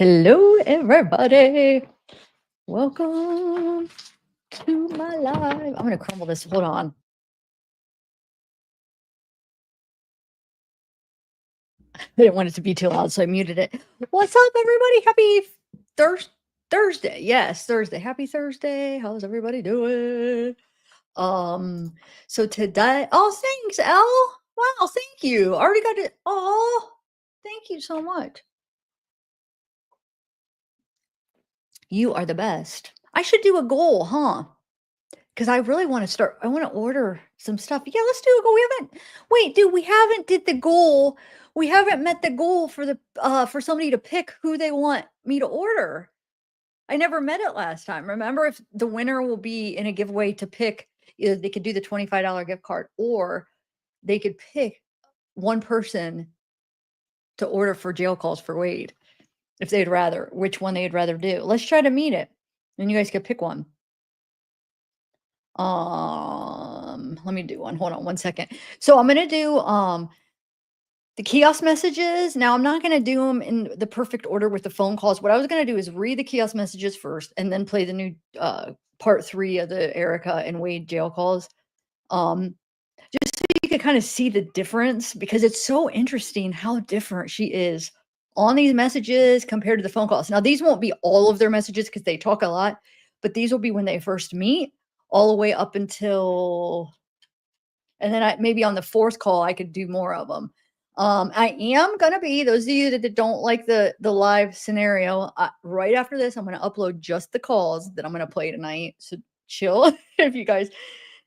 Hello, everybody. Welcome to my live. I'm going to crumble this. Hold on. I didn't want it to be too loud, so I muted it. What's up, everybody? Happy Thursday. Yes, Thursday. Happy Thursday. How's everybody doing? So today, oh, thanks, Elle. Wow, thank you. I already got it. Oh, thank you so much. You are the best. I should do a goal, huh? Because I really want to start. I want to order some stuff. Yeah, let's do a goal. We haven't. Wait, dude. We haven't did the goal. We haven't met the goal for the for somebody to pick who they want me to order. I never met it last time. Remember, if the winner will be in a giveaway to pick, either they could do the $25 gift card, or they could pick one person to order for jail calls for Wade, if they'd rather, which one they'd rather do. Let's try to meet it, and you guys could pick one. Let me do one. Hold on one second. So I'm gonna do the kiosk messages. Now I'm not gonna do them in the perfect order with the phone calls. What I was gonna do is read the kiosk messages first and then play the new part 3 of the Erika and Wade jail calls. Just so you could kind of see the difference, because it's so interesting how different she is on these messages compared to the phone calls. Now, these won't be all of their messages because they talk a lot, but these will be when they first meet, all the way up until, and then maybe on the 4th call, I could do more of them. I am gonna be, those of you that don't like the live scenario, right after this, I'm gonna upload just the calls that I'm gonna play tonight. So chill. If you guys,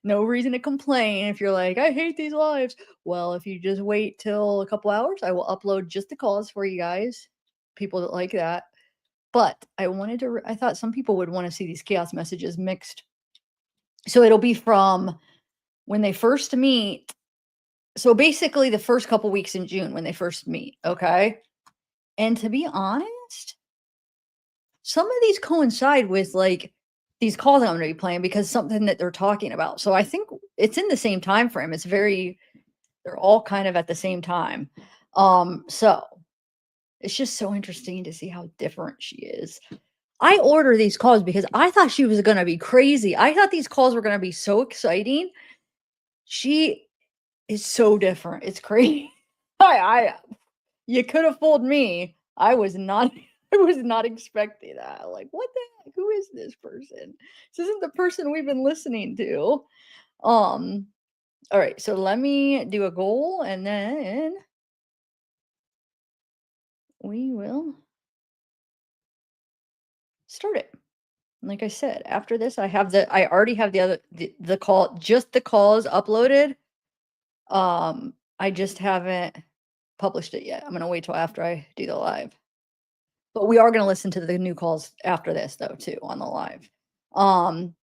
no reason to complain. If you're like, I hate these lives, well, if you just wait till a couple hours, I will upload just the calls for you guys, people that like that. But I wanted to, I thought some people would want to see these chaos messages mixed. So it'll be from when they first meet. So basically the first couple weeks in June when they first meet, okay? And to be honest, some of these coincide with like these calls I'm going to be playing because something that they're talking about. So I think it's in the same time frame. It's very, they're all kind of at the same time. So it's just so interesting to see how different she is. I order these calls because I thought she was going to be crazy. I thought these calls were going to be so exciting. She is so different. It's crazy. I you could have fooled me. I was not I was not expecting that. Like, what the heck? Who is this person? This isn't the person we've been listening to. All right, so let me do a goal and then we will start it. Like I said, after this, I already have the call, just the calls uploaded. I just haven't published it yet. I'm gonna wait till after I do the live. But we are gonna listen to the new calls after this though too on the live. Um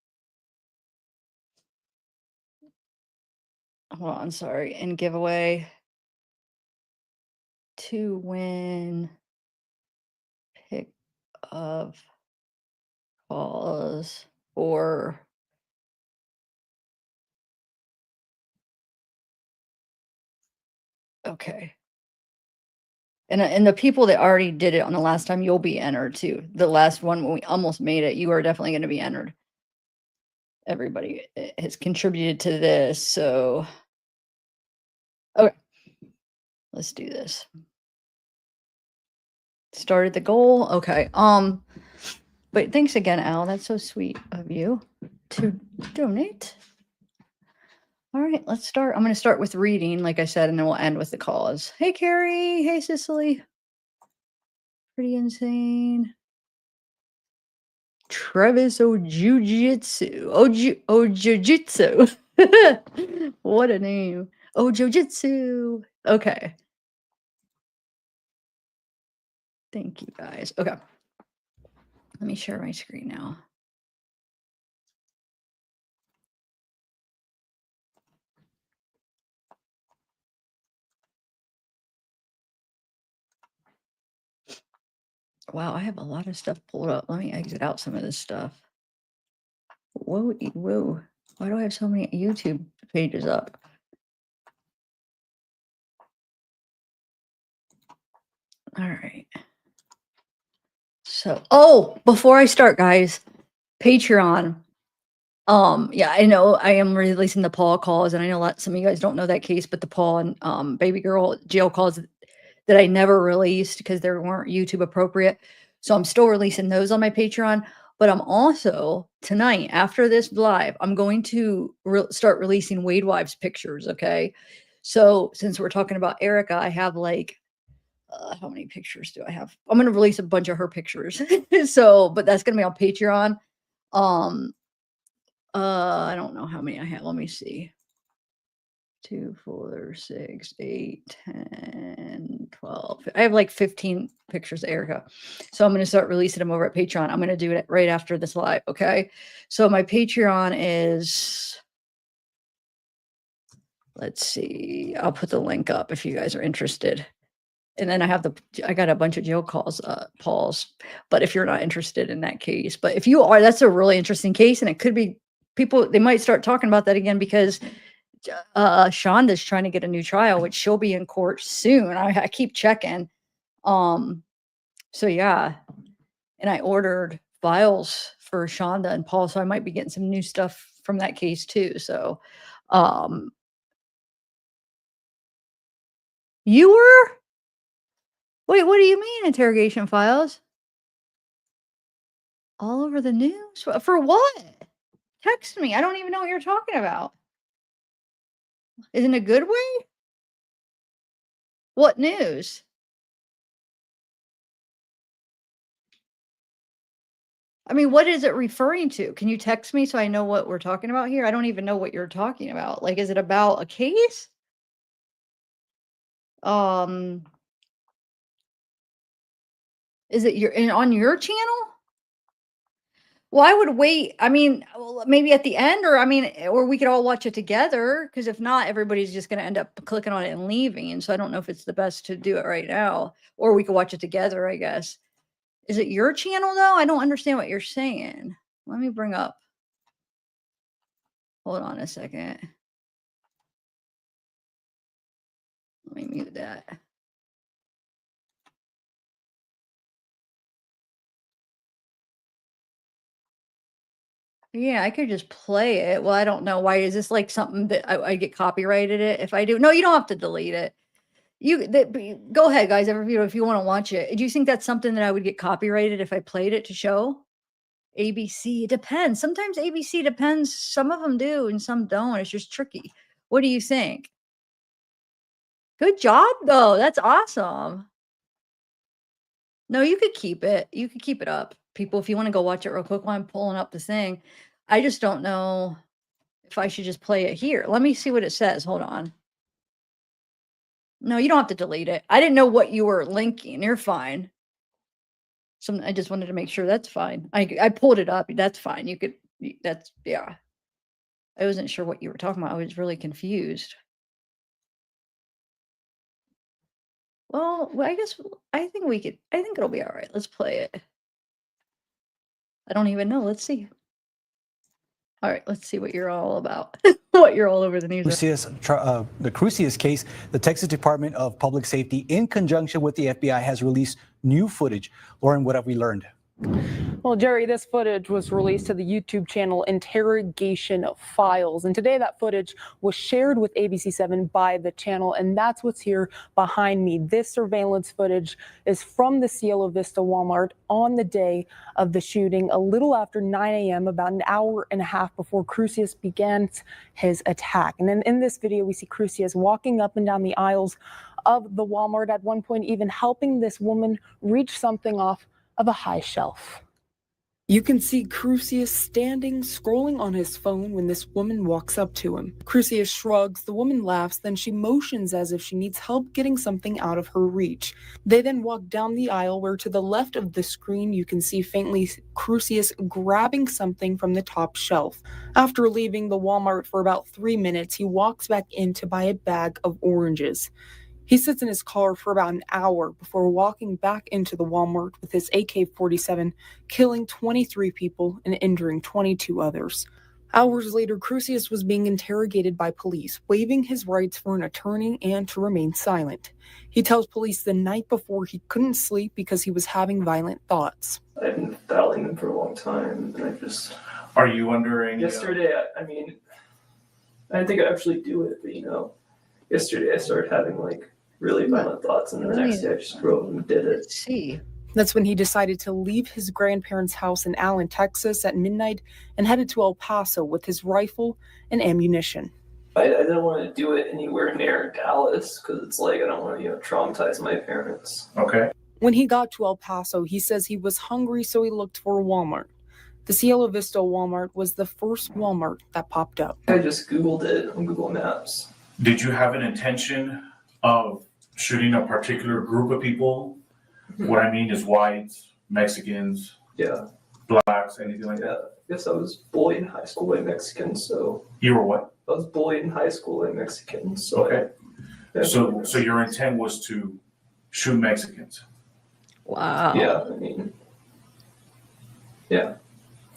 Hold on, sorry. And giveaway to win pick of calls or okay. And the people that already did it on the last time, you'll be entered too. The last one when we almost made it, you are definitely going to be entered. Everybody has contributed to this, so okay. Let's do this. Started the goal. Okay. But thanks again, Al. That's so sweet of you to donate. All right, let's start. I'm going to start with reading, like I said, and then we'll end with the calls. Hey, Carrie. Hey, Cicely. Pretty insane. Travis Ojujitsu. Ojujitsu. What a name. Ojujitsu. Okay. Thank you, guys. Okay. Let me share my screen now. Wow, I have a lot of stuff pulled up. Let me exit out some of this stuff. Whoa, whoa. Why do I have so many YouTube pages up? All right. So, oh, before I start, guys, Patreon. Yeah, I know I am releasing the Paul calls, and I know some of you guys don't know that case, but the Paul and baby girl jail calls that I never released because they weren't YouTube appropriate. So I'm still releasing those on my Patreon. But I'm also tonight after this live, I'm going to start releasing Wade Wives pictures. Okay, so since we're talking about Erika, I have like how many pictures do I have? I'm going to release a bunch of her pictures. So, but that's going to be on Patreon. Um, I don't know how many I have. Let me see. 2, 4, 6, 8, 10, 12. I have like 15 pictures of Erika. So I'm going to start releasing them over at Patreon. I'm going to do it right after this live. Okay. So my Patreon is, let's see, I'll put the link up if you guys are interested. And then I got a bunch of jail calls, Paul's, but if you're not interested in that case, but if you are, that's a really interesting case. And it could be people, they might start talking about that again because Shonda's trying to get a new trial, which she'll be in court soon. I keep checking. So yeah. And I ordered files for Shonda and Paul, so I might be getting some new stuff from that case too. So, you were? Wait, what do you mean interrogation files? All over the news? For what? Text me. I don't even know what you're talking about. In a good way? What news? I mean, what is it referring to? Can you text me so I know what we're talking about here? I don't even know what you're talking about. Like, is it about a case? Um, is it on your channel? Well, I would wait. I mean, well, maybe at the end, or I mean, or we could all watch it together. Because if not, everybody's just going to end up clicking on it and leaving. And so I don't know if it's the best to do it right now, or we could watch it together, I guess. Is it your channel though? I don't understand what you're saying. Let me bring up. Hold on a second. Let me mute that. Yeah, I could just play it. Well, I don't know why. Is this like something that I get copyrighted it if I do? No, you don't have to delete it. Go ahead, guys. If you want to watch it, do you think that's something that I would get copyrighted if I played it to show? ABC, it depends. Sometimes ABC depends. Some of them do and some don't. It's just tricky. What do you think? Good job, though. That's awesome. No, you could keep it. You could keep it up. People, if you want to go watch it real quick while I'm pulling up the thing, I just don't know if I should just play it here. Let me see what it says. Hold on. No, you don't have to delete it. I didn't know what you were linking. You're fine. I just wanted to make sure that's fine. I pulled it up. That's fine. You could, that's, yeah. I wasn't sure what you were talking about. I was really confused. Well, I guess I think it'll be all right. Let's play it. I don't even know. Let's see. All right, let's see what you're all about. What you're all over the news. The Crucius case, the Texas Department of Public Safety, in conjunction with the FBI, has released new footage. Lauren, what have we learned? Well, Jerry, this footage was released to the YouTube channel Interrogation Files, and today that footage was shared with ABC7 by the channel, and that's what's here behind me. This surveillance footage is from the Cielo Vista Walmart on the day of the shooting, a little after 9 a.m., about an hour and a half before Crucius began his attack. And then in this video, we see Crucius walking up and down the aisles of the Walmart, at one point even helping this woman reach something off of a high shelf. You can see Crucius standing, scrolling on his phone when this woman walks up to him. Crucius shrugs, the woman laughs, then she motions as if she needs help getting something out of her reach. They then walk down the aisle where to the left of the screen you can see faintly Crucius grabbing something from the top shelf. After leaving the Walmart for about 3 minutes, he walks back in to buy a bag of oranges. He sits in his car for about an hour before walking back into the Walmart with his AK-47, killing 23 people and injuring 22 others. Hours later, Crucius was being interrogated by police, waiving his rights for an attorney and to remain silent. He tells police the night before he couldn't sleep because he was having violent thoughts. I've been battling them for a long time, and I just Are you under any? yesterday. I mean, I didn't think I'd actually do it, but yesterday I started having like really violent thoughts, and the next day I just wrote and did it. Let's see. That's when he decided to leave his grandparents' house in Allen, Texas at midnight and headed to El Paso with his rifle and ammunition. I didn't want to do it anywhere near Dallas because it's like I don't want to traumatize my parents. Okay. When he got to El Paso, he says he was hungry, so he looked for a Walmart. The Cielo Vista Walmart was the first Walmart that popped up. I just Googled it on Google Maps. Did you have an intention of shooting a particular group of people? What I mean is whites, Mexicans, Yeah. blacks, anything like that? Yeah. I guess I was bullied in high school by Mexicans, so You were what? I was bullied in high school by Mexicans. So Okay. So your intent was to shoot Mexicans? Wow. yeah, I mean, yeah.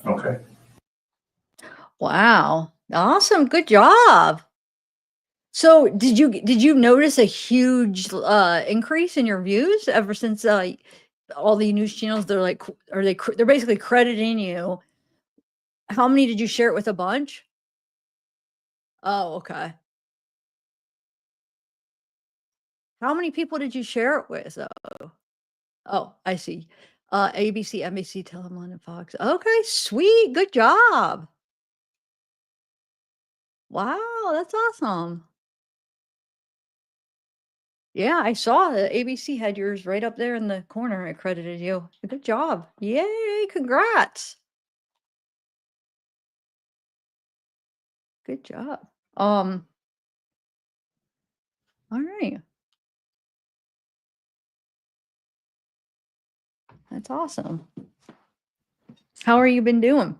Okay. Wow. Awesome. Good job. So did you notice a huge increase in your views ever since all the news channels, they're like, they're basically crediting you? How many did you share it with? A bunch? Oh, okay. How many people did you share it with? Oh, I see. ABC, NBC, Telemundo, and Fox. Okay, sweet. Good job. Wow, that's awesome. Yeah, I saw that ABC had yours right up there in the corner. It credited you. Good job. Yay, congrats. Good job. All right. That's awesome. How are you been doing?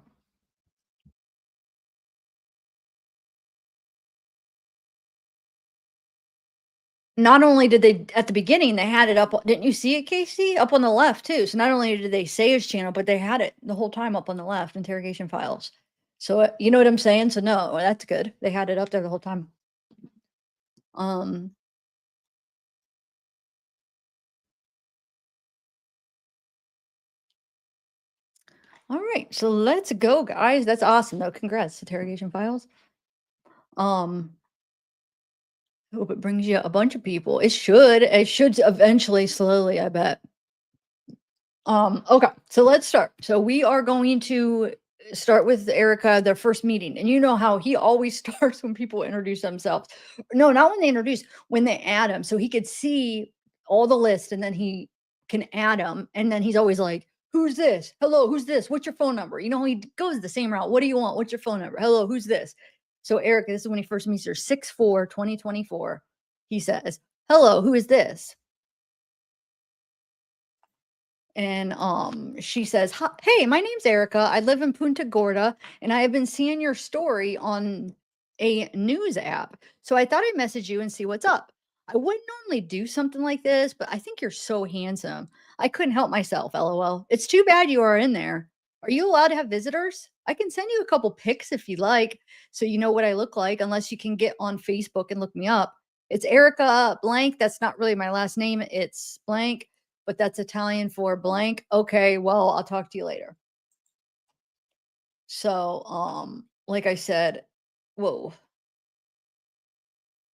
Not only did they, at the beginning, they had it up, didn't you see it, Casey? Up on the left too. So not only did they say his channel, but they had it the whole time up on the left, interrogation files. So you know what I'm saying? So no, that's good. They had it up there the whole time. All right, so let's go, guys. That's awesome though. Congrats, interrogation files. Hope it brings you a bunch of people. It should eventually, slowly, I bet. Okay, so let's start. So we are going to start with Erika, their first meeting. And you know how he always starts when people introduce themselves. No, not when they introduce, when they add them. So he could see all the list and then he can add them. And then he's always like, who's this? Hello, who's this? What's your phone number? You know, he goes the same route. What do you want? What's your phone number? Hello, who's this? So Erika, this is when he first meets her, 6/4/2024. He says, hello, who is this? And she says, hey, my name's Erika. I live in Punta Gorda, and I have been seeing your story on a news app. So I thought I'd message you and see what's up. I wouldn't normally do something like this, but I think you're so handsome. I couldn't help myself, LOL. It's too bad you are in there. Are you allowed to have visitors? I can send you a couple pics if you like, so you know what I look like, unless you can get on Facebook and look me up. It's Erika blank. That's not really my last name. It's blank, but that's Italian for blank. Okay, well, I'll talk to you later. So, like I said, whoa.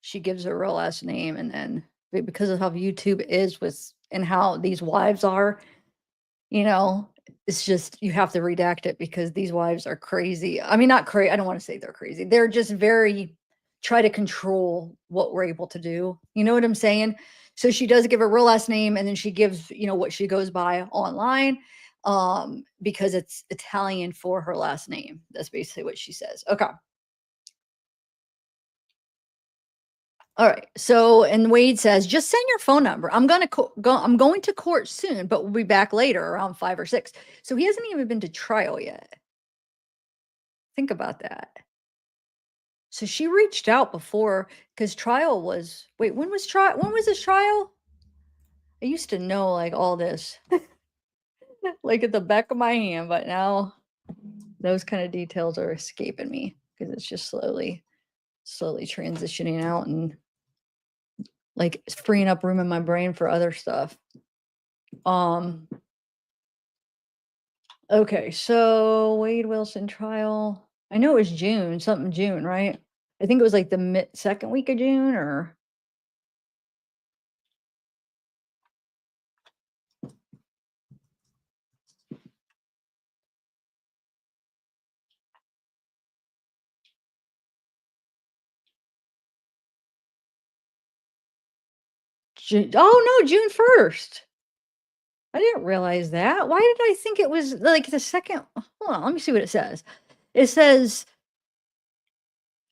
She gives her real last name, and then because of how YouTube is with and how these wives are, you know, it's just you have to redact it because these wives are crazy. I mean, not crazy. I don't want to say they're crazy. They're just very try to control what we're able to do. You know what I'm saying? So she does give her real last name, and then she gives, you know, what she goes by online, because it's Italian for her last name. That's basically what she says. Okay. All right. So, and Wade says, just send your phone number. I'm going to court soon, but we'll be back later around 5 or 6. So he hasn't even been to trial yet. Think about that. So she reached out before, because trial was, wait, when was his trial? I used to know like all this, like at the back of my hand, but now those kind of details are escaping me because it's just slowly transitioning out and like freeing up room in my brain for other stuff. Okay, so Wade Wilson trial. I know it was June, something June, right? I think it was like the second week of June or June. Oh no, June 1st. I didn't realize that. Why did I think it was like the second? Hold on, let me see what it says. It says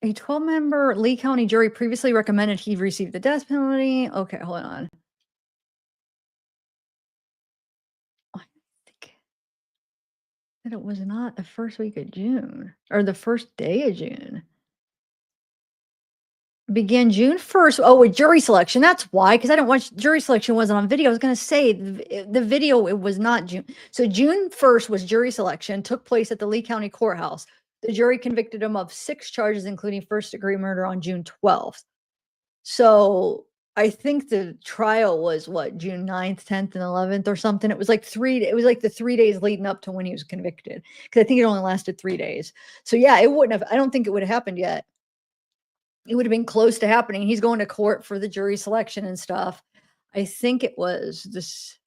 a 12-member Lee County jury previously recommended he receive the death penalty. Okay, hold on. I think that it was not the first week of June or the first day of June. Began June 1st. Oh, with jury selection. That's why, because I didn't watch jury selection wasn't on video. I was going to say the video, it was not June. So June 1st was jury selection, took place at the Lee County Courthouse. The jury convicted him of 6 charges, including first-degree murder on June 12th. So I think the trial was what, June 9th, 10th, and 11th or something. It was like it was like the 3 days leading up to when he was convicted. Because I think it only lasted 3 days. So yeah, it wouldn't have, I don't think it would have happened yet. It would have been close to happening. He's going to court for the jury selection and stuff. I think it was this,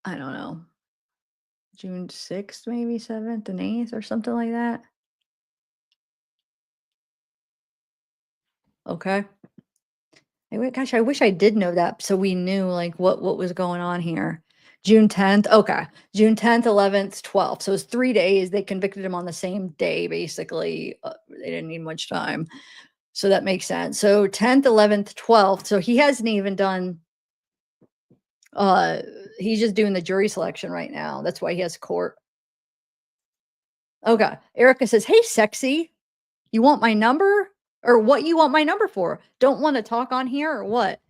I don't know, June 6th, maybe 7th and 8th or something like that. Okay. Gosh, I wish I did know that so we knew like what was going on here. June 10th. Okay. June 10th, 11th, 12th. So it's 3 days. They convicted him on the same day, basically. They didn't need much time. So that makes sense. So 10th, 11th, 12th. So he hasn't even done, he's just doing the jury selection right now. That's why he has court. Okay. Erica says, "Hey, sexy, you want my number? Or what you want my number for? Don't want to talk on here or what?"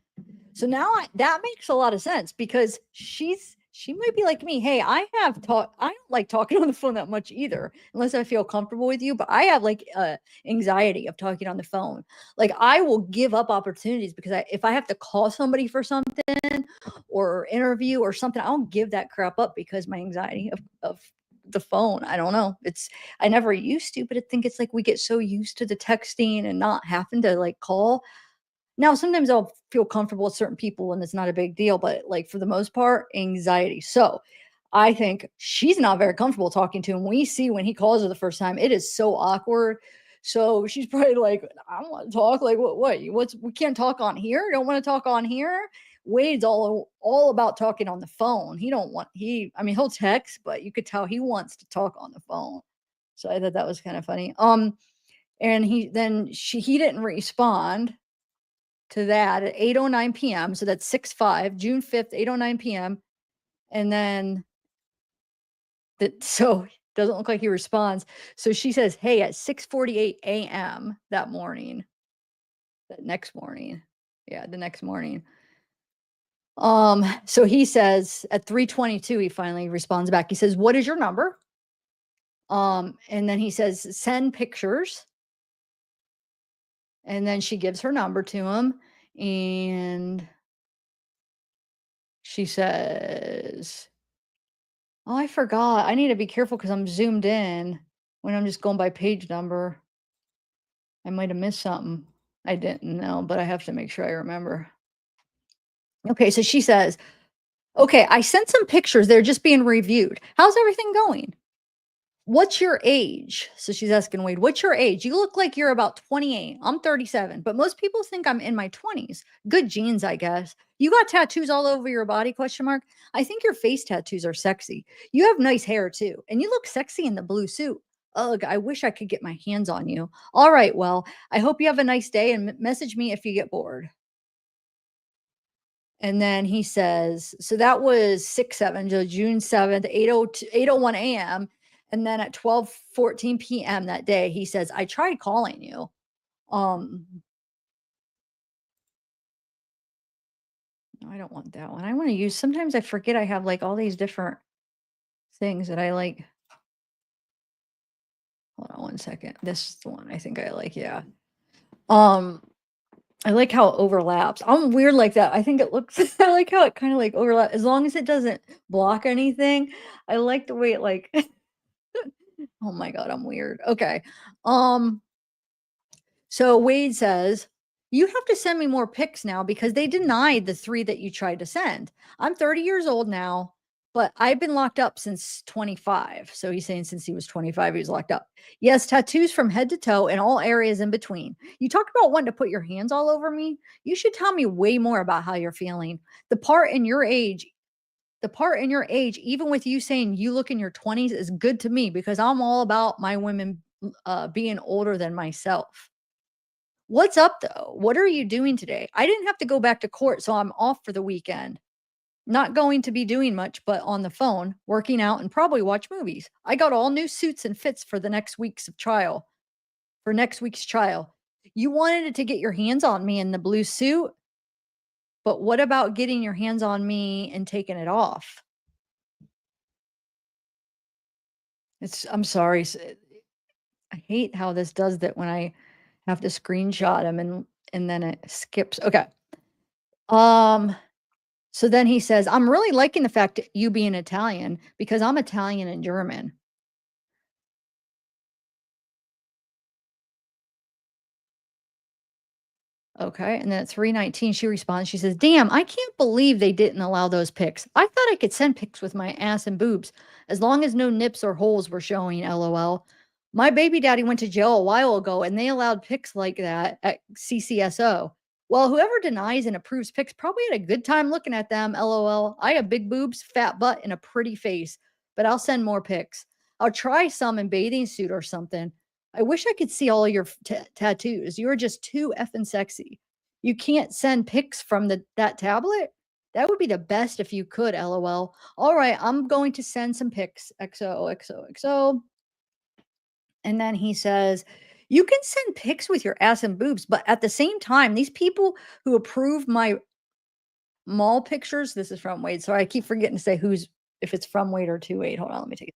So now that makes a lot of sense because she might be like me. Hey, I don't like talking on the phone that much either, unless I feel comfortable with you. But I have like anxiety of talking on the phone. Like I will give up opportunities because if I have to call somebody for something or interview or something, I don't give that crap up because my anxiety of the phone. I don't know. I never used to, but I think it's like we get so used to the texting and not having to like call. Now, sometimes I'll feel comfortable with certain people and it's not a big deal, but like for the most part, anxiety. So I think she's not very comfortable talking to him. We see when he calls her the first time, it is so awkward. So she's probably like, "I don't want to talk. Like, we can't talk on here. Don't want to talk on here." Wade's all about talking on the phone. I mean, he'll text, but you could tell he wants to talk on the phone. So I thought that was kind of funny. And he didn't respond to that at 8:09 p.m. So that's 6/5, June 5th, 8:09 p.m. And then so doesn't look like he responds. So she says, "Hey, at 6:48 a.m. that morning, that next morning." Yeah, the next morning. So he says at 3:22, he finally responds back. He says, "What is your number?" And then he says, "Send pictures." And then she gives her number to him. And she says, "Oh, I forgot. I need to be careful because I'm zoomed in when I'm just going by page number. I might have missed something. I didn't know, but I have to make sure I remember." Okay, so she says, "Okay, I sent some pictures. They're just being reviewed. How's everything going? What's your age?" So she's asking Wade, "What's your age? You look like you're about 28. I'm 37, but most people think I'm in my 20s. Good genes, I guess. You got tattoos all over your body, question mark. I think your face tattoos are sexy. You have nice hair too, and you look sexy in the blue suit. Ugh, I wish I could get my hands on you. All right, well, I hope you have a nice day and message me if you get bored." And then he says, so that was 6/7, so June 7th, 8:01 a.m. And then at 12:14 p.m. that day, he says, "I tried calling you." Um, no, I don't want that one. I want to use, sometimes I forget I have like all these different things that I like. Hold on one second. This is the one I think I like. Yeah. Um, I like how it overlaps. I'm weird like that. I think it looks I like how it kind of like overlaps as long as it doesn't block anything. I like the way it like oh my god, I'm weird. Okay. Um so Wade says, "You have to send me more pics now because they denied the 3 that you tried to send. I'm 30 years old now, but I've been locked up since 25." So he's saying since he was 25, he was locked up. "Yes, tattoos from head to toe and all areas in between. You talk about wanting to put your hands all over me. You should tell me way more about how you're feeling. The part in your age, even with you saying you look in your 20s, is good to me because I'm all about my women being older than myself. What's up though? What are you doing today? I didn't have to go back to court, so I'm off for the weekend. Not going to be doing much, but on the phone, working out, and probably watch movies. I got all new suits and fits for the next week's trial. For next week's trial. You wanted to get your hands on me in the blue suit, but what about getting your hands on me and taking it off?" I'm sorry. I hate how this does that when I have to screenshot him and then it skips. Okay. Um So then he says, "I'm really liking the fact that you being Italian because I'm Italian and German." Okay. And then at 3:19, she responds, she says, "Damn, I can't believe they didn't allow those pics. I thought I could send pics with my ass and boobs as long as no nips or holes were showing, LOL. My baby daddy went to jail a while ago and they allowed pics like that at CCSO. Well, whoever denies and approves pics probably had a good time looking at them, LOL. I have big boobs, fat butt, and a pretty face, but I'll send more pics. I'll try some in bathing suit or something. I wish I could see all your tattoos. You're just too effing sexy. You can't send pics from that tablet? That would be the best if you could, LOL. All right, I'm going to send some pics. XOXOXO." And then he says, "You can send pics with your ass and boobs, but at the same time, these people who approve my mall pictures," this is from Wade. Sorry, I keep forgetting to say if it's from Wade or to Wade. Hold on, let me take it.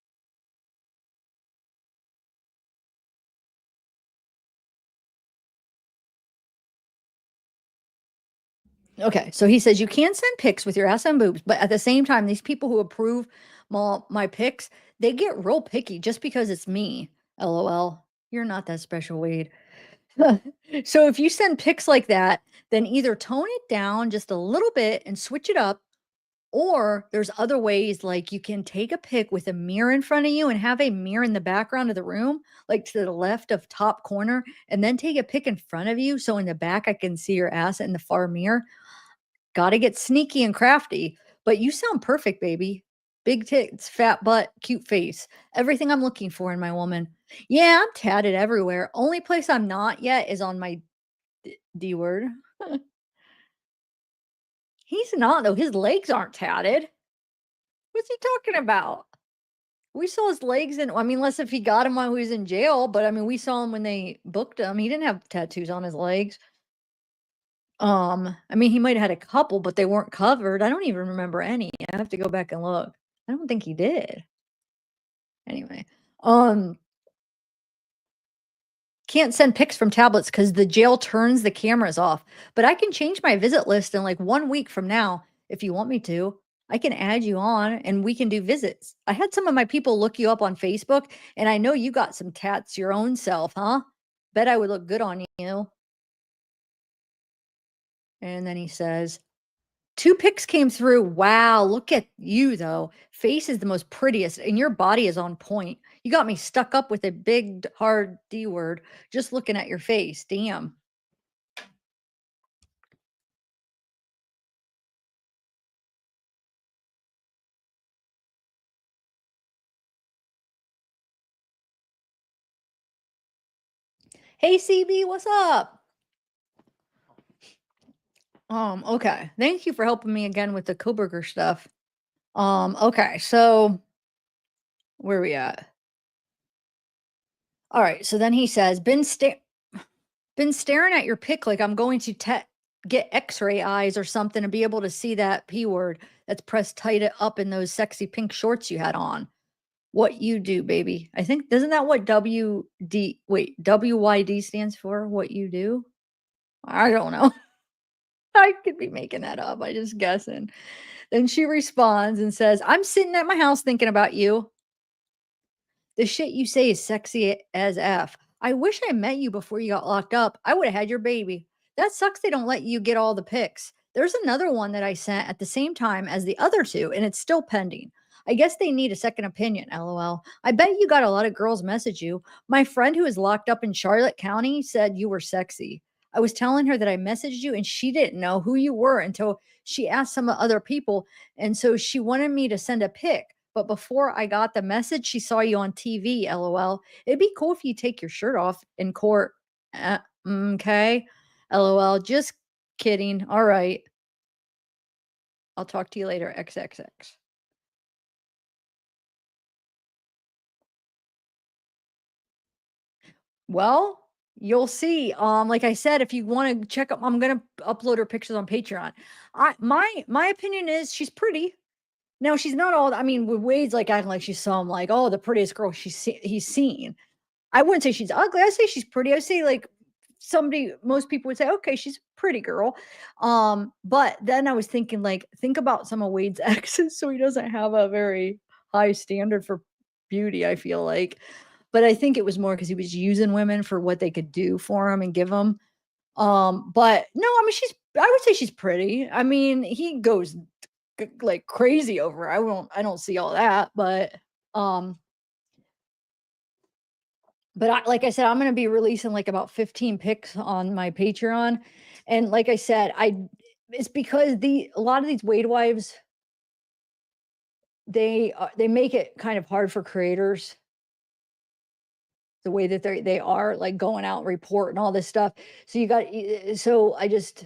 Okay, so he says, "You can send pics with your ass and boobs, but at the same time, these people who approve my pics, they get real picky just because it's me. LOL. You're not that special, Wade." So if you send pics like that, then either tone it down just a little bit and switch it up, or there's other ways like you can take a pic with a mirror in front of you and have a mirror in the background of the room, like to the left of top corner, and then take a pic in front of you. So in the back, I can see your ass in the far mirror. Gotta get sneaky and crafty, but you sound perfect, baby. Big tits, fat butt, cute face. Everything I'm looking for in my woman. Yeah, I'm tatted everywhere. Only place I'm not yet is on my D word. He's not, though. His legs aren't tatted. What's he talking about? We saw his legs in, I mean, unless if he got him while he was in jail, but I mean, we saw him when they booked him. He didn't have tattoos on his legs. I mean, he might have had a couple, but they weren't covered. I don't even remember any. I have to go back and look. I don't think he did. Anyway, um, can't send pics from tablets because the jail turns the cameras off. But I can change my visit list in like 1 week from now if you want me to. I can add you on and we can do visits. I had some of my people look you up on Facebook, and I know you got some tats your own self, huh? Bet I would look good on you. And then he says, 2 pics came through. Wow, look at you though. Face is the most prettiest and your body is on point. You got me stuck up with a big hard D word just looking at your face. Damn. Hey CB, what's up? Okay. Thank you for helping me again with the Koberger stuff. Okay, so where are we at? All right, so then he says, been staring at your pic like I'm going to get x-ray eyes or something to be able to see that P word that's pressed tight up in those sexy pink shorts you had on. What you do, baby. I think, isn't that what WYD stands for? What you do? I don't know. I could be making that up. I just guessing. Then she responds and says, I'm sitting at my house thinking about you. The shit you say is sexy as F. I wish I met you before you got locked up. I would have had your baby. That sucks they don't let you get all the pics. There's another one that I sent at the same time as the other two, and it's still pending. I guess they need a second opinion, lol. I bet you got a lot of girls message you. My friend who is locked up in Charlotte County said you were sexy. I was telling her that I messaged you and she didn't know who you were until she asked some other people. And so she wanted me to send a pic. But before I got the message, she saw you on TV, lol. It'd be cool if you take your shirt off in court. Okay. LOL. Just kidding. All right. I'll talk to you later. XXX. Well, you'll see. Like I said, if you want to check up, I'm gonna upload her pictures on Patreon. My opinion is she's pretty. Now she's not all. I mean, Wade's like acting like she's some like the prettiest girl he's seen. I wouldn't say she's ugly. I say she's pretty. I say like most people would say, okay, she's a pretty girl. But then I was thinking, like, think about some of Wade's exes, so he doesn't have a very high standard for beauty, I feel like. But I think it was more because he was using women for what they could do for him and give him. But no, I mean, I would say she's pretty. I mean, he goes like crazy over her. I don't see all that, um, but like I said, I'm going to be releasing like about 15 pics on my Patreon. And like I said, it's because a lot of these Wade wives, they make it kind of hard for creators the way that they are like going out and report and all this stuff. So I just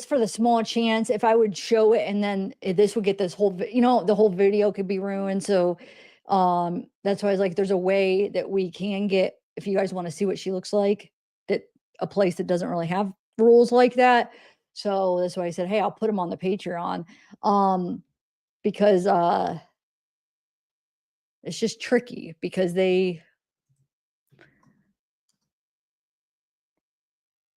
for the small chance, if I would show it and then this would get this whole, the whole video could be ruined. So that's why I was like, there's a way that we can get, if you guys want to see what she looks like, that a place that doesn't really have rules like that. So that's why I said, hey, I'll put them on the Patreon. Because it's just tricky because they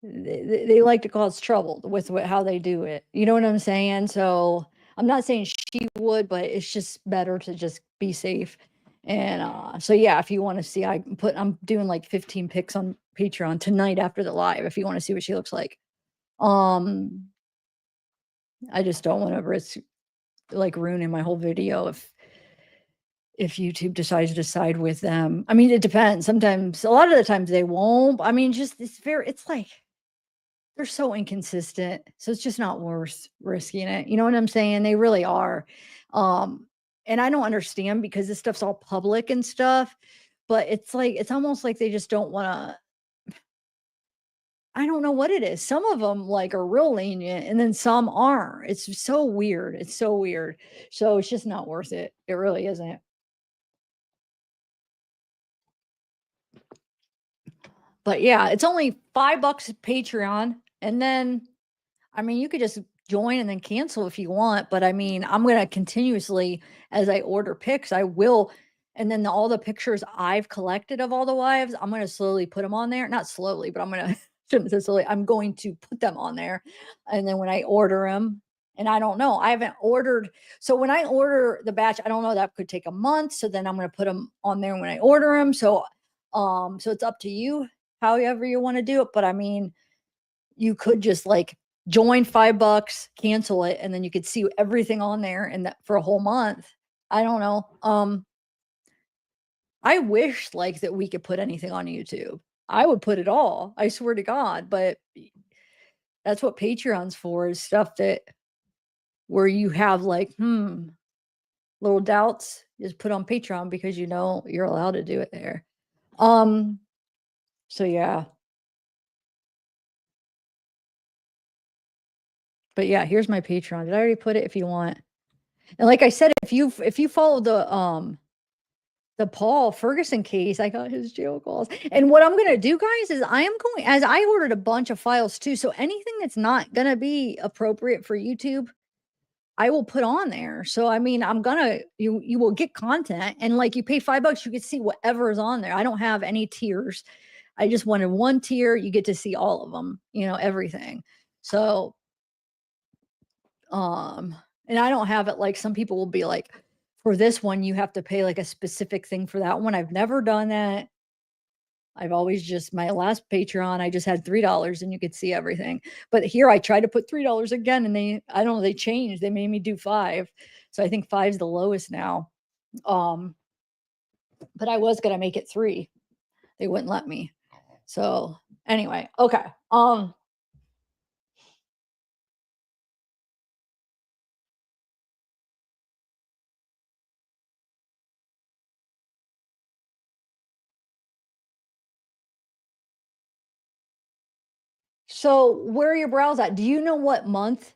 like to cause trouble with how they do it. You know what I'm saying? So I'm not saying she would, but it's just better to just be safe. And so yeah, if you want to see, I'm doing like 15 pics on Patreon tonight after the live. If you want to see what she looks like, I just don't want to risk like ruining my whole video if YouTube decides to side with them. I mean, it depends. Sometimes, a lot of the times they won't. I mean, just it's like they're so inconsistent. So it's just not worth risking it. You know what I'm saying? They really are. And I don't understand because this stuff's all public and stuff, but it's like, it's almost like they just don't want to. I don't know what it is. Some of them like are real lenient and then some aren't. It's so weird. It's so weird. So it's just not worth it. It really isn't. But yeah, it's only $5 Patreon. And then, I mean, you could just join and then cancel if you want. But I mean, I'm going to continuously, as I order pics, I will. And then all the pictures I've collected of all the wives, I'm going to slowly put them on there. Not slowly, but I'm going to, shouldn't say slowly, I'm going to put them on there. And then when I order them, and I don't know, I haven't ordered. So when I order the batch, I don't know, that could take a month. So then I'm going to put them on there when I order them. So it's up to you, however you want to do it. But I mean, you could just like join $5, cancel it, and then you could see everything on there and that for a whole month. I don't know. I wish like that we could put anything on YouTube. I would put it all. I swear to God, but that's what Patreon's for, is stuff that where you have like, little doubts, is put on Patreon because you're allowed to do it there. So yeah. But yeah, here's my Patreon. Did I already put it? If you want. And like I said, if you follow the Paul Ferguson case, I got his jail calls. And what I'm gonna do, guys, is as I ordered a bunch of files too. So anything that's not gonna be appropriate for YouTube, I will put on there. So I mean, you will get content, and like you pay $5, you can see whatever is on there. I don't have any tiers. I just wanted one tier. You get to see all of them, everything. So, and I don't have it like some people will be like, for this one, you have to pay like a specific thing for that one. I've never done that. I've always just, my last Patreon, I just had $3 and you could see everything. But here I tried to put $3 again and I don't know, they changed. They made me do 5. So I think 5 is the lowest now. But I was going to make it 3. They wouldn't let me. So anyway, okay. So where are your brows at? Do you know what month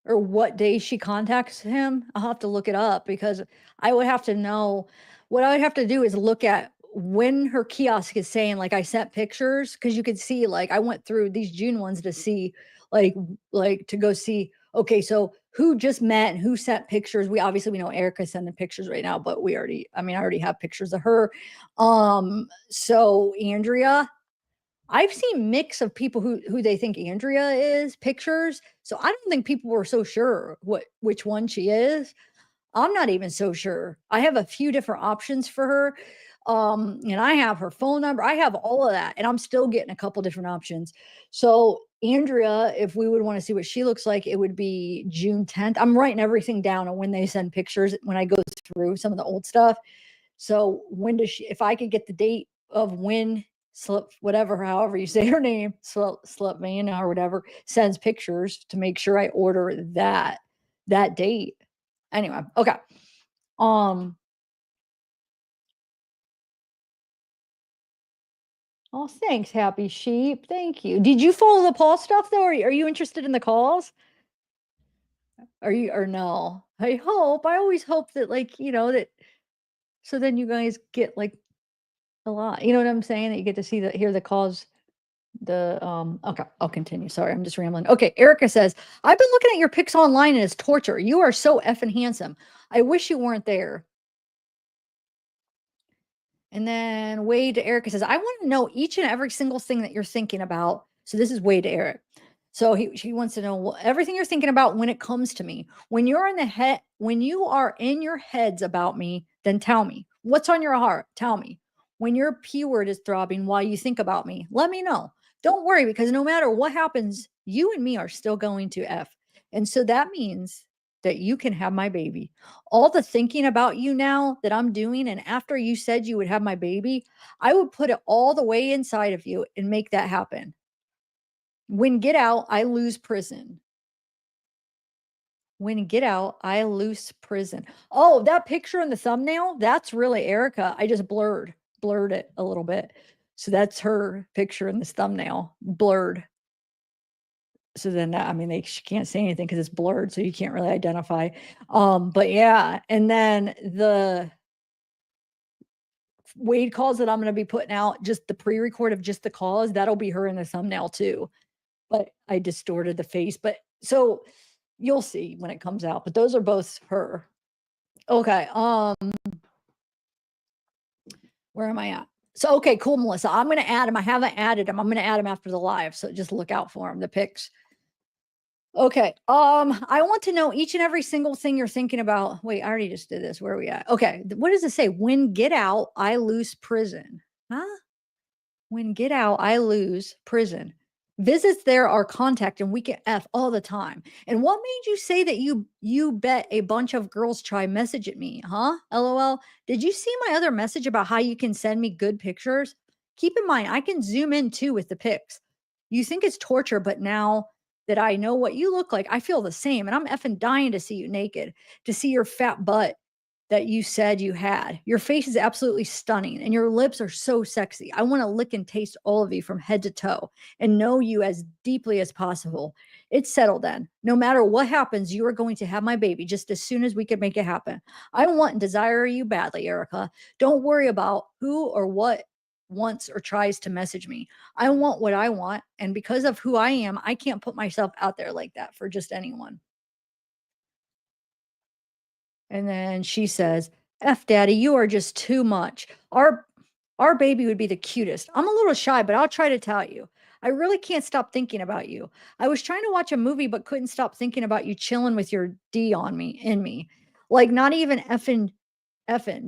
or what day she contacts him? I'll have to look it up because I would have to know. What I would have to do is look at when her kiosk is saying, like, I sent pictures, because you could see, like, I went through these June ones to see, like to go see, okay, so who just met and who sent pictures. We know Erica's sending pictures right now, but I already have pictures of her. So Andrea, I've seen mix of people who they think Andrea is pictures. So I don't think people were so sure which one she is. I'm not even so sure. I have a few different options for her. And I have her phone number. I have all of that, and I'm still getting a couple different options. So Andrea, if we would want to see what she looks like, it would be June 10th. I'm writing everything down on when they send pictures when I go through some of the old stuff. So when does she, if I could get the date of when whatever, however you say her name, Slovenia or whatever, sends pictures to make sure I order that date. Anyway, okay. Oh, thanks, Happy Sheep. Thank you. Did you follow the call stuff though? Are you interested in the calls? Are you or no? I hope. I always hope that that so then you guys get like a lot. You know what I'm saying? That you get to hear the calls. Okay, I'll continue. Sorry, I'm just rambling. Okay, Erica says, I've been looking at your pics online and it's torture. You are so effing handsome. I wish you weren't there. And then Wade to Erica says, I want to know each and every single thing that you're thinking about. So this is Wade to Eric. So she wants to know everything you're thinking about when it comes to me. When you are in your heads about me, then tell me. What's on your heart? Tell me. When your P word is throbbing while you think about me, let me know. Don't worry, because no matter what happens, you and me are still going to F. And so that means that you can have my baby. All the thinking about you now that I'm doing, and after you said you would have my baby, I would put it all the way inside of you and make that happen. When get out, I lose prison. When get out, I lose prison. Oh, that picture in the thumbnail, that's really Erica. I just blurred it a little bit. So that's her picture in this thumbnail, blurred. So then she can't say anything because it's blurred, so you can't really identify. But yeah, and then the Wade calls that I'm going to be putting out, just the pre-record of just the calls, that'll be her in the thumbnail too. But I distorted the face. But so you'll see when it comes out. But those are both her. Okay. Where am I at? So okay, cool, Melissa. I'm going to add them. I haven't added them. I'm going to add them after the live. So just look out for them, the pics. Okay. I want to know each and every single thing you're thinking about. Wait, I already just did this. Where are we at? Okay. What does it say? When get out, I lose prison. Huh? When get out, I lose prison. Visits there are contact and we get F all the time. And what made you say that you bet a bunch of girls try message at me, huh? LOL. Did you see my other message about how you can send me good pictures? Keep in mind, I can zoom in too with the pics. You think it's torture, but now that I know what you look like, I feel the same. And I'm effing dying to see you naked, to see your fat butt that you said you had. Your face is absolutely stunning and your lips are so sexy. I want to lick and taste all of you from head to toe and know you as deeply as possible. It's settled then. No matter what happens, you are going to have my baby just as soon as we can make it happen. I want and desire you badly, Erica. Don't worry about who or what wants or tries to message me. I want what I want. And because of who I am, I can't put myself out there like that for just anyone. And then she says, F daddy, you are just too much. Our baby would be the cutest. I'm a little shy, but I'll try to tell you. I really can't stop thinking about you. I was trying to watch a movie, but couldn't stop thinking about you chilling with your D on me, in me. Like not even effing,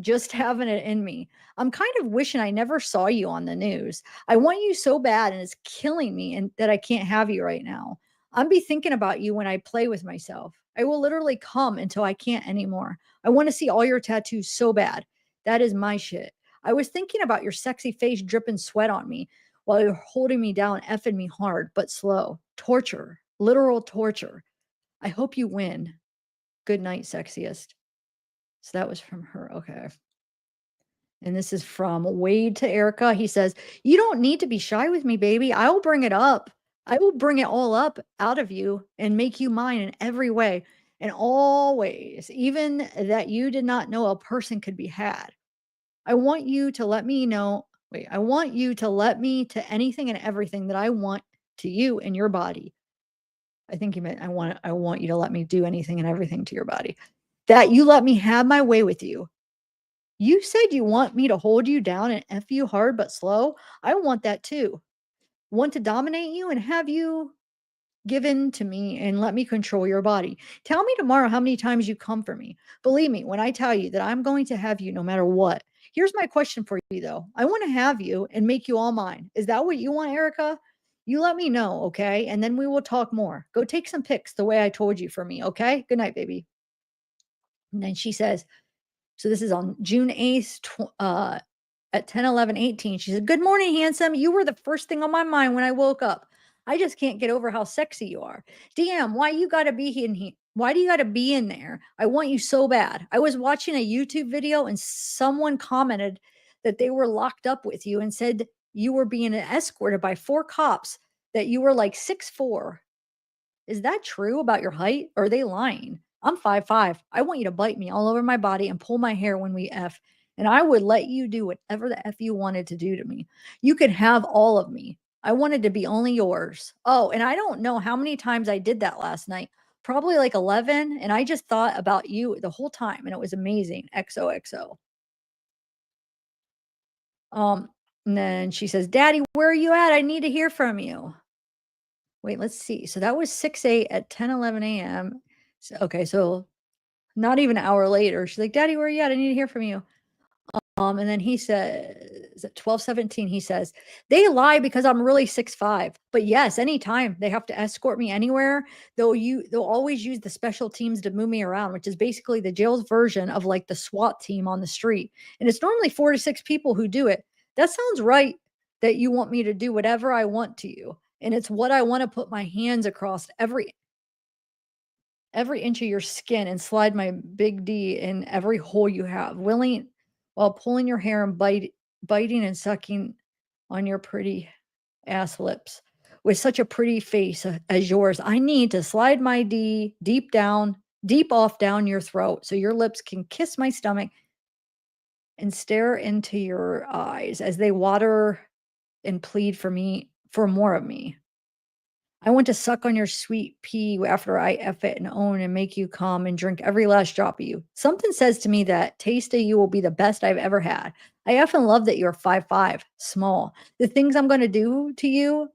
just having it in me. I'm kind of wishing I never saw you on the news. I want you so bad and it's killing me and that I can't have you right now. I'm be thinking about you when I play with myself. I will literally come until I can't anymore. I want to see all your tattoos so bad. That is my shit. I was thinking about your sexy face dripping sweat on me while you're holding me down, effing me hard but slow. Torture, literal torture. I hope you win. Good night, sexiest. So that was from her. Okay. And this is from Wade to Erica. He says, "You don't need to be shy with me, baby. I will bring it up. I will bring it all up out of you and make you mine in every way, in all ways, even that you did not know a person could be had. I want you to let me know. Wait, I want you to let me to anything and everything that I want to you and your body." I think he meant I want you to let me do anything and everything to your body. That you let me have my way with you. You said you want me to hold you down and F you hard but slow. I want that too. Want to dominate you and have you given to me and let me control your body. Tell me tomorrow how many times you come for me. Believe me when I tell you that I'm going to have you no matter what. Here's my question for you though. I want to have you and make you all mine. Is that what you want, Erica? You let me know, okay? And then we will talk more. Go take some pics the way I told you for me, okay? Good night, baby. And then she says, so this is on June 8th, at 10:11:18. She said, "Good morning, handsome. You were the first thing on my mind when I woke up. I just can't get over how sexy you are. Damn, why you gotta be in here? Why do you gotta be in there? I want you so bad. I was watching a YouTube video and someone commented that they were locked up with you and said you were being escorted by 4 cops, that you were like 6'4". Is that true about your height? Or are they lying? I'm 5'5". I want you to bite me all over my body and pull my hair when we F. And I would let you do whatever the F you wanted to do to me. You could have all of me. I wanted to be only yours. Oh, and I don't know how many times I did that last night. Probably like 11. And I just thought about you the whole time. And it was amazing. XOXO. Um, and then she says, "Daddy, where are you at? I need to hear from you." Wait, let's see. So that was 6:08 at 10:11 a.m. So, okay, so not even an hour later, she's like, "Daddy, where are you at? I need to hear from you." And then he says at 12:17, he says, "They lie because I'm really 6'5". But yes, anytime they have to escort me anywhere, they'll always use the special teams to move me around, which is basically the jail's version of like the SWAT team on the street. And it's normally 4 to 6 people who do it. That sounds right that you want me to do whatever I want to you. And it's what I want to put my hands across every inch of your skin and slide my big D in every hole you have, willing while pulling your hair and biting and sucking on your pretty ass lips. With such a pretty face as yours, I need to slide my D deep off down your throat so your lips can kiss my stomach and stare into your eyes as they water and plead for more of me. I want to suck on your sweet pea after I F it and own and make you come and drink every last drop of you. Something says to me that taste of you will be the best I've ever had. I often love that you're 5'5", small. The things I'm going to do to you,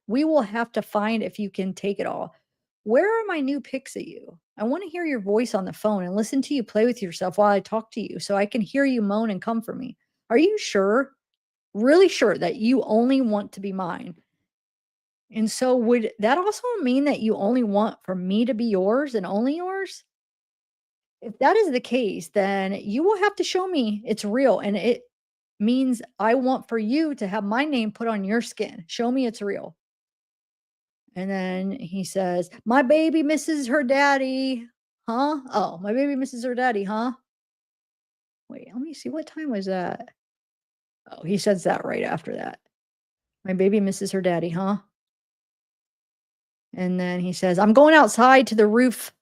we will have to find if you can take it all. Where are my new pics of you? I want to hear your voice on the phone and listen to you play with yourself while I talk to you so I can hear you moan and come for me. Are you sure? Really sure that you only want to be mine? And so would that also mean that you only want for me to be yours and only yours? If that is the case, then you will have to show me it's real and it means I want for you to have my name put on your skin. Show me it's real. And then he says, "My baby misses her daddy." Huh? Oh, my baby misses her daddy, huh? Wait, let me see. What time was that? Oh, he says that right after that. My baby misses her daddy, huh? And then he says, "I'm going outside to the roof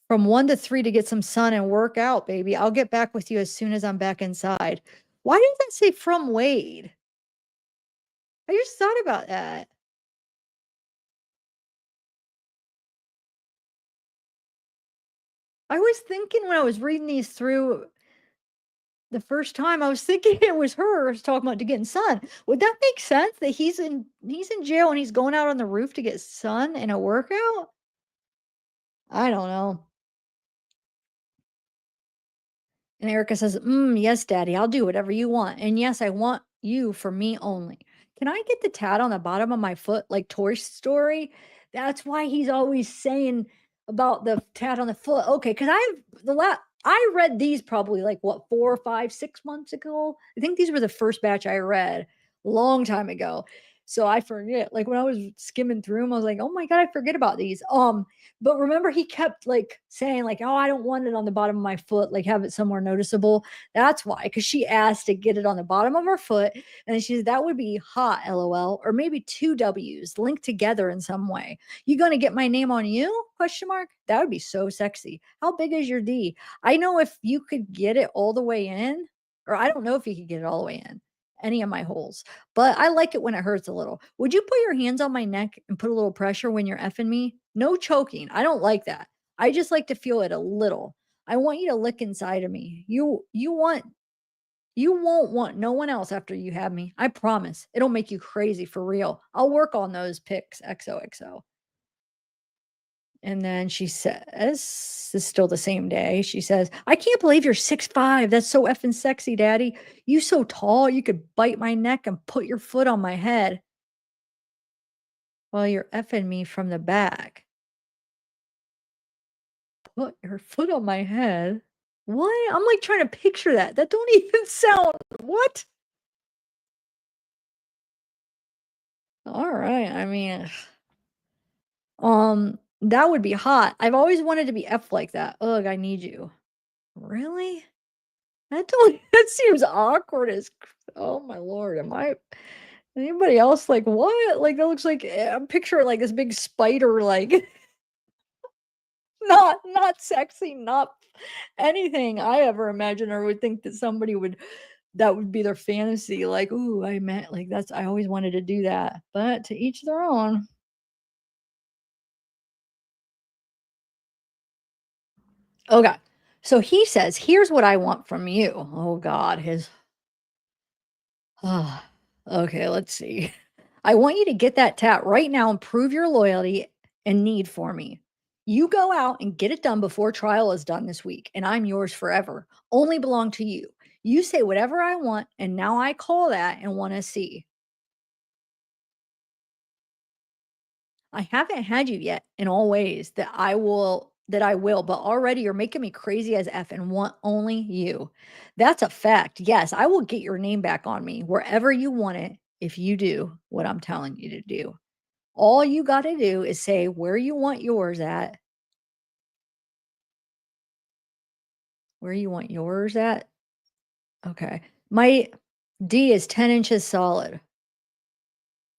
from 1 to 3 to get some sun and work out, baby. I'll get back with you as soon as I'm back inside." Why did that say from Wade? I just thought about that. I was thinking when I was reading these through, the first time I was thinking it was her. I was talking about to getting sun. Would that make sense that he's in jail and he's going out on the roof to get sun in a workout? I don't know. And Erica says, yes, daddy, I'll do whatever you want. And yes, I want you for me only. Can I get the tat on the bottom of my foot like Toy Story? That's why he's always saying about the tat on the foot. Okay, because I read these probably like what 4 or 5, 6 months ago. I think these were the first batch I read a long time ago. So I forget. Like when I was skimming through them, I was like, oh my God, I forget about these. But remember, he kept like saying, like, oh, I don't want it on the bottom of my foot, like have it somewhere noticeable. That's why, because she asked to get it on the bottom of her foot. And then she said, that would be hot, LOL. Or maybe 2 W's linked together in some way. You gonna get my name on you? Question mark. That would be so sexy. How big is your D? I know if you could get it all the way in, or I don't know if you could get it all the way in any of my holes, but I like it when it hurts a little. Would you put your hands on my neck and put a little pressure when you're effing me? No choking. I don't like that. I just like to feel it a little. I want you to lick inside of me. You won't want no one else after you have me. I promise. It'll make you crazy for real. I'll work on those pics. XOXO. And then she says, this is still the same day. She says, I can't believe you're 6'5". That's so effing sexy, daddy. You so tall, you could bite my neck and put your foot on my head while you're effing me from the back. Put your foot on my head? What? I'm like trying to picture that. That don't even sound, what? All right. I mean, that would be hot. I've always wanted to be F like that. Ugh, I need you. Really? That seems awkward as oh my lord. Am I anybody else like what? Like that looks like I'm picturing like this big spider, like not sexy, not anything I ever imagined or would think that somebody would that would be their fantasy. Like, ooh, I meant like that's I always wanted to do that. But to each their own. Okay. So he says, here's what I want from you. Oh God, his okay, let's see. I want you to get that tat right now and prove your loyalty and need for me. You go out and get it done before trial is done this week, and I'm yours forever. Only belong to you. You say whatever I want, and now I call that and want to see. I haven't had you yet in all ways that I will, but already you're making me crazy as F and want only you. That's a fact. Yes, I will get your name back on me wherever you want it if you do what I'm telling you to do. All you got to do is say where you want yours at. Where you want yours at? Okay. My D is 10 inches solid.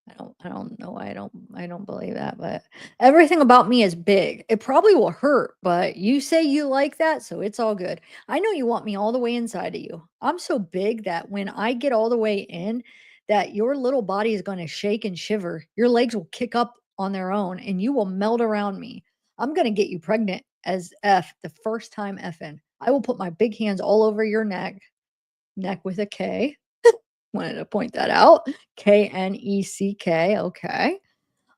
I don't know. I don't believe that, but everything about me is big. It probably will hurt, but you say you like that, so it's all good. I know you want me all the way inside of you. I'm so big that when I get all the way in, that your little body is going to shake and shiver. Your legs will kick up on their own and you will melt around me. I'm going to get you pregnant as F the first time effing. I will put my big hands all over your neck with a K. Wanted to point that out. Kneck. Okay.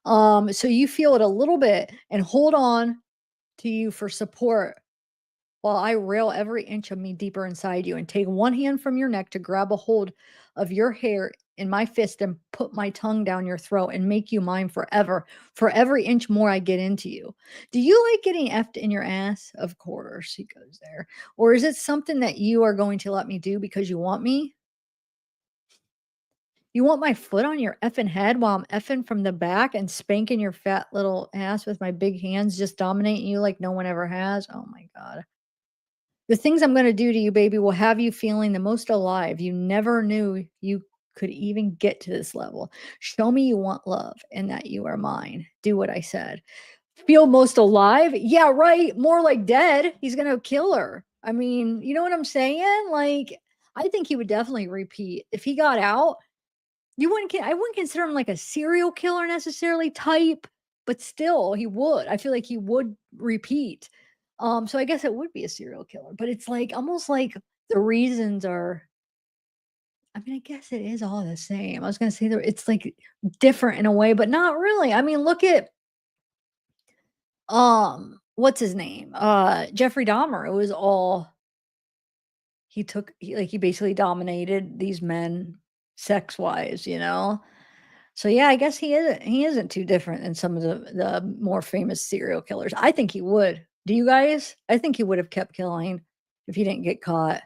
So you feel it a little bit and hold on to you for support while I rail every inch of me deeper inside you and take one hand from your neck to grab a hold of your hair in my fist and put my tongue down your throat and make you mine forever for every inch more I get into you. Do you like getting effed in your ass? Of course, he goes there. Or is it something that you are going to let me do because you want me? You want my foot on your effing head while I'm effing from the back and spanking your fat little ass with my big hands, just dominating you like no one ever has? Oh my God. The things I'm going to do to you, baby, will have you feeling the most alive. You never knew you could even get to this level. Show me you want love and that you are mine. Do what I said. Feel most alive? Yeah, right. More like dead. He's going to kill her. I mean, you know what I'm saying? Like, I think he would definitely repeat. If he got out, I wouldn't consider him like a serial killer necessarily type, but still he would. I feel like he would repeat. So I guess it would be a serial killer, but it's like almost like the reasons are, I mean, I guess it is all the same. I was gonna say that it's like different in a way, but not really. I mean, look at what's his name? Jeffrey Dahmer. It was all he basically dominated these men sex wise, you know? So yeah, I guess he isn't too different than some of the more famous serial killers. I think he would. Do you guys? I think he would have kept killing if he didn't get caught.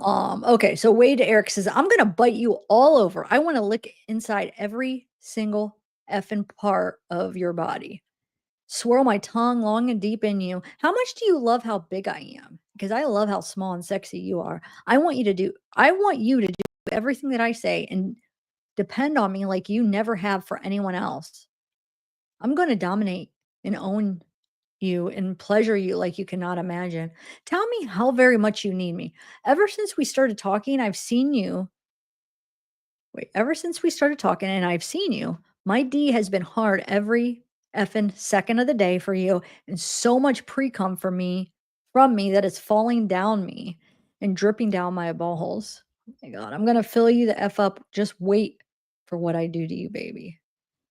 Okay, so Wade to Eric says, I'm gonna bite you all over. I want to lick inside every single effing part of your body. Swirl my tongue long and deep in you. How much do you love how big I am? Because I love how small and sexy you are. I want you to do everything that I say and depend on me like you never have for anyone else. I'm going to dominate and own you and pleasure you like you cannot imagine. Tell me how very much you need me. Ever since we started talking, I've seen you. Wait, ever since we started talking and I've seen you, my D has been hard every effing second of the day for you, and so much pre-cum from me that it's falling down me and dripping down my balls. Oh my God, I'm gonna fill you the F up. Just wait for what I do to you, baby.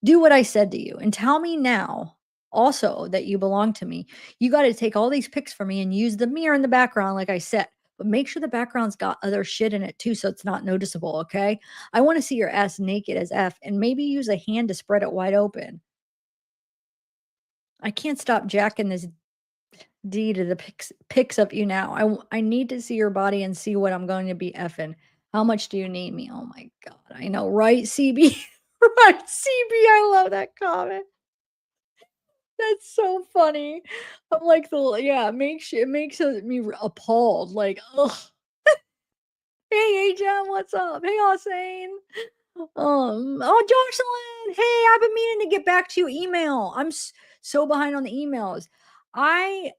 Do what I said to you and tell me now also that you belong to me. You got to take all these pics for me and use the mirror in the background, like I said, but make sure the background's got other shit in it too so it's not noticeable. Okay. I want to see your ass naked as F and maybe use a hand to spread it wide open. I can't stop jacking this D to the pics of you now. I need to see your body and see what I'm going to be effing. How much do you need me? Oh my God. I know. Right, CB? Right, CB. I love that comment. That's so funny. I'm like yeah, it makes me appalled. Like, ugh. Hey, Jem, what's up? Hey, Hossein. Oh, Jocelyn. Hey, I've been meaning to get back to you. Email. I'm so behind on the emails. I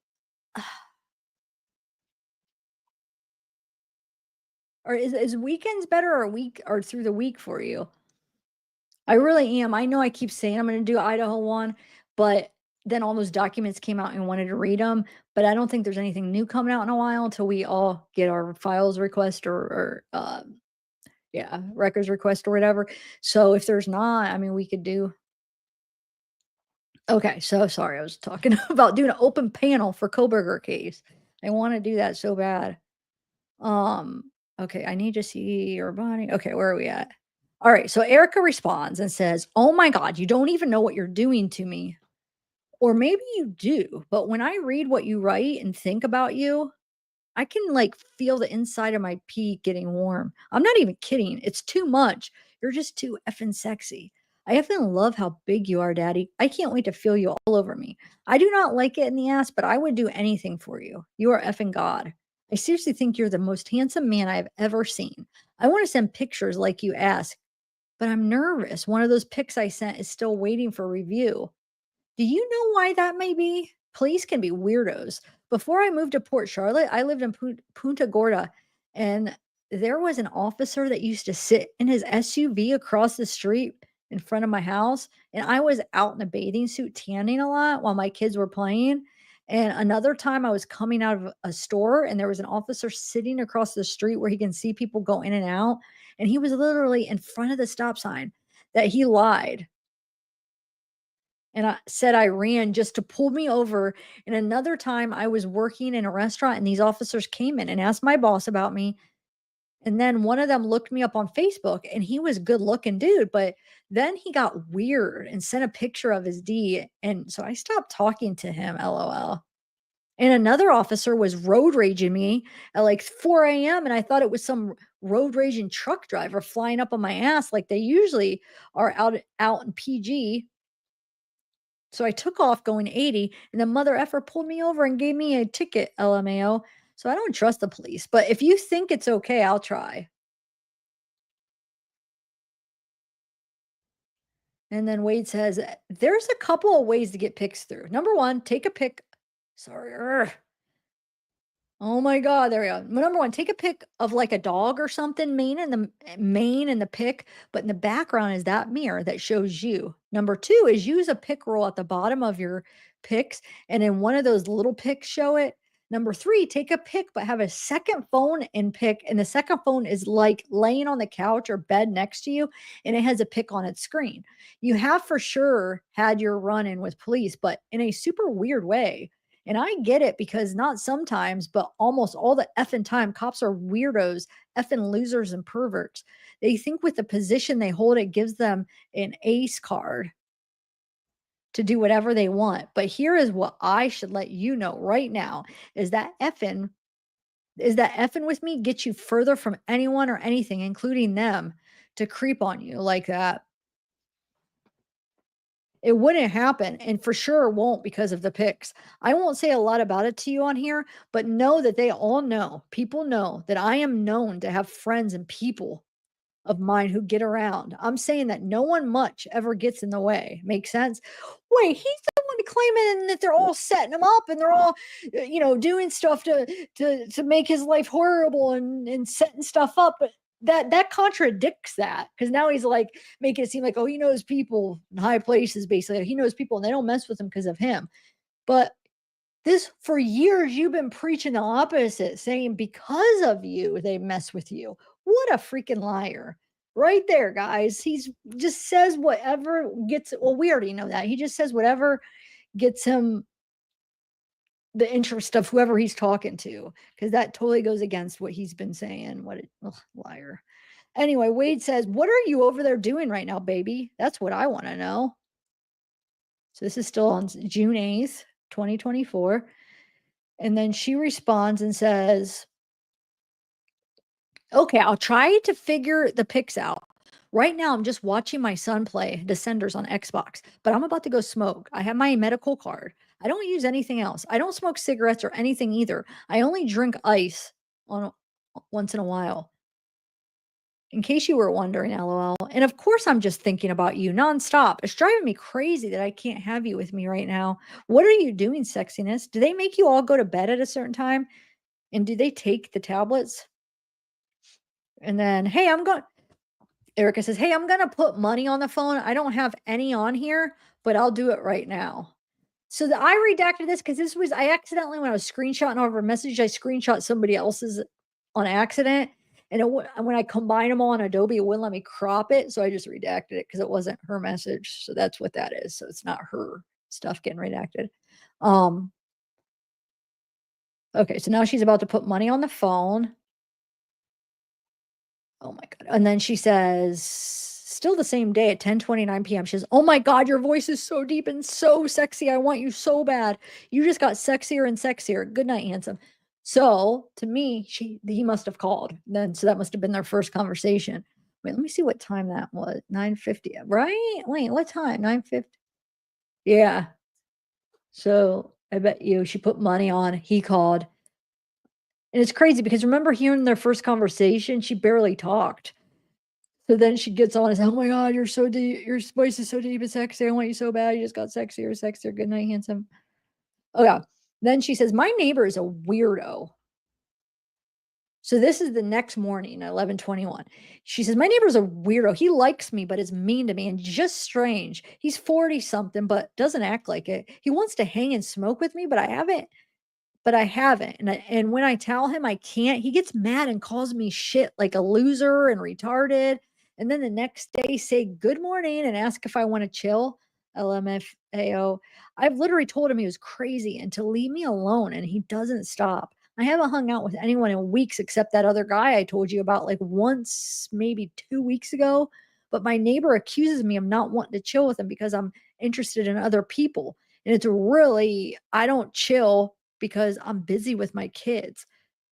or is weekends better or week or through the week for you? I really am. I know I keep saying I'm going to do Idaho one, but then all those documents came out and wanted to read them. But I don't think there's anything new coming out in a while until we all get our files request or yeah, records request or whatever. So if there's not, I mean, we could do. Okay, so sorry, I was talking about doing an open panel for Koberger case. I want to do that so bad. Okay, I need to see your body. Okay, where are we at? All right, so Erica responds and says, "Oh my God, you don't even know what you're doing to me. Or maybe you do, but when I read what you write and think about you, I can like feel the inside of my pee getting warm. I'm not even kidding. It's too much. You're just too effing sexy. I effing love how big you are, daddy. I can't wait to feel you all over me. I do not like it in the ass, but I would do anything for you. You are effing God. I seriously think you're the most handsome man I've ever seen. I want to send pictures like you asked, but I'm nervous. One of those pics I sent is still waiting for review. Do you know why that may be? Police can be weirdos. Before I moved to Port Charlotte, I lived in Punta Gorda, and there was an officer that used to sit in his SUV across the street in front of my house. And I was out in a bathing suit tanning a lot while my kids were playing. And another time I was coming out of a store and there was an officer sitting across the street where he can see people go in and out. And he was literally in front of the stop sign that he lied and I said I ran just to pull me over. And another time I was working in a restaurant and these officers came in and asked my boss about me. And then one of them looked me up on Facebook and he was a good looking dude, but then he got weird and sent a picture of his D. And so I stopped talking to him, LOL. And another officer was road raging me at like 4 a.m. And I thought it was some road raging truck driver flying up on my ass like they usually are out in PG. So I took off going 80, and the mother effer pulled me over and gave me a ticket, LMAO. So I don't trust the police. But if you think it's okay, I'll try. And then Wade says, there's a couple of ways to get pics through. Number one, take a pic. Sorry. Oh my God, there we go. Number one, take a pic of like a dog or something, mane in the pic, but in the background is that mirror that shows you. Number two is use a pic roll at the bottom of your pics, and in one of those little pics show it. Number 3, take a pic, but have a second phone and pic. And the second phone is like laying on the couch or bed next to you, and it has a pic on its screen. You have for sure had your run in with police, but in a super weird way. And I get it because not sometimes, but almost all the effing time, cops are weirdos, effing losers and perverts. They think with the position they hold, it gives them an ace card to do whatever they want. But here is what I should let you know right now is that effing with me gets you further from anyone or anything, including them, to creep on you like that. It wouldn't happen, and for sure won't because of the pics. I won't say a lot about it to you on here, but know that they all know, people know that I am known to have friends and people of mine who get around. I'm saying that no one much ever gets in the way. Makes sense? Wait, he's the one claiming that they're all setting him up and they're all, doing stuff to make his life horrible and setting stuff up. But that contradicts that because now he's like making it seem like, oh, he knows people in high places. Basically, he knows people and they don't mess with him because of him. But this for years you've been preaching the opposite, saying because of you they mess with you. What a freaking liar. Right there, guys. He's just says whatever gets, well, we already know that. He just says whatever gets him the interest of whoever he's talking to, because that totally goes against what he's been saying. Liar. Anyway, Wade says, what are you over there doing right now, baby? That's what I want to know. So this is still on June 8th, 2024. And then she responds and says, okay, I'll try to figure the pics out. Right now, I'm just watching my son play Descenders on Xbox, but I'm about to go smoke. I have my medical card. I don't use anything else. I don't smoke cigarettes or anything either. I only drink ice once in a while. In case you were wondering, LOL. And of course, I'm just thinking about you nonstop. It's driving me crazy that I can't have you with me right now. What are you doing, sexiness? Do they make you all go to bed at a certain time? And do they take the tablets? And then, hey, Erika says, hey, I'm going to put money on the phone. I don't have any on here, but I'll do it right now. So I redacted this because I accidentally, when I was screenshotting over a message, I screenshot somebody else's on accident. And when I combine them all on Adobe, it wouldn't let me crop it. So I just redacted it because it wasn't her message. So that's what that is. So it's not her stuff getting redacted. Okay, so now she's about to put money on the phone. Oh my God. And then she says, still the same day at 10:29 p.m. She says, oh my God, your voice is so deep and so sexy. I want you so bad. You just got sexier and sexier. Good night, handsome. So to me, he must have called then. So that must have been their first conversation. Wait, let me see what time that was. 9:50, right? Wait, what time? 9:50. Yeah. So I bet you she put money on, he called. And it's crazy because remember hearing their first conversation, she barely talked. So then she gets on and says, oh my God, you're so deep. Your voice is so deep and sexy. I want you so bad. You just got sexier, sexier. Good night, handsome. Oh yeah. Then she says, my neighbor is a weirdo. So this is the next morning at 11:21. She says, my neighbor's a weirdo. He likes me, but is mean to me and just strange. He's 40 something, but doesn't act like it. He wants to hang and smoke with me, but I haven't. And when I tell him I can't, he gets mad and calls me shit like a loser and retarded. And then the next day say good morning and ask if I want to chill. LMFAO. I've literally told him he was crazy and to leave me alone, and he doesn't stop. I haven't hung out with anyone in weeks except that other guy I told you about like once, maybe 2 weeks ago. But my neighbor accuses me of not wanting to chill with him because I'm interested in other people. And it's really, I don't chill because I'm busy with my kids.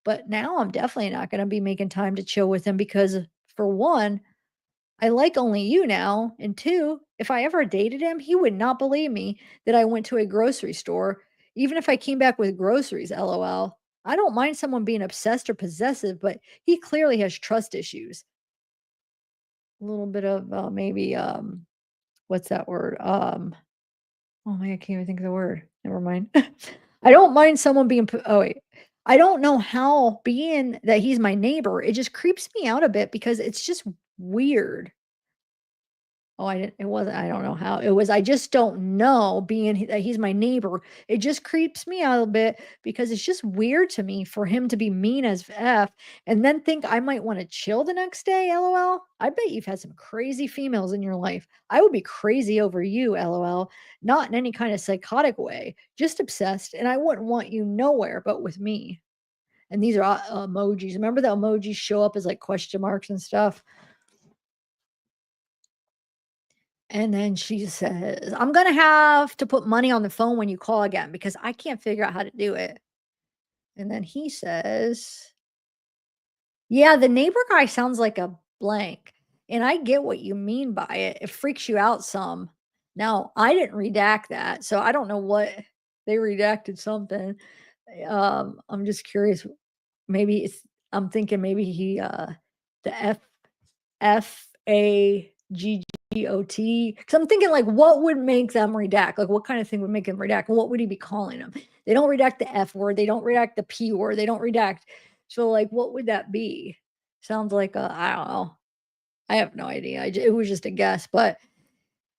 But now I'm definitely not going to be making time to chill with him because, for one, I like only you now. And two, if I ever dated him, he would not believe me that I went to a grocery store, even if I came back with groceries, LOL. I don't mind someone being obsessed or possessive, but he clearly has trust issues. A little bit of maybe, what's that word? Oh my, I can't even think of the word. Never mind. I don't mind someone being, oh wait. I don't know how, being that he's my neighbor, it just creeps me out a bit because it's just weird. Oh, I didn't, it wasn't, I don't know how it was. I just don't know that he's my neighbor. It just creeps me out a bit because it's just weird to me for him to be mean as F and then think I might want to chill the next day. LOL. I bet you've had some crazy females in your life. I would be crazy over you. LOL. Not in any kind of psychotic way, just obsessed. And I wouldn't want you nowhere but with me. And these are emojis. Remember the emojis show up as like question marks and stuff? And then she says, I'm going to have to put money on the phone when you call again because I can't figure out how to do it. And then he says, yeah, the neighbor guy sounds like a blank. And I get what you mean by it. It freaks you out some. Now, I didn't redact that. So I don't know what they redacted something. I'm just curious. Maybe I'm thinking maybe the FAGGOT. Because I'm thinking, like, what would make them redact? Like, what kind of thing would make them redact? And what would he be calling them? They don't redact the F word. They don't redact the P word. They don't redact. So, like, what would that be? Sounds like I don't know. I have no idea. It was just a guess. But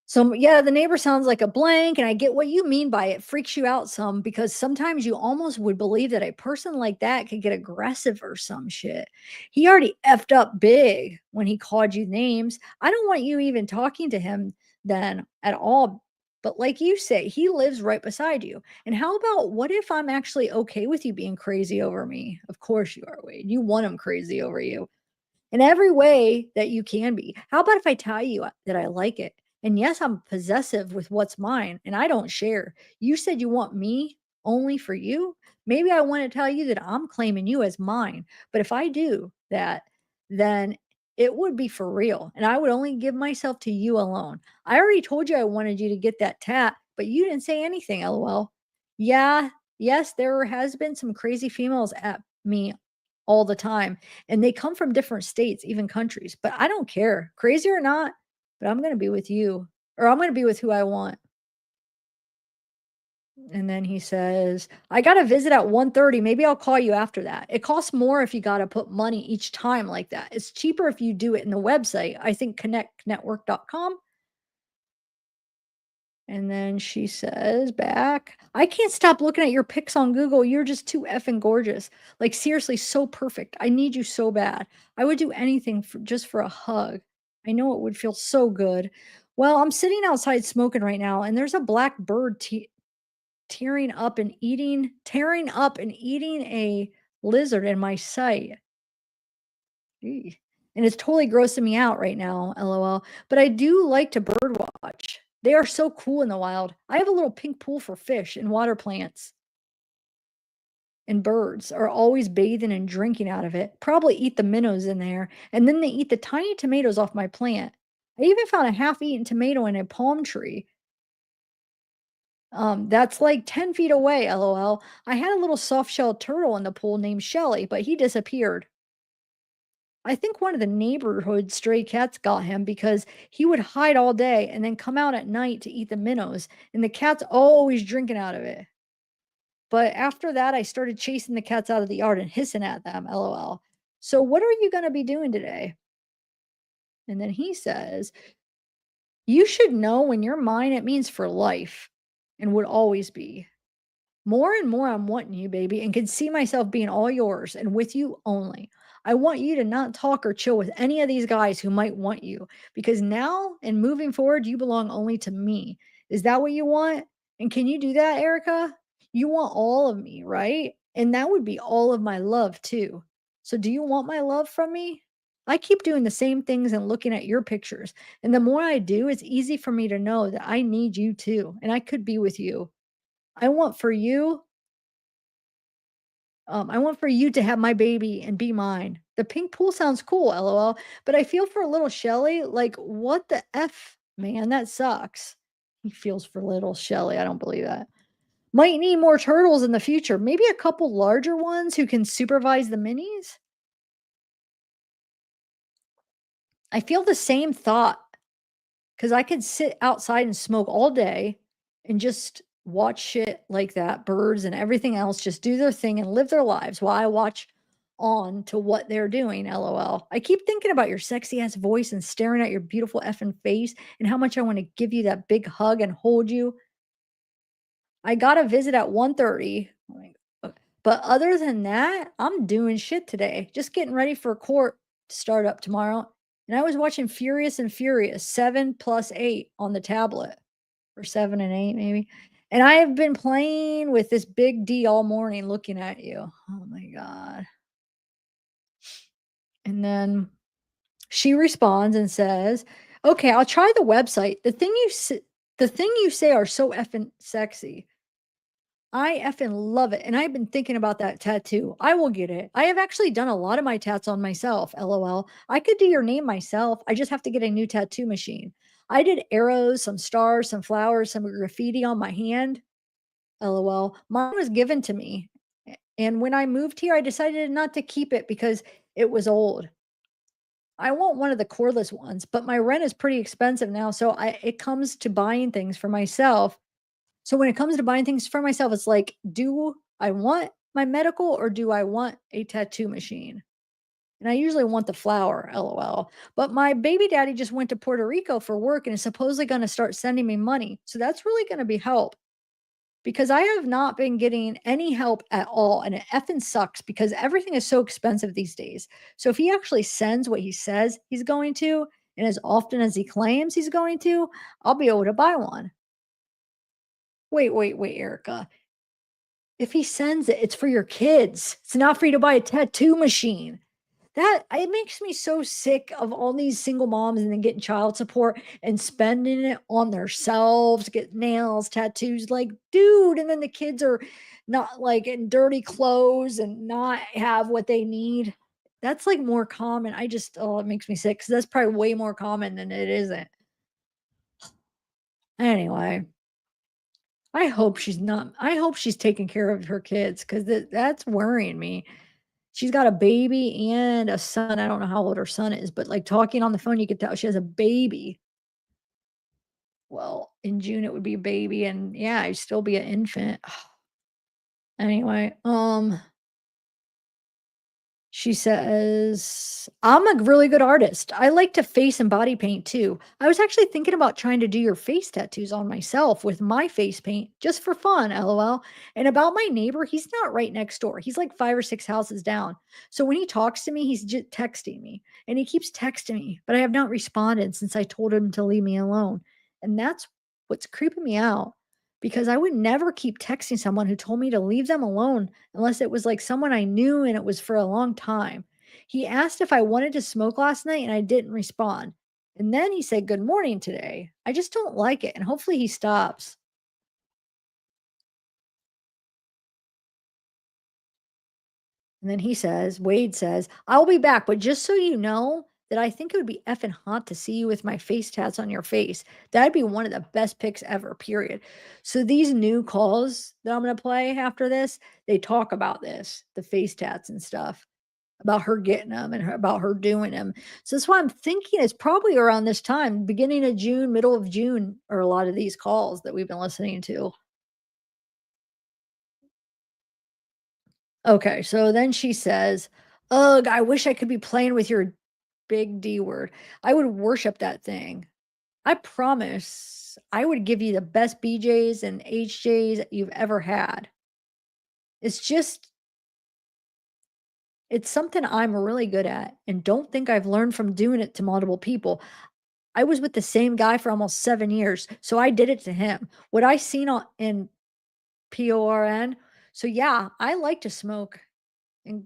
so, yeah, the neighbor sounds like a blank, and I get what you mean by it. Freaks you out some because sometimes you almost would believe that a person like that could get aggressive or some shit. He already effed up big when he called you names. I don't want you even talking to him then at all. But like you say, he lives right beside you. And how about what if I'm actually okay with you being crazy over me? Of course you are, Wade. You want him crazy over you in every way that you can be. How about if I tell you that I like it? And yes, I'm possessive with what's mine and I don't share. You said you want me only for you. Maybe I want to tell you that I'm claiming you as mine. But if I do that, then it would be for real. And I would only give myself to you alone. I already told you I wanted you to get that tat, but you didn't say anything, lol. Yeah, yes, there has been some crazy females at me all the time and they come from different states, even countries. But I don't care, crazy or not. But I'm going to be with you, or I'm going to be with who I want. And then he says, I got a visit at 1:30. Maybe I'll call you after that. It costs more if you got to put money each time like that. It's cheaper if you do it in the website. I think connectnetwork.com. And then she says back, I can't stop looking at your pics on Google. You're just too effing gorgeous. Like, seriously, so perfect. I need you so bad. I would do anything just for a hug. I know it would feel so good. Well, I'm sitting outside smoking right now, and there's a black bird tearing up and eating a lizard in my sight. Eee. And it's totally grossing me out right now, LOL. But I do like to bird watch. They are so cool in the wild. I have a little pink pool for fish and water plants. And birds are always bathing and drinking out of it. Probably eat the minnows in there. And then they eat the tiny tomatoes off my plant. I even found a half-eaten tomato in a palm tree. That's like 10 feet away, LOL. I had a little soft-shelled turtle in the pool named Shelly, but he disappeared. I think one of the neighborhood stray cats got him because he would hide all day and then come out at night to eat the minnows, and the cat's always drinking out of it. But after that, I started chasing the cats out of the yard and hissing at them, LOL. So, what are you going to be doing today? And then he says, you should know when you're mine, it means for life and would always be. More and more, I'm wanting you, baby, and can see myself being all yours and with you only. I want you to not talk or chill with any of these guys who might want you because now and moving forward, you belong only to me. Is that what you want? And can you do that, Erica? You want all of me, right? And that would be all of my love, too. So, do you want my love from me? I keep doing the same things and looking at your pictures. And the more I do, it's easy for me to know that I need you too. And I could be with you. I want for you I want for you to have my baby and be mine. The pink pool sounds cool, LOL. But I feel for little Shelly, like, what the F, man? That sucks. He feels for little Shelly. I don't believe that. Might need more turtles in the future. Maybe a couple larger ones who can supervise the minis. I feel the same thought because I could sit outside and smoke all day and just watch shit like that, birds and everything else just do their thing and live their lives while I watch on to what they're doing, LOL. I keep thinking about your sexy ass voice and staring at your beautiful effing face and how much I want to give you that big hug and hold you. I got a visit at 1:30. But other than that, I'm doing shit today. Just getting ready for court to start up tomorrow. And I was watching Furious and Furious 7 plus 8 on the tablet, or 7 and 8 maybe. And I have been playing with this big D all morning looking at you. Oh my God. And then she responds and says, "Okay, I'll try the website. The thing you say are so effing sexy. I effing love it, and I've been thinking about that tattoo. I will get it. I have actually done a lot of my tats on myself, LOL. I could do your name myself. I just have to get a new tattoo machine. I did arrows, some stars, some flowers, some graffiti on my hand, LOL. Mine was given to me. And when I moved here, I decided not to keep it because it was old. I want one of the cordless ones, but my rent is pretty expensive now, so it comes to buying things for myself. So when it comes to buying things for myself, it's like, do I want my medical or do I want a tattoo machine? And I usually want the flower, LOL. But my baby daddy just went to Puerto Rico for work and is supposedly going to start sending me money. So that's really going to be help because I have not been getting any help at all. And it effing sucks because everything is so expensive these days. So if he actually sends what he says he's going to, and as often as he claims he's going to, I'll be able to buy one. Wait, Erica. If he sends it, it's for your kids. It's not for you to buy a tattoo machine. That it makes me so sick of all these single moms and then getting child support and spending it on themselves, get nails, tattoos. Like, dude, and then the kids are not like in dirty clothes and not have what they need. That's like more common. It makes me sick because that's probably way more common than it isn't. Anyway. I hope she's taking care of her kids because that's worrying me. She's got a baby and a son. I don't know how old her son is, but like talking on the phone, you could tell she has a baby. Well, in June it would be a baby, and yeah, I'd still be an infant. Anyway, she says, "I'm a really good artist. I like to face and body paint too. I was actually thinking about trying to do your face tattoos on myself with my face paint just for fun, LOL. And about my neighbor, he's not right next door. He's like 5 or 6 houses down. So when he talks to me, he's just texting me and he keeps texting me, but I have not responded since I told him to leave me alone. And that's what's creeping me out because I would never keep texting someone who told me to leave them alone unless it was like someone I knew and it was for a long time. He asked if I wanted to smoke last night and I didn't respond. And then he said good morning today. I just don't like it and hopefully he stops." And then Wade says, "I'll be back, but just so you know that I think it would be effing hot to see you with my face tats on your face. That'd be one of the best pics ever, period." So these new calls that I'm going to play after this, they talk about this, the face tats and stuff, about her getting them and about her doing them. So that's why I'm thinking it's probably around this time, beginning of June, middle of June, or a lot of these calls that we've been listening to. Okay, so then she says, "Ugh, I wish I could be playing with your big D word. I would worship that thing. I promise I would give you the best BJs and HJs you've ever had. It's just, it's something I'm really good at and don't think I've learned from doing it to multiple people. I was with the same guy for almost 7 years, so I did it to him. What I seen in PORN. So yeah, I like to smoke and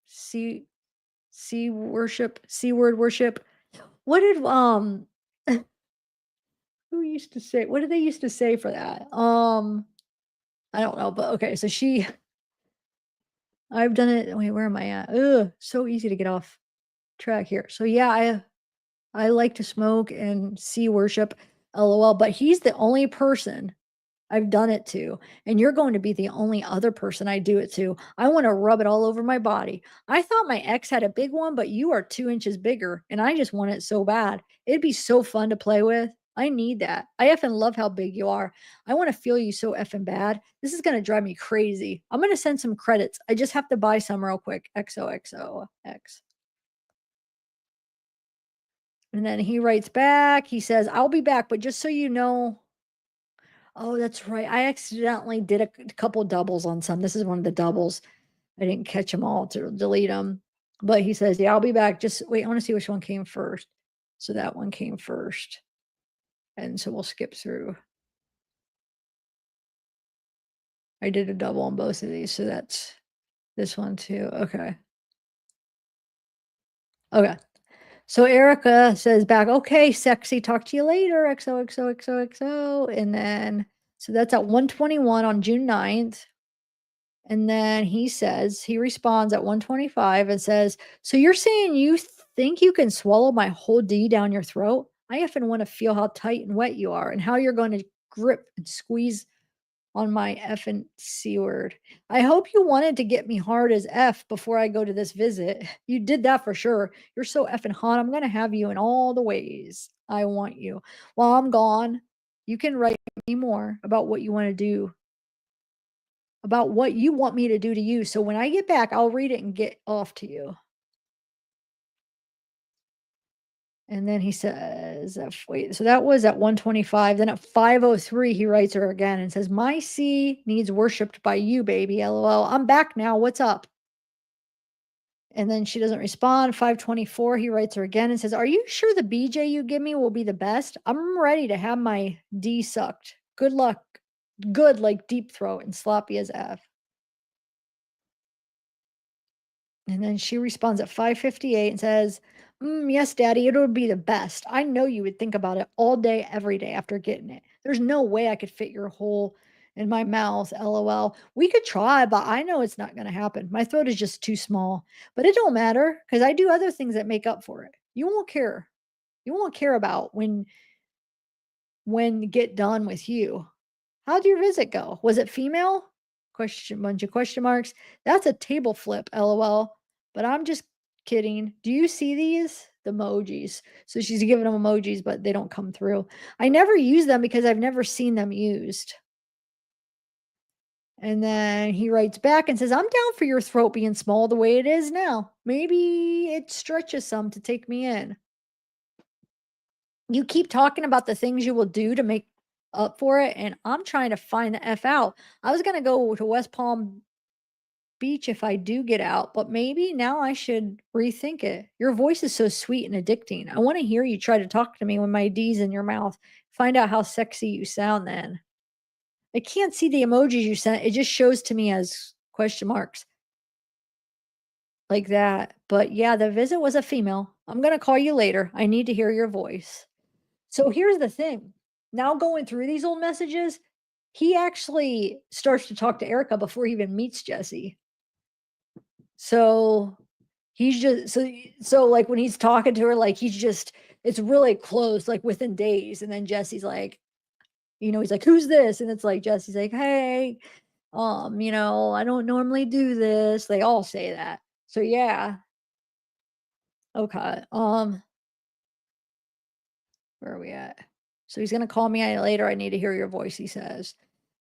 see C word worship. What did who used to say what did they used to say for that? I don't know, but okay, so I've done it. Wait, where am I at? Ugh, so easy to get off track here. So yeah, I like to smoke and see worship, LOL, but he's the only person I've done it to, and you're going to be the only other person I do it to. I want to rub it all over my body. I thought my ex had a big one, but you are 2 inches bigger, and I just want it so bad. It'd be so fun to play with. I need that. I effing love how big you are. I want to feel you so effing bad. This is going to drive me crazy. I'm going to send some credits. I just have to buy some real quick. XOXOX. And then he writes back. He says, I'll be back, but just so you know. Oh, that's right. I accidentally did a couple doubles on some. This is one of the doubles. I didn't catch them all to delete them. But he says, yeah, I'll be back. Just wait. I want to see which one came first. So that one came first. And so we'll skip through. I did a double on both of these. So that's this one too. Okay. Okay. So Erika says back, okay, sexy, talk to you later. XOXOXOXO. And then, so that's at 1:21 on June 9th. And then he responds at 1:25 and says, so you're saying you think you can swallow my whole D down your throat? I often want to feel how tight and wet you are and how you're going to grip and squeeze on my effing C word. I hope you wanted to get me hard as F before I go to this visit. You did that for sure. You're so effing hot. I'm going to have you in all the ways I want you. While I'm gone, you can write me more about what you want to do, about what you want me to do to you. So when I get back, I'll read it and get off to you. And then he says, wait, so that was at 1:25. Then at 5:03, he writes her again and says, my C needs worshipped by you, baby. LOL. I'm back now. What's up? And then she doesn't respond. 5:24, he writes her again and says, are you sure the BJ you give me will be the best? I'm ready to have my D sucked. Good luck. Good, like deep throat and sloppy as F. And then she responds at 5:58 and says, yes, daddy, it would be the best. I know you would think about it all day, every day after getting it. There's no way I could fit your hole in my mouth. LOL. We could try, but I know it's not going to happen. My throat is just too small, but it don't matter because I do other things that make up for it. You won't care. You won't care about when get done with you. How'd your visit go? Was it female? Bunch of question marks. That's a table flip, LOL. But I'm just kidding. Do you see these? The emojis. So she's giving them emojis, but they don't come through. I never use them because I've never seen them used. And then he writes back and says, I'm down for your throat being small the way it is now. Maybe it stretches some to take me in. You keep talking about the things you will do to make up for it, and I'm trying to find the F out. I was gonna go to West Palm Beach if I do get out, but maybe now I should rethink it. Your voice is so sweet and addicting. I want to hear you try to talk to me when my D's in your mouth. Find out how sexy you sound then. I can't see the emojis you sent. It just shows to me as question marks like that. But yeah, the visit was a female. I'm gonna call you later. I need to hear your voice. So here's the thing. Now going through these old messages, he actually starts to talk to Erika before he even meets Jesse. So he's just so like when he's talking to her, like it's really close, like within days. And then Jesse's like, he's like, who's this? And it's like Jesse's like, hey, I don't normally do this. They all say that. So yeah. Okay. Where are we at? So he's gonna call me later. I need to hear your voice, he says.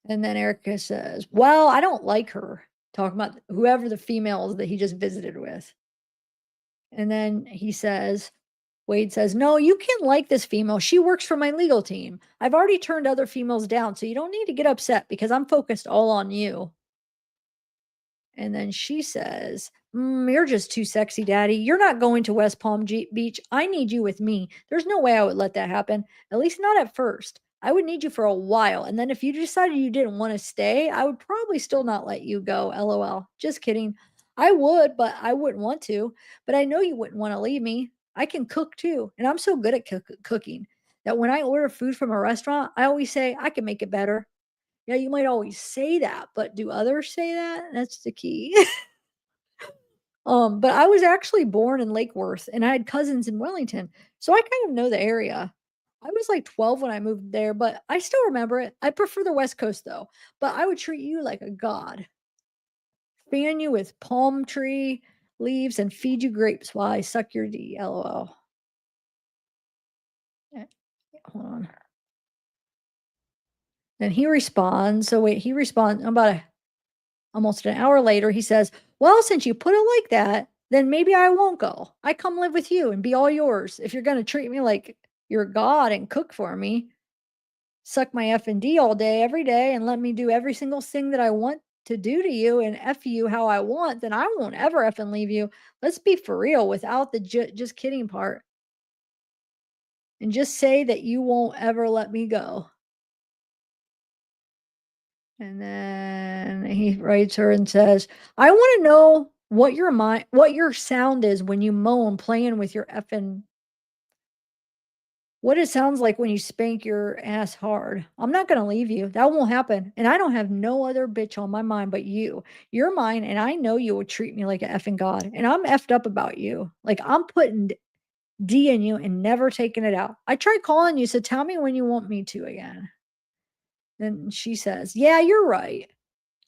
And then Erika says, well, I don't like her. Talking about whoever the females that he just visited with. And then Wade says, no, you can't like this female. She works for my legal team. I've already turned other females down, so you don't need to get upset because I'm focused all on you. And then she says, you're just too sexy, daddy. You're not going to West Palm Beach. I need you with me. There's no way I would let that happen, at least not at first. I would need you for a while. And then if you decided you didn't want to stay, I would probably still not let you go. LOL. Just kidding. I would, but I wouldn't want to. But I know you wouldn't want to leave me. I can cook too. And I'm so good at cooking that when I order food from a restaurant, I always say, I can make it better. Yeah, you might always say that, but do others say that? That's the key. But I was actually born in Lake Worth and I had cousins in Wellington. So I kind of know the area. I was like 12 when I moved there, but I still remember it. I prefer the West Coast though, but I would treat you like a god. Fan you with palm tree leaves and feed you grapes while I suck your D. LOL. Hold on. Then he responds. So wait, he responds almost an hour later. He says, "Well, since you put it like that, then maybe I won't go. I come live with you and be all yours. If you're going to treat me like you're God and cook for me, suck my F and D all day, every day, and let me do every single thing that I want to do to you and F you how I want, then I won't ever F and leave you. Let's be for real without the just kidding part. And just say that you won't ever let me go." And then he writes her and says, "I want to know what your sound is when you moan playing with your effing what it sounds like when you spank your ass hard. I'm not going to leave you. That won't happen. And I don't have no other bitch on my mind but you. You're mine, and I know you would treat me like an effing god. And I'm effed up about you. Like I'm putting D in you and never taking it out. I tried calling you, so tell me when you want me to again." Then she says, "Yeah, you're right.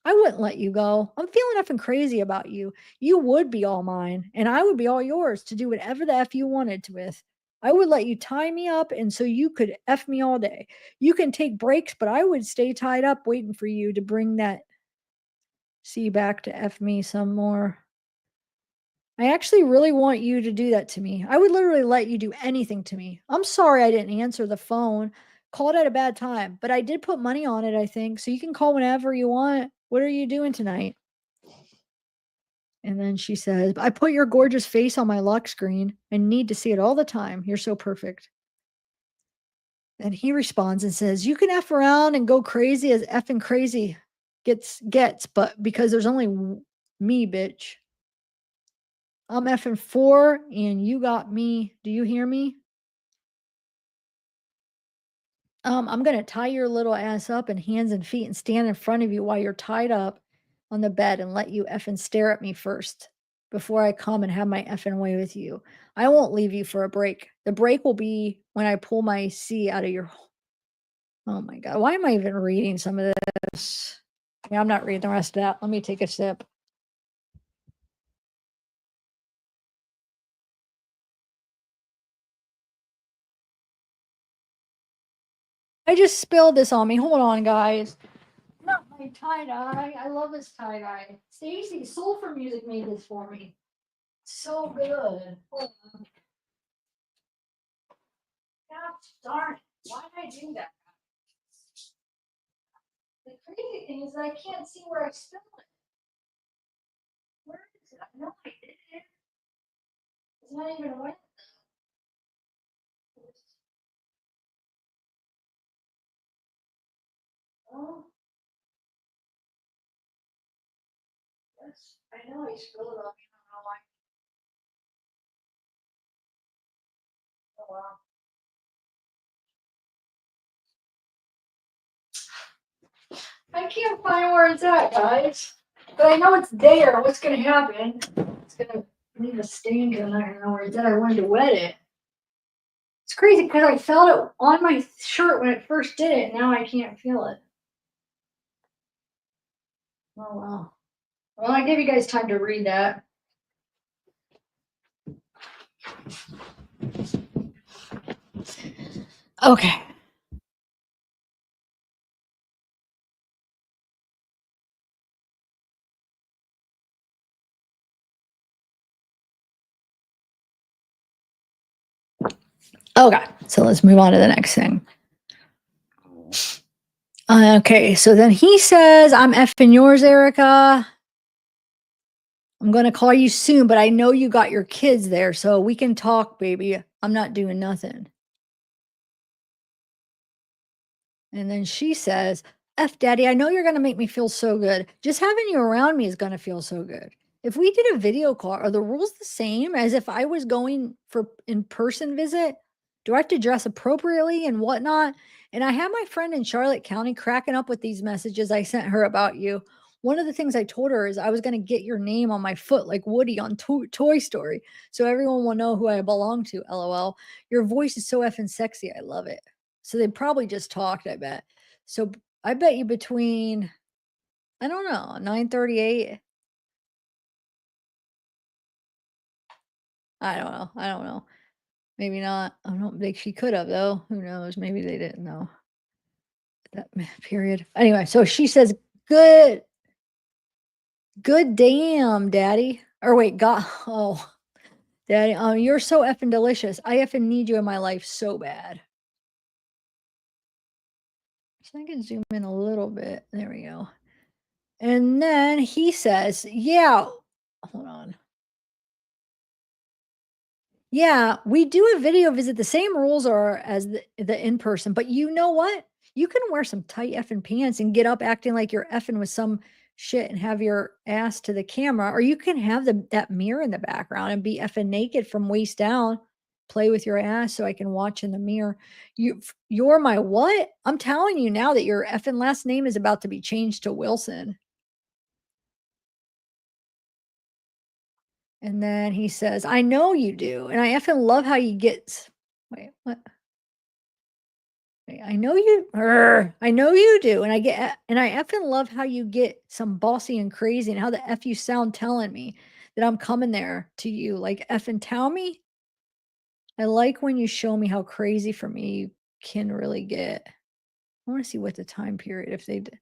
I wouldn't let you go. I'm feeling effing crazy about you. You would be all mine, and I would be all yours to do whatever the F you wanted to with. I would let you tie me up, and so you could F me all day. You can take breaks, but I would stay tied up waiting for you to bring that C back to F me some more. I actually really want you to do that to me. I would literally let you do anything to me. I'm sorry I didn't answer the phone. Called at a bad time, but I did put money on it, I think. So you can call whenever you want. What are you doing tonight?" And then she says, "I put your gorgeous face on my lock screen and need to see it all the time. You're so perfect." And he responds and says, "You can F around and go crazy as effing crazy gets, but because there's only me, bitch. I'm effing 4 and you got me. Do you hear me? I'm gonna tie your little ass up in hands and feet and stand in front of you while you're tied up on the bed and let you effing stare at me first before I come and have my effing way with you. I won't leave you for a break. The break will be when I pull my C out of your." Oh my god, why am I even reading some of this? Yeah, I'm not reading the rest of that. Let me take a sip. I just spilled this on me. Hold on, guys. Not my tie-dye. I love this tie-dye. Stacy, Sulfur Music made this for me. So good. Hold on. Gosh darn it. Why did I do that? The crazy thing is that I can't see where I spilled it. Where is it? I know I did it. It's not even wet. Oh, yes. I know I spilled it on me. I don't know why. Oh, wow. I can't find where it's at, guys. But I know it's there. What's going to happen? It's going to leave a stain because I don't know where it's at. I wanted to wet it. It's crazy because I felt it on my shirt when it first did it. And now I can't feel it. Oh, wow. Well, I gave you guys time to read that. Okay. Okay. So let's move on to the next thing. Okay. So then he says, "I'm effing yours, Erica. I'm going to call you soon, but I know you got your kids there, so we can talk, baby. I'm not doing nothing." And then she says, "F daddy, I know you're going to make me feel so good. Just having you around me is going to feel so good. If we did a video call, are the rules the same as if I was going for in-person visit? Do I have to dress appropriately and whatnot?" And I had my friend in Charlotte County cracking up with these messages I sent her about you. One of the things I told her is I was going to get your name on my foot like Woody on Toy Story so everyone will know who I belong to. LOL. Your voice is so effing sexy. I love it. So they probably just talked, I bet. So I bet you between, I don't know, 9:38. I don't know. I don't know. Maybe not. I don't think she could have though. Who knows? Maybe they didn't know. that period. Anyway, so she says, good damn, daddy. Or wait, God, oh, daddy, you're so effing delicious. I effing need you in my life so bad. So I can zoom in a little bit. There we go. And then he says, yeah, hold on. Yeah, we do a video visit. The same rules are as the in person, but you know what? You can wear some tight effing pants and get up acting like you're effing with some shit and have your ass to the camera, or you can have that mirror in the background and be effing naked from waist down. Play with your ass so I can watch in the mirror. You're my what? I'm telling you now that your effing last name is about to be changed to Wilson. And then he says, I know you do. And I effing love how you get, wait, what? I know you do. And I effing love how you get some bossy and crazy and how the F you sound telling me that I'm coming there to you. Like effing tell me. I like when you show me how crazy for me you can really get. I want to see what the time period, if they did.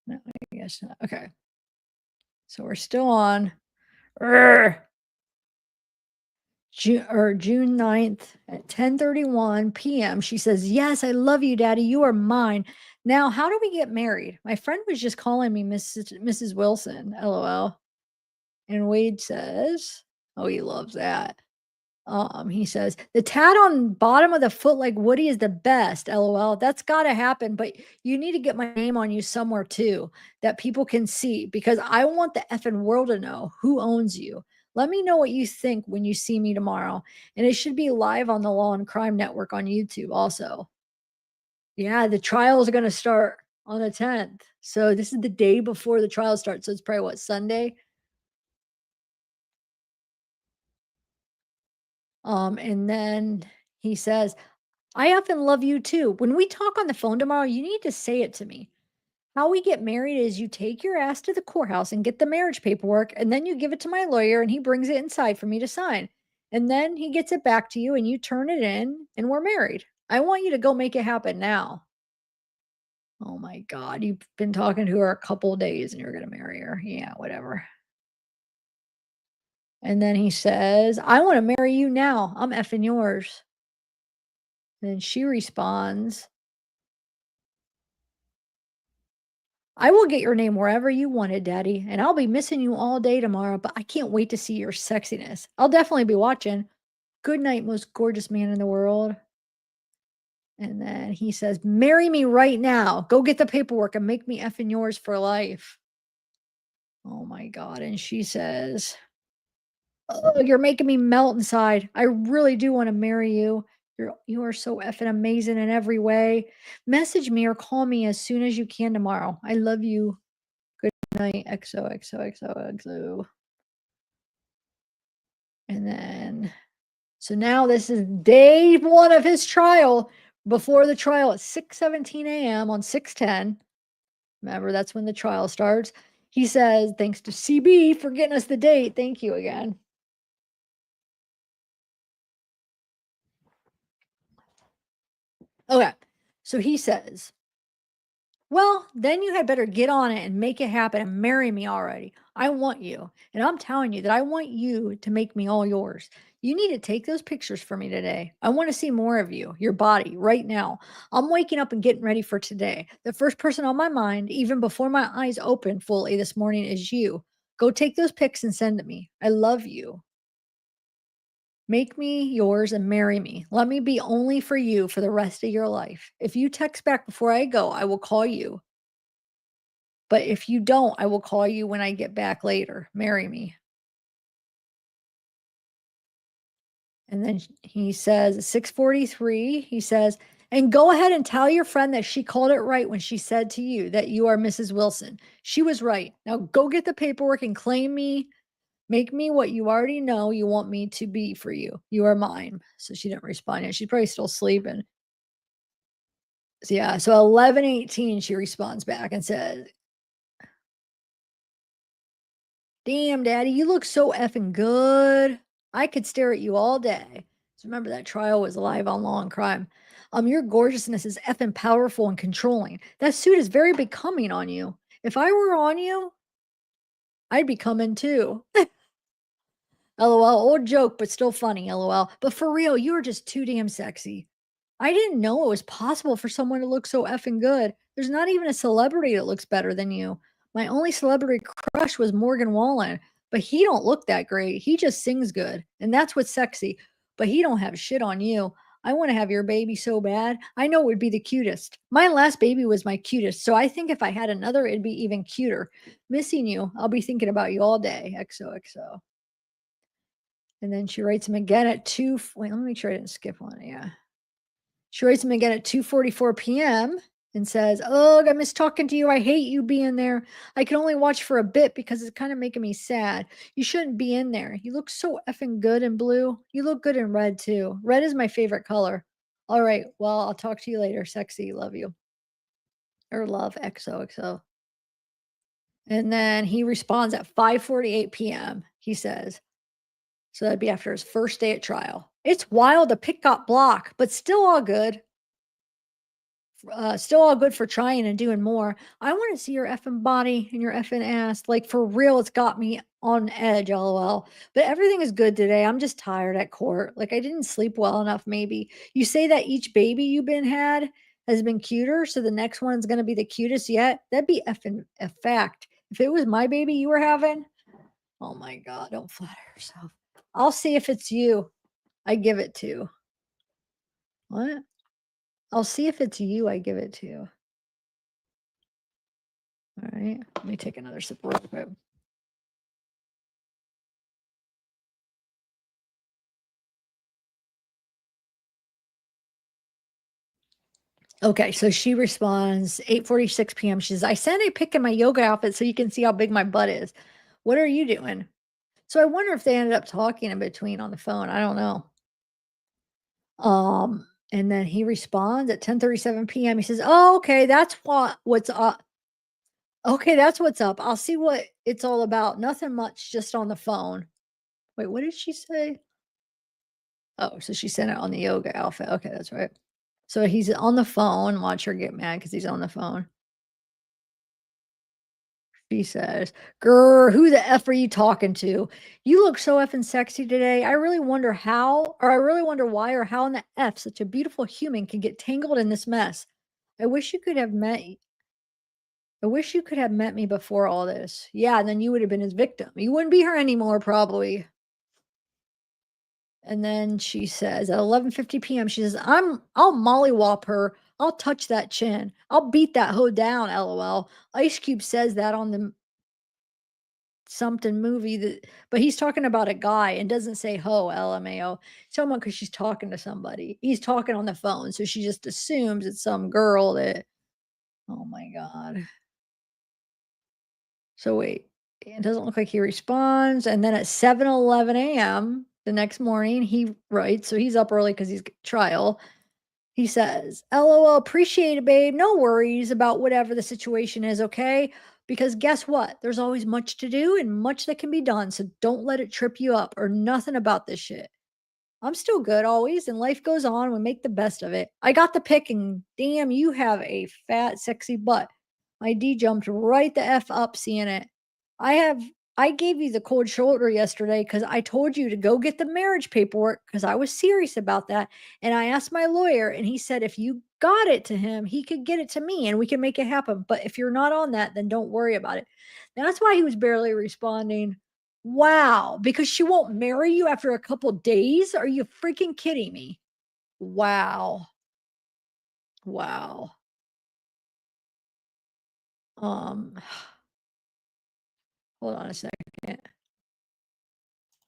No, I guess not. Okay. So we're still on. June 9th at 10:31 p.m. She says, yes, I love you, daddy. You are mine. Now, how do we get married? My friend was just calling me Mrs. Wilson, LOL. And Wade says, oh, he loves that. He says, the tat on bottom of the foot like Woody is the best, LOL. That's got to happen, but you need to get my name on you somewhere too that people can see because I want the effing world to know who owns you. Let me know what you think when you see me tomorrow. And it should be live on the Law and Crime Network on YouTube also. Yeah, the trial is going to start on the 10th. So this is the day before the trial starts. So it's probably what, Sunday? And then he says, I often love you too. When we talk on the phone tomorrow, you need to say it to me. How we get married is you take your ass to the courthouse and get the marriage paperwork, and then you give it to my lawyer and he brings it inside for me to sign. And then he gets it back to you and you turn it in and we're married. I want you to go make it happen now. Oh my God. You've been talking to her a couple days and you're going to marry her. Yeah, whatever. And then he says, I want to marry you now. I'm effing yours. And then she responds, I will get your name wherever you want it, Daddy, and I'll be missing you all day tomorrow, but I can't wait to see your sexiness. I'll definitely be watching. Good night, most gorgeous man in the world. And then he says, marry me right now. Go get the paperwork and make me effing yours for life. Oh my God. And she says, oh, you're making me melt inside. I really do want to marry you. You are so effing amazing in every way. Message me or call me as soon as you can tomorrow. I love you. Good night. XOXOXOXO. And then, so now this is day one of his trial. Before the trial at 6:17 a.m. on 6:10. Remember, that's when the trial starts. He says, thanks to CB for getting us the date. Thank you again. Okay. So he says, well, then you had better get on it and make it happen and marry me already. I want you. And I'm telling you that I want you to make me all yours. You need to take those pictures for me today. I want to see more of you, your body, right now. I'm waking up and getting ready for today. The first person on my mind, even before my eyes open fully this morning, is you. Go take those pics and send to me. I love you. Make me yours and marry me. Let me be only for you for the rest of your life. If you text back before I go, I will call you. But if you don't, I will call you when I get back later. Marry me. And then he says, 6:43, he says, and go ahead and tell your friend that she called it right when she said to you that you are Mrs. Wilson. She was right. Now go get the paperwork and claim me. Make me what you already know you want me to be for you. You are mine. So she didn't respond yet. She's probably still sleeping. So yeah, so 11:18, she responds back and says, damn, daddy, you look so effing good. I could stare at you all day. So remember that trial was live on Law and Crime. Your gorgeousness is effing powerful and controlling. That suit is very becoming on you. If I were on you, I'd be coming too. LOL, old joke, but still funny, LOL. But for real, you are just too damn sexy. I didn't know it was possible for someone to look so effing good. There's not even a celebrity that looks better than you. My only celebrity crush was Morgan Wallen, but he don't look that great. He just sings good, and that's what's sexy. But he don't have shit on you. I want to have your baby so bad. I know it would be the cutest. My last baby was my cutest, so I think if I had another, it'd be even cuter. Missing you. I'll be thinking about you all day. XOXO. And then she writes him again at 2. Wait, let me make sure I didn't skip one. Yeah. She writes him again at 2:44 p.m. and says, "Ugh, I miss talking to you. I hate you being there. I can only watch for a bit because it's kind of making me sad. You shouldn't be in there. You look so effing good in blue. You look good in red too. Red is my favorite color. All right. Well, I'll talk to you later. Sexy. Love you." Or love XOXO. And then he responds at 5:48 p.m. He says, so that'd be after his first day at trial. It's wild the pick got blocked, but still all good. Still all good for trying and doing more. I want to see your effing body and your effing ass. Like for real, it's got me on edge, lol. But everything is good today. I'm just tired at court. Like I didn't sleep well enough, maybe. You say that each baby you've been had has been cuter, so the next one's gonna be the cutest yet. That'd be effing a fact. If it was my baby you were having, oh my god, don't flatter yourself. I'll see if it's you. I give it to. What? I'll see if it's you I give it to. All right. Let me take another sip real quick. Okay, so she responds 8:46 p.m. She says, "I sent a pic in my yoga outfit so you can see how big my butt is. What are you doing?" So I wonder if they ended up talking in between on the phone. I don't know. And then he responds at 10:37 p.m. He says, "Oh, okay, that's what's up. Okay, that's what's up. I'll see what it's all about. Nothing much, just on the phone." Wait, what did she say? Oh, so she sent it on the yoga outfit. Okay, that's right. So he's on the phone. Watch her get mad because he's on the phone. She says, "Grr, who the F are you talking to? You look so effing sexy today. I really wonder how, or I really wonder why, or how in the F such a beautiful human can get tangled in this mess. I wish you could have met I wish you could have met me before all this. Yeah, then you would have been his victim. You wouldn't be her anymore, probably." And then she says at 11:50 p.m., she says, I'll mollywop her. I'll touch that chin. I'll beat that hoe down, LOL. Ice Cube says that on the something movie that, but he's talking about a guy and doesn't say ho, LMAO. Someone, because she's talking to somebody. He's talking on the phone. So she just assumes it's some girl that, oh my God. So wait, it doesn't look like he responds. And then at 7:11 a.m. the next morning, he writes, so he's up early because he's trial. He says, "LOL, appreciate it, babe. No worries about whatever the situation is, okay? Because guess what? There's always much to do and much that can be done. So don't let it trip you up or nothing about this shit. I'm still good always, and life goes on. We make the best of it. I got the pick, and damn, you have a fat, sexy butt." My D jumped right the F up seeing it. I have I gave you the cold shoulder yesterday because I told you to go get the marriage paperwork because I was serious about that. And I asked my lawyer, and he said if you got it to him, he could get it to me and we can make it happen. But if you're not on that, then don't worry about it. That's why he was barely responding. Wow, because she won't marry you after a couple days? Are you freaking kidding me? Wow. Wow. Um, hold on a second. Let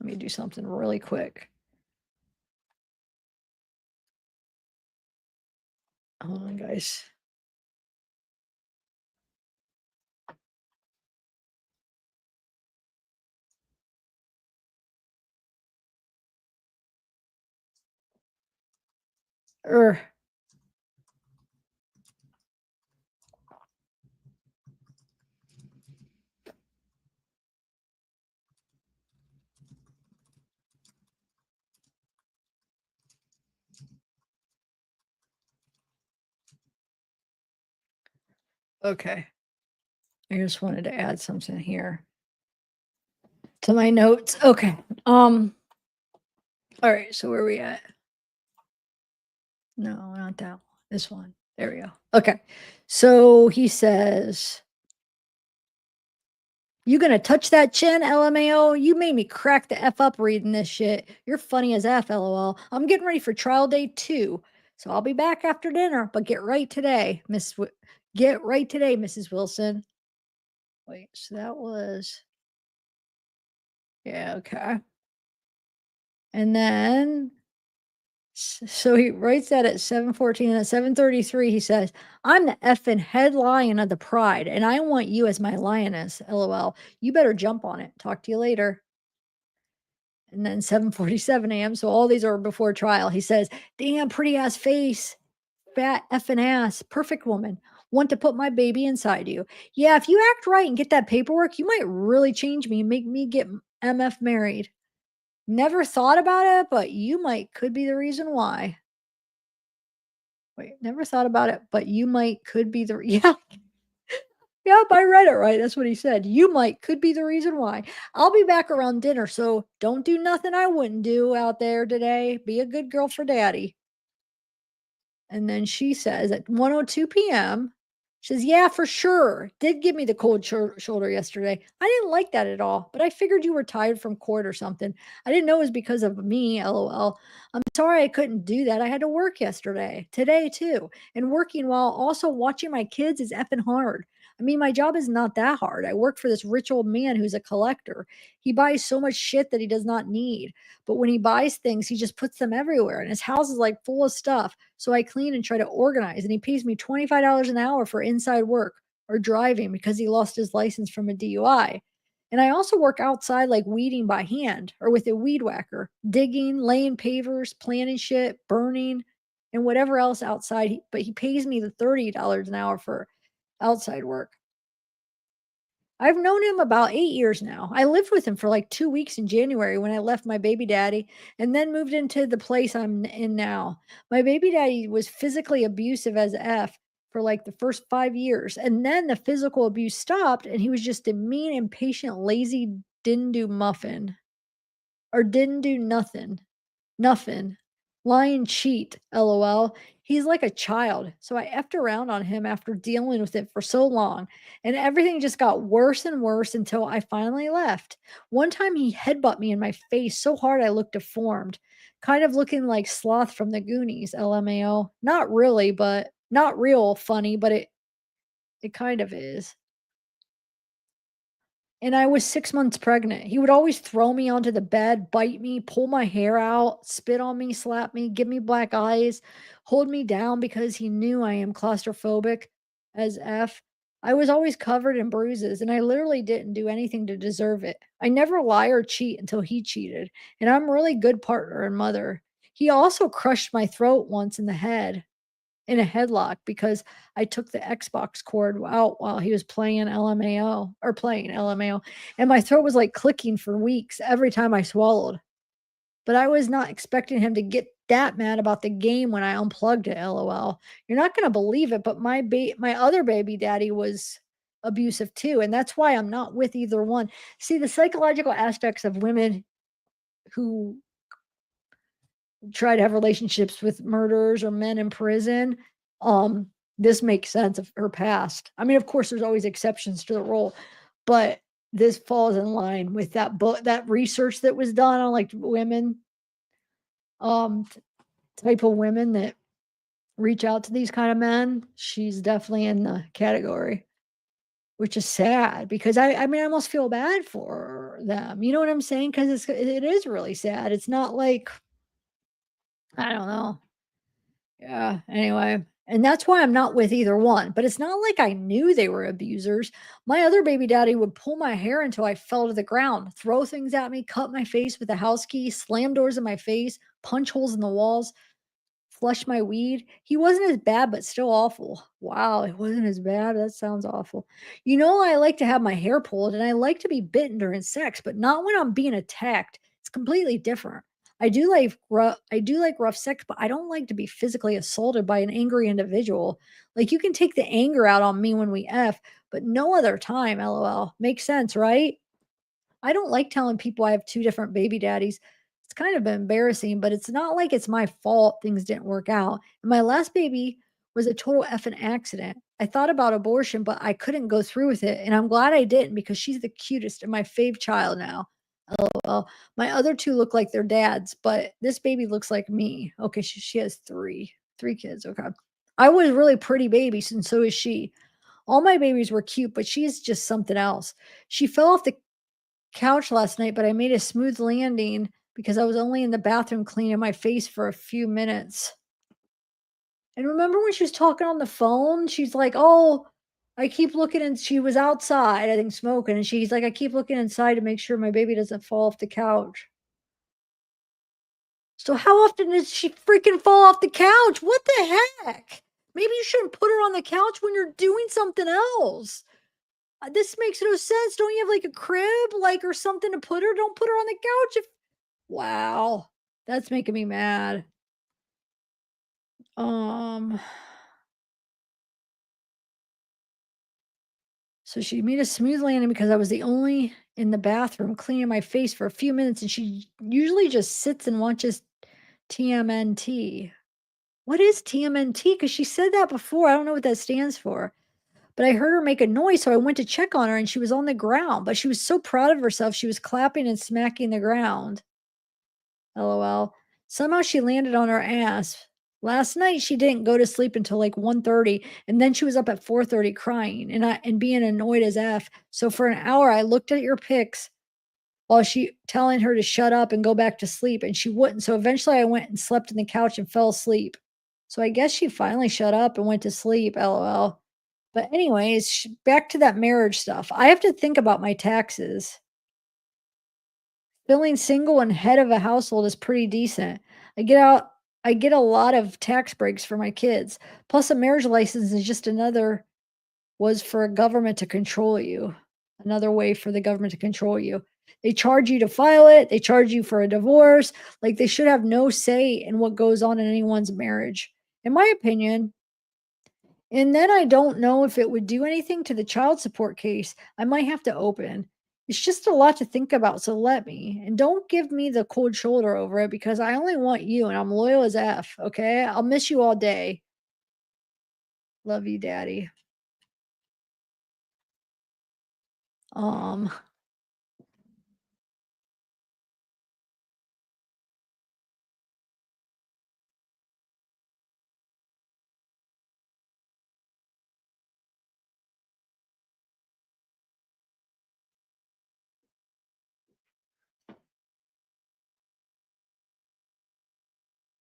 me do something really quick. Hold on, guys. Er, Okay. I just wanted to add something here to my notes. Okay. All right. So where are we at? No, not that one. This one. There we go. Okay. So he says, "You gonna touch that chin, LMAO? You made me crack the F up reading this shit. You're funny as F, LOL. I'm getting ready for trial day 2. So I'll be back after dinner, but get right today, get right today, Mrs. Wilson." Wait, so that was, yeah, okay. And then so he writes that at 7:14, and at 7:33 he says, "I'm the effing head lion of the pride, and I want you as my lioness, LOL. You better jump on it. Talk to you later." And then 7:47 a.m. So all these are before trial. He says, "Damn pretty ass face, fat effing ass, perfect woman. Want to put my baby inside you. Yeah, if you act right and get that paperwork, you might really change me and make me get MF married. Never thought about it, but you might could be the reason why." Wait, never thought about it, but you might could be the yeah. Yep, I read it right. That's what he said. You might could be the reason why. I'll be back around dinner, so don't do nothing I wouldn't do out there today. Be a good girl for daddy. And then she says at 1:02 p.m., she says, "Yeah, for sure. Did give me the cold shoulder yesterday. I didn't like that at all, but I figured you were tired from court or something. I didn't know it was because of me, LOL. I'm sorry I couldn't do that. I had to work yesterday, today too. And working while also watching my kids is effing hard. I mean, my job is not that hard. I work for this rich old man who's a collector. He buys so much shit that he does not need. But when he buys things, he just puts them everywhere. And his house is like full of stuff. So I clean and try to organize. And he pays me $25 an hour for inside work or driving because he lost his license from a DUI. And I also work outside, like weeding by hand or with a weed whacker, digging, laying pavers, planting shit, burning, and whatever else outside. But he pays me the $30 an hour for outside work. I've known him about 8 years now. I lived with him for like 2 weeks in January when I left my baby daddy and then moved into the place I'm in now. My baby daddy was physically abusive as F for like the first 5 years. And then the physical abuse stopped and he was just a mean, impatient, lazy, didn't do muffin or didn't do nothing. Nothing. Lying cheat, LOL. He's like a child. So I effed around on him after dealing with it for so long. And everything just got worse and worse until I finally left. One time he headbutt me in my face so hard I looked deformed, kind of looking like Sloth from the Goonies, LMAO. Not really, but not real funny, but it kind of is. And I was 6 months pregnant. He would always throw me onto the bed, bite me, pull my hair out, spit on me, slap me, give me black eyes, hold me down because he knew I am claustrophobic as F. I was always covered in bruises, and I literally didn't do anything to deserve it. I never lie or cheat until he cheated, and I'm a really good partner and mother. He also crushed my throat once in the head in a headlock because I took the Xbox cord out while he was playing LMAO, and my throat was like clicking for weeks every time I swallowed. But I was not expecting him to get that mad about the game when I unplugged it, LOL. You're not going to believe it, but my other baby daddy was abusive too, and that's why I'm not with either one. See, the psychological aspects of women who try to have relationships with murderers or men in prison, um, this makes sense of her past. I mean, of course, there's always exceptions to the rule, but this falls in line with that book, that research that was done on like women, type of women that reach out to these kind of men. She's definitely in the category, which is sad because I mean, I almost feel bad for them. You know what I'm saying? Because it is really sad. It's not like I don't know. Yeah, anyway, and that's why I'm not with either one, but it's not like I knew they were abusers. My other baby daddy would pull my hair until I fell to the ground, throw things at me, cut my face with a house key, slam doors in my face, punch holes in the walls, flush my weed. He wasn't as bad, but still awful. Wow, it wasn't as bad. That sounds awful. You know, I like to have my hair pulled and I like to be bitten during sex, but not when I'm being attacked. It's completely different. I do like rough sex, but I don't like to be physically assaulted by an angry individual. Like you can take the anger out on me when we F, but no other time, LOL. Makes sense, right? I don't like telling people I have 2 different baby daddies. It's kind of embarrassing, but it's not like it's my fault things didn't work out. And my last baby was a total effing accident. I thought about abortion, but I couldn't go through with it. And I'm glad I didn't because she's the cutest and my fave child now. LOL. My other 2 look like their dads, but this baby looks like me. Okay, she has 3 kids. Okay. I was a really pretty baby, and so is she. All my babies were cute, but she's just something else. She fell off the couch last night, but I made a smooth landing because I was only in the bathroom cleaning my face for a few minutes. And remember when she was talking on the phone? She's like, "Oh, I keep looking," and she was outside, I think smoking, and she's like, "I keep looking inside to make sure my baby doesn't fall off the couch." So how often does she freaking fall off the couch? What the heck? Maybe you shouldn't put her on the couch when you're doing something else. This makes no sense. Don't you have like a crib, like, or something to put her? Don't put her on the couch if wow. That's making me mad. Um, so she made a smooth landing because I was the only in the bathroom cleaning my face for a few minutes, and she usually just sits and watches TMNT. What is TMNT? Because she said that before. I don't know what that stands for. But I heard her make a noise, so I went to check on her, and she was on the ground. But she was so proud of herself, she was clapping and smacking the ground. LOL. Somehow she landed on her ass. Last night she didn't go to sleep until like 1:30, and then she was up at 4:30 crying and being annoyed as F. So for an hour I looked at your pics while she telling her to shut up and go back to sleep, and she wouldn't. So eventually I went and slept on the couch and fell asleep. So I guess she finally shut up and went to sleep, LOL. But anyways, back to that marriage stuff. I have to think about my taxes. Feeling single and head of a household is pretty decent. I get out I get a lot of tax breaks for my kids. Plus a marriage license is just another was for a government to control you. Another way for the government to control you. They charge you to file it, they charge you for a divorce, like they should have no say in what goes on in anyone's marriage. In my opinion, and then I don't know if it would do anything to the child support case I might have to open. It's just a lot to think about, so let me. And don't give me the cold shoulder over it because I only want you and I'm loyal as F, okay? I'll miss you all day. Love you, daddy. Um,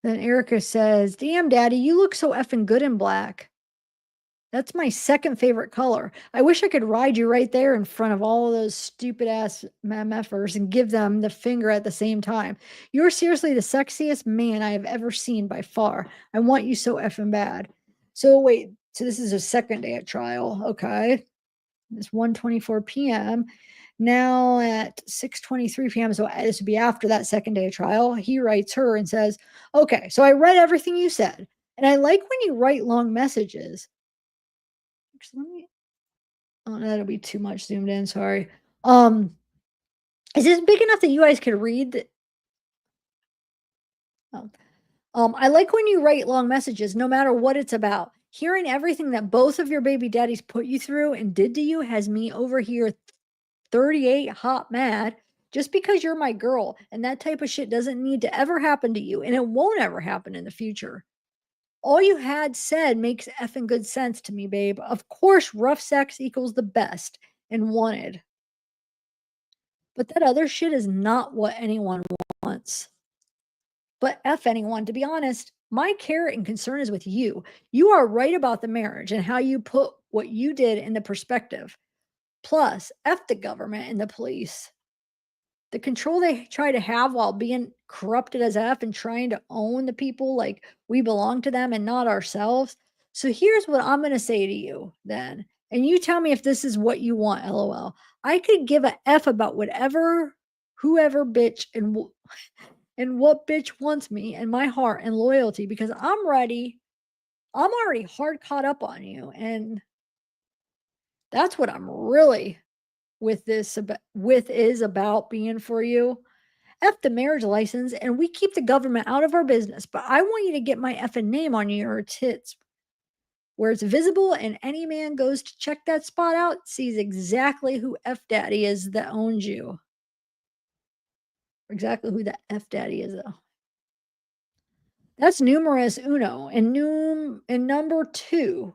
then Erika says, "Damn, daddy, you look so effing good in black." That's my second favorite color. I wish I could ride you right there in front of all of those stupid ass MFers and give them the finger at the same time. You're seriously the sexiest man I have ever seen by far. I want you so effing bad. So wait, so this is a second day at trial. Okay. It's 1:24 p.m. Now at 6:23 p.m. So this would be after that second day of trial. He writes her and says, "Okay, so I read everything you said. And I like when you write long messages." Let me oh, that'll be too much zoomed in, sorry. Um, is this big enough that you guys could read the oh. I like when you write long messages, no matter what it's about. Hearing everything that both of your baby daddies put you through and did to you has me over here 38 hot mad just because you're my girl, and that type of shit doesn't need to ever happen to you, and it won't ever happen in the future. All you had said makes effing good sense to me, babe. Of course, rough sex equals the best and wanted. But that other shit is not what anyone wants. But F anyone, to be honest, my care and concern is with you. You are right about the marriage and how you put what you did in the perspective. Plus, F the government and the police. The control they try to have while being corrupted as F and trying to own the people like we belong to them and not ourselves. So here's what I'm going to say to you then. And you tell me if this is what you want, LOL. I could give a F about whatever, whoever bitch and and what bitch wants me and my heart and loyalty because I'm ready. I'm already hard caught up on you. And that's what I'm really is about being for you. F the marriage license, and we keep the government out of our business. But I want you to get my effing name on your tits where it's visible, and any man goes to check that spot out sees exactly who F Daddy is that owns you. Exactly who that F Daddy is, though. That's numerous uno. And number 2,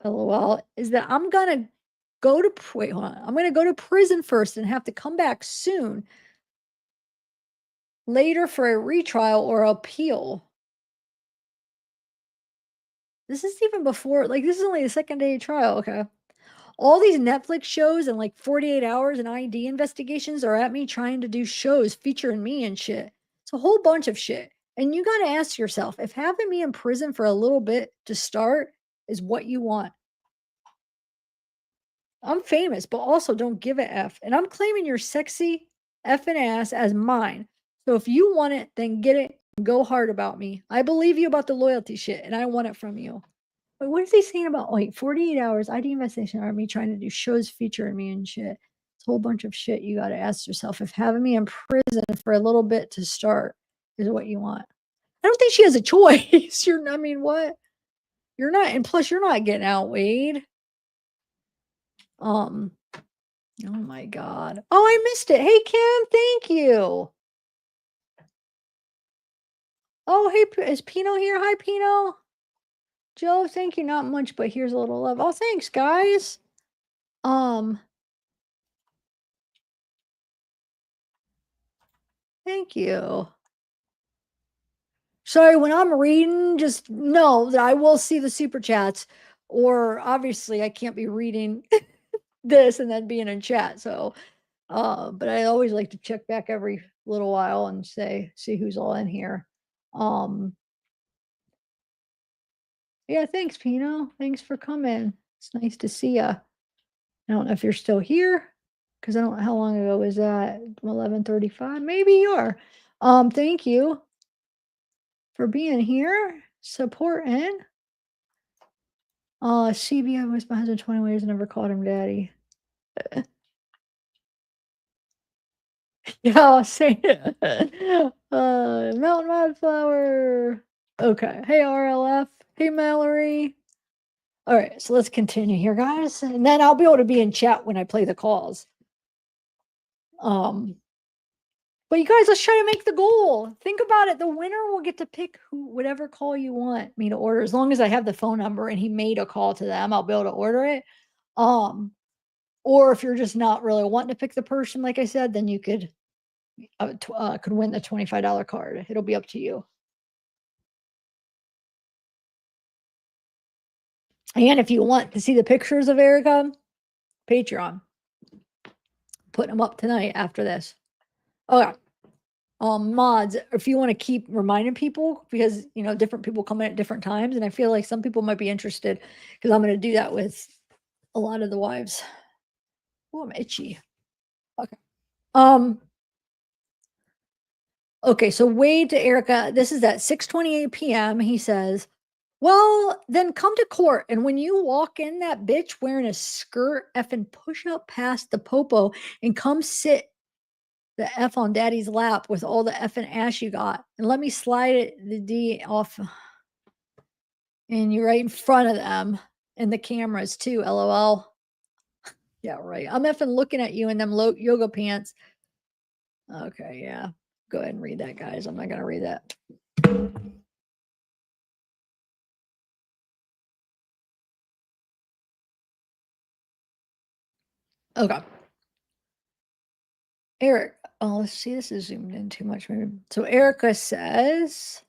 LOL, is that I'm gonna go to wait, hold on. I'm gonna go to prison first and have to come back soon later for a retrial or appeal. This is even before, like, this is only the second day of trial. Okay. All these Netflix shows and like 48 hours and ID investigations are at me trying to do shows featuring me and shit. It's a whole bunch of shit. And you got to ask yourself if having me in prison for a little bit to start is what you want. I'm famous, but also don't give a F. And I'm claiming your sexy effing ass as mine. So if you want it, then get it and go hard about me. I believe you about the loyalty shit and I want it from you. Wait, what is he saying about like 48 hours ID investigation army trying to do shows featuring me and shit? It's a whole bunch of shit. You got to ask yourself if having me in prison for a little bit to start is what you want. I don't think she has a choice. I mean, what? You're not, and plus you're not getting out, Wade. Oh my God. Oh, I missed it. Hey, Kim, thank you. Oh, hey, is Pino here? Hi, Pino. Joe, thank you. Not much, but here's a little love. Oh, thanks, guys. Thank you. Sorry, when I'm reading, just know that I will see the super chats, or obviously I can't be reading this and then being in chat. So, but I always like to check back every little while and see who's all in here. Yeah, thanks, Pino. Thanks for coming. It's nice to see ya. I don't know if you're still here because I don't know how long ago was that. 11:35. Maybe you are. Thank you for being here, supporting. CBI was my husband 20 years, never called him daddy. Yeah, I'll say it. Mountain Wildflower. Okay. Hey, RLF. Hey, Mallory. All right, so let's continue here, guys. And then I'll be able to be in chat when I play the calls. But you guys, let's try to make the goal. Think about it. The winner will get to pick whatever call you want me to order. As long as I have the phone number and he made a call to them, I'll be able to order it. Or if you're just not really wanting to pick the person, like I said, then you could win the $25 card. It'll be up to you. And if you want to see the pictures of Erika, Patreon. Putting them up tonight after this. Okay. Mods, if you want to keep reminding people, because different people come in at different times, and I feel like some people might be interested because I'm going to do that with a lot of the wives. Oh, I'm itchy. Okay. Okay, so Wade to Erika, this is at 6:28 p.m. He says, well, then come to court. And when you walk in that bitch wearing a skirt, effing push up past the popo and come sit the F on daddy's lap with all the effing ass you got. And let me slide the D off. And you're right in front of them and the cameras too, LOL. Yeah, right. I'm effing looking at you in them yoga pants. Okay, yeah. Go ahead and read that, guys. I'm not going to read that. Okay. Eric, oh, let's see. This is zoomed in too much. Maybe. So Erika says,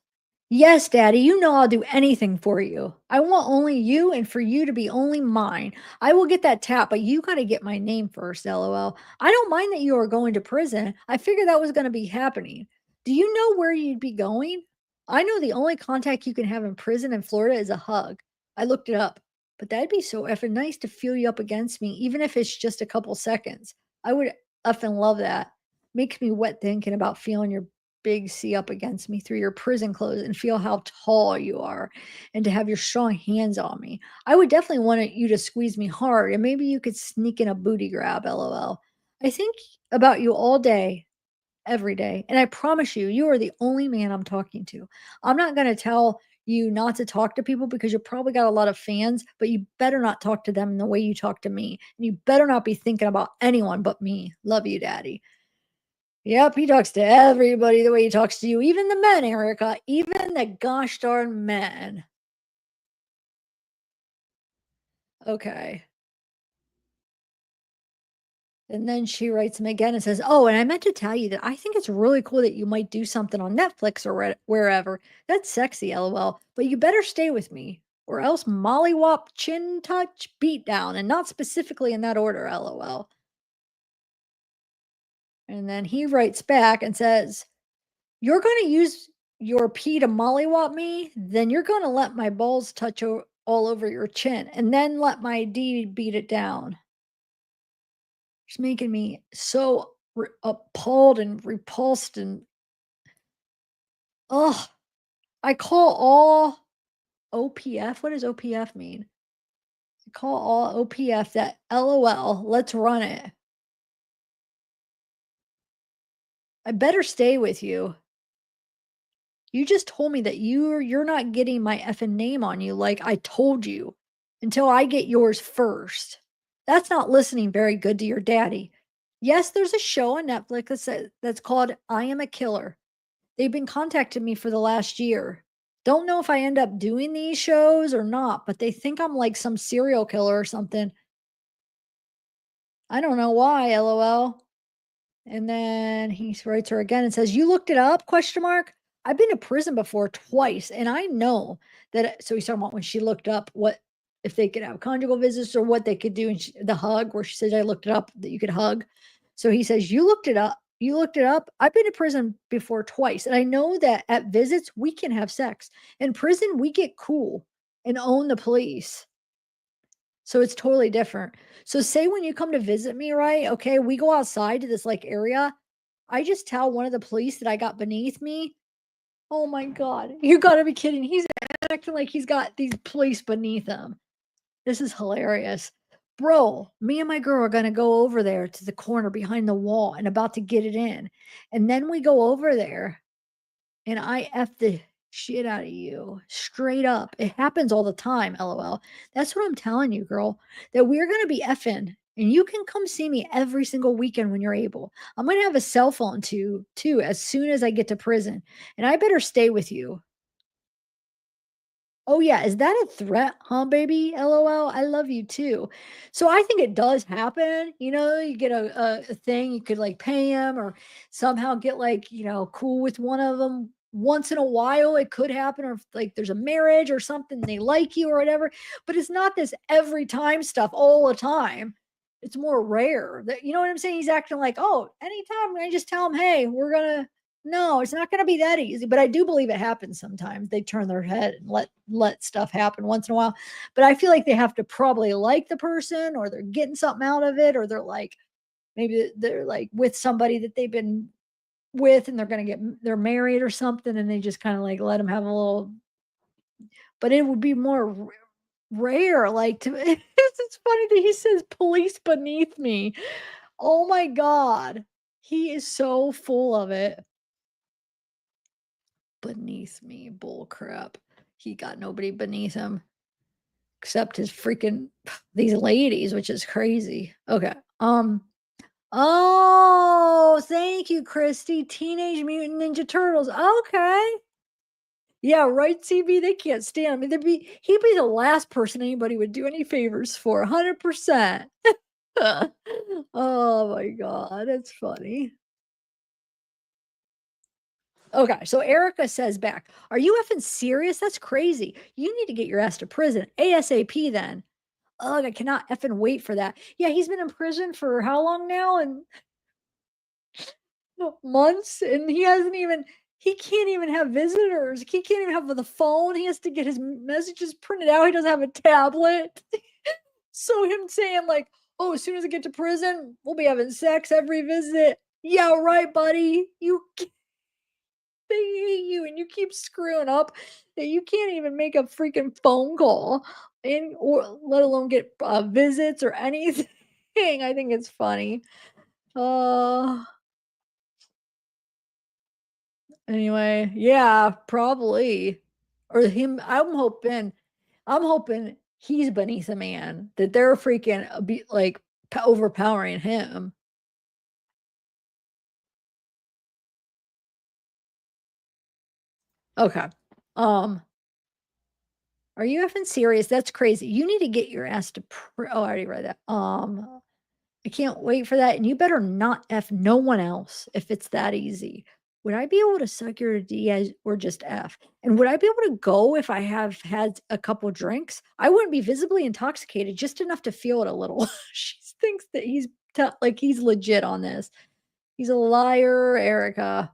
yes, daddy, you know I'll do anything for you. I want only you and for you to be only mine. I will get that tap, but you got to get my name first, LOL. I don't mind that you are going to prison. I figured that was going to be happening. Do you know where you'd be going? I know the only contact you can have in prison in Florida is a hug. I looked it up, but that'd be so effing nice to feel you up against me, even if it's just a couple seconds. I would effing love that. Makes me wet thinking about feeling your big C up against me through your prison clothes and feel how tall you are and to have your strong hands on me. I would definitely want you to squeeze me hard and maybe you could sneak in a booty grab, lol. I think about you all day, every day, and I promise you, you are the only man I'm talking to. I'm not going to tell you not to talk to people because you probably got a lot of fans, but you better not talk to them the way you talk to me. And you better not be thinking about anyone but me. Love you, Daddy. Yep, he talks to everybody the way he talks to you, even the men, Erica, even the gosh darn men. Okay. And then she writes him again and says, "Oh, and I meant to tell you that I think it's really cool that you might do something on Netflix or wherever. That's sexy, lol. But you better stay with me, or else mollywop, chin touch, beat down, and not specifically in that order, lol." And then he writes back and says, "You're going to use your pee to mollywop me? Then you're going to let my balls touch all over your chin, and then let my D beat it down." It's making me so appalled and repulsed and oh, I call all OPF. What does OPF mean? I call all OPF that LOL. Let's run it. I better stay with you. You just told me that you're not getting my effing name on you like I told you until I get yours first. That's not listening very good to your daddy. Yes, there's a show on Netflix that's called I Am a Killer. They've been contacting me for the last year. Don't know if I end up doing these shows or not, but they think I'm like some serial killer or something. I don't know why, lol. And then he writes her again and says, "You looked it up?" Question mark. I've been to prison before twice, and I know that. So he's talking about when she looked up what if they could have conjugal visits or what they could do, and the hug where she says, "I looked it up that you could hug." So he says, "You looked it up. You looked it up. I've been to prison before twice, and I know that at visits we can have sex. In prison, we get cool and own the police." So it's totally different. So say when you come to visit me, right? Okay, we go outside to this like area. I just tell one of the police that I got beneath me. Oh my God. You gotta be kidding. He's acting like he's got these police beneath him. This is hilarious. Bro, me and my girl are gonna go over there to the corner behind the wall and about to get it in. And then we go over there and I F the shit out of you straight up. It happens all the time, lol. That's what I'm telling you, girl, that we're going to be effing and you can come see me every single weekend when you're able. I'm going to have a cell phone too, as soon as I get to prison. And I better stay with you. Oh, yeah. Is that a threat, huh, baby? LOL. I love you too. So I think it does happen. You know, you get a thing, you could like pay him or somehow get like, cool with one of them once in a while. It could happen. Or if, like there's a marriage or something, they like you or whatever. But it's not this every time stuff all the time. It's more rare that, you know what I'm saying? He's acting like, oh, anytime I just tell him, hey, we're going to no, it's not going to be that easy, but I do believe it happens sometimes. They turn their head and let stuff happen once in a while. But I feel like they have to probably like the person or they're getting something out of it or they're like maybe they're like with somebody that they've been with and they're married or something and they just kind of like let them have a little but it would be more rare like to it's funny that he says police beneath me. Oh my god. He is so full of it. Beneath me, bull crap. He got nobody beneath him except his freaking these ladies, which is crazy. Okay. Oh, thank you, Christy. Teenage Mutant Ninja Turtles. Okay. Yeah, right, CB. They can't stand him. He'd be the last person anybody would do any favors for, 100%. Oh my god, that's funny. Okay, so Erica says back, "Are you effing serious? That's crazy. You need to get your ass to prison ASAP then." Ugh, I cannot effing wait for that. Yeah, he's been in prison for how long now? And months, and he can't even have visitors. He can't even have the phone. He has to get his messages printed out. He doesn't have a tablet. So him saying like, "Oh, as soon as I get to prison, we'll be having sex every visit." Yeah, right, buddy. They hate you and you keep screwing up that you can't even make a freaking phone call and or let alone get visits or anything. I think it's funny. Uh anyway, yeah, probably. Or him I'm hoping he's beneath a man that they're freaking like overpowering him. Okay. Um Are you effing serious? That's crazy. You need to get your ass to oh, I already read that. I can't wait for that. And you better not F no one else if it's that easy. Would I be able to suck your D as or just F? And would I be able to go if I have had a couple drinks? I wouldn't be visibly intoxicated, just enough to feel it a little. She thinks that like he's legit on this. He's a liar, Erica.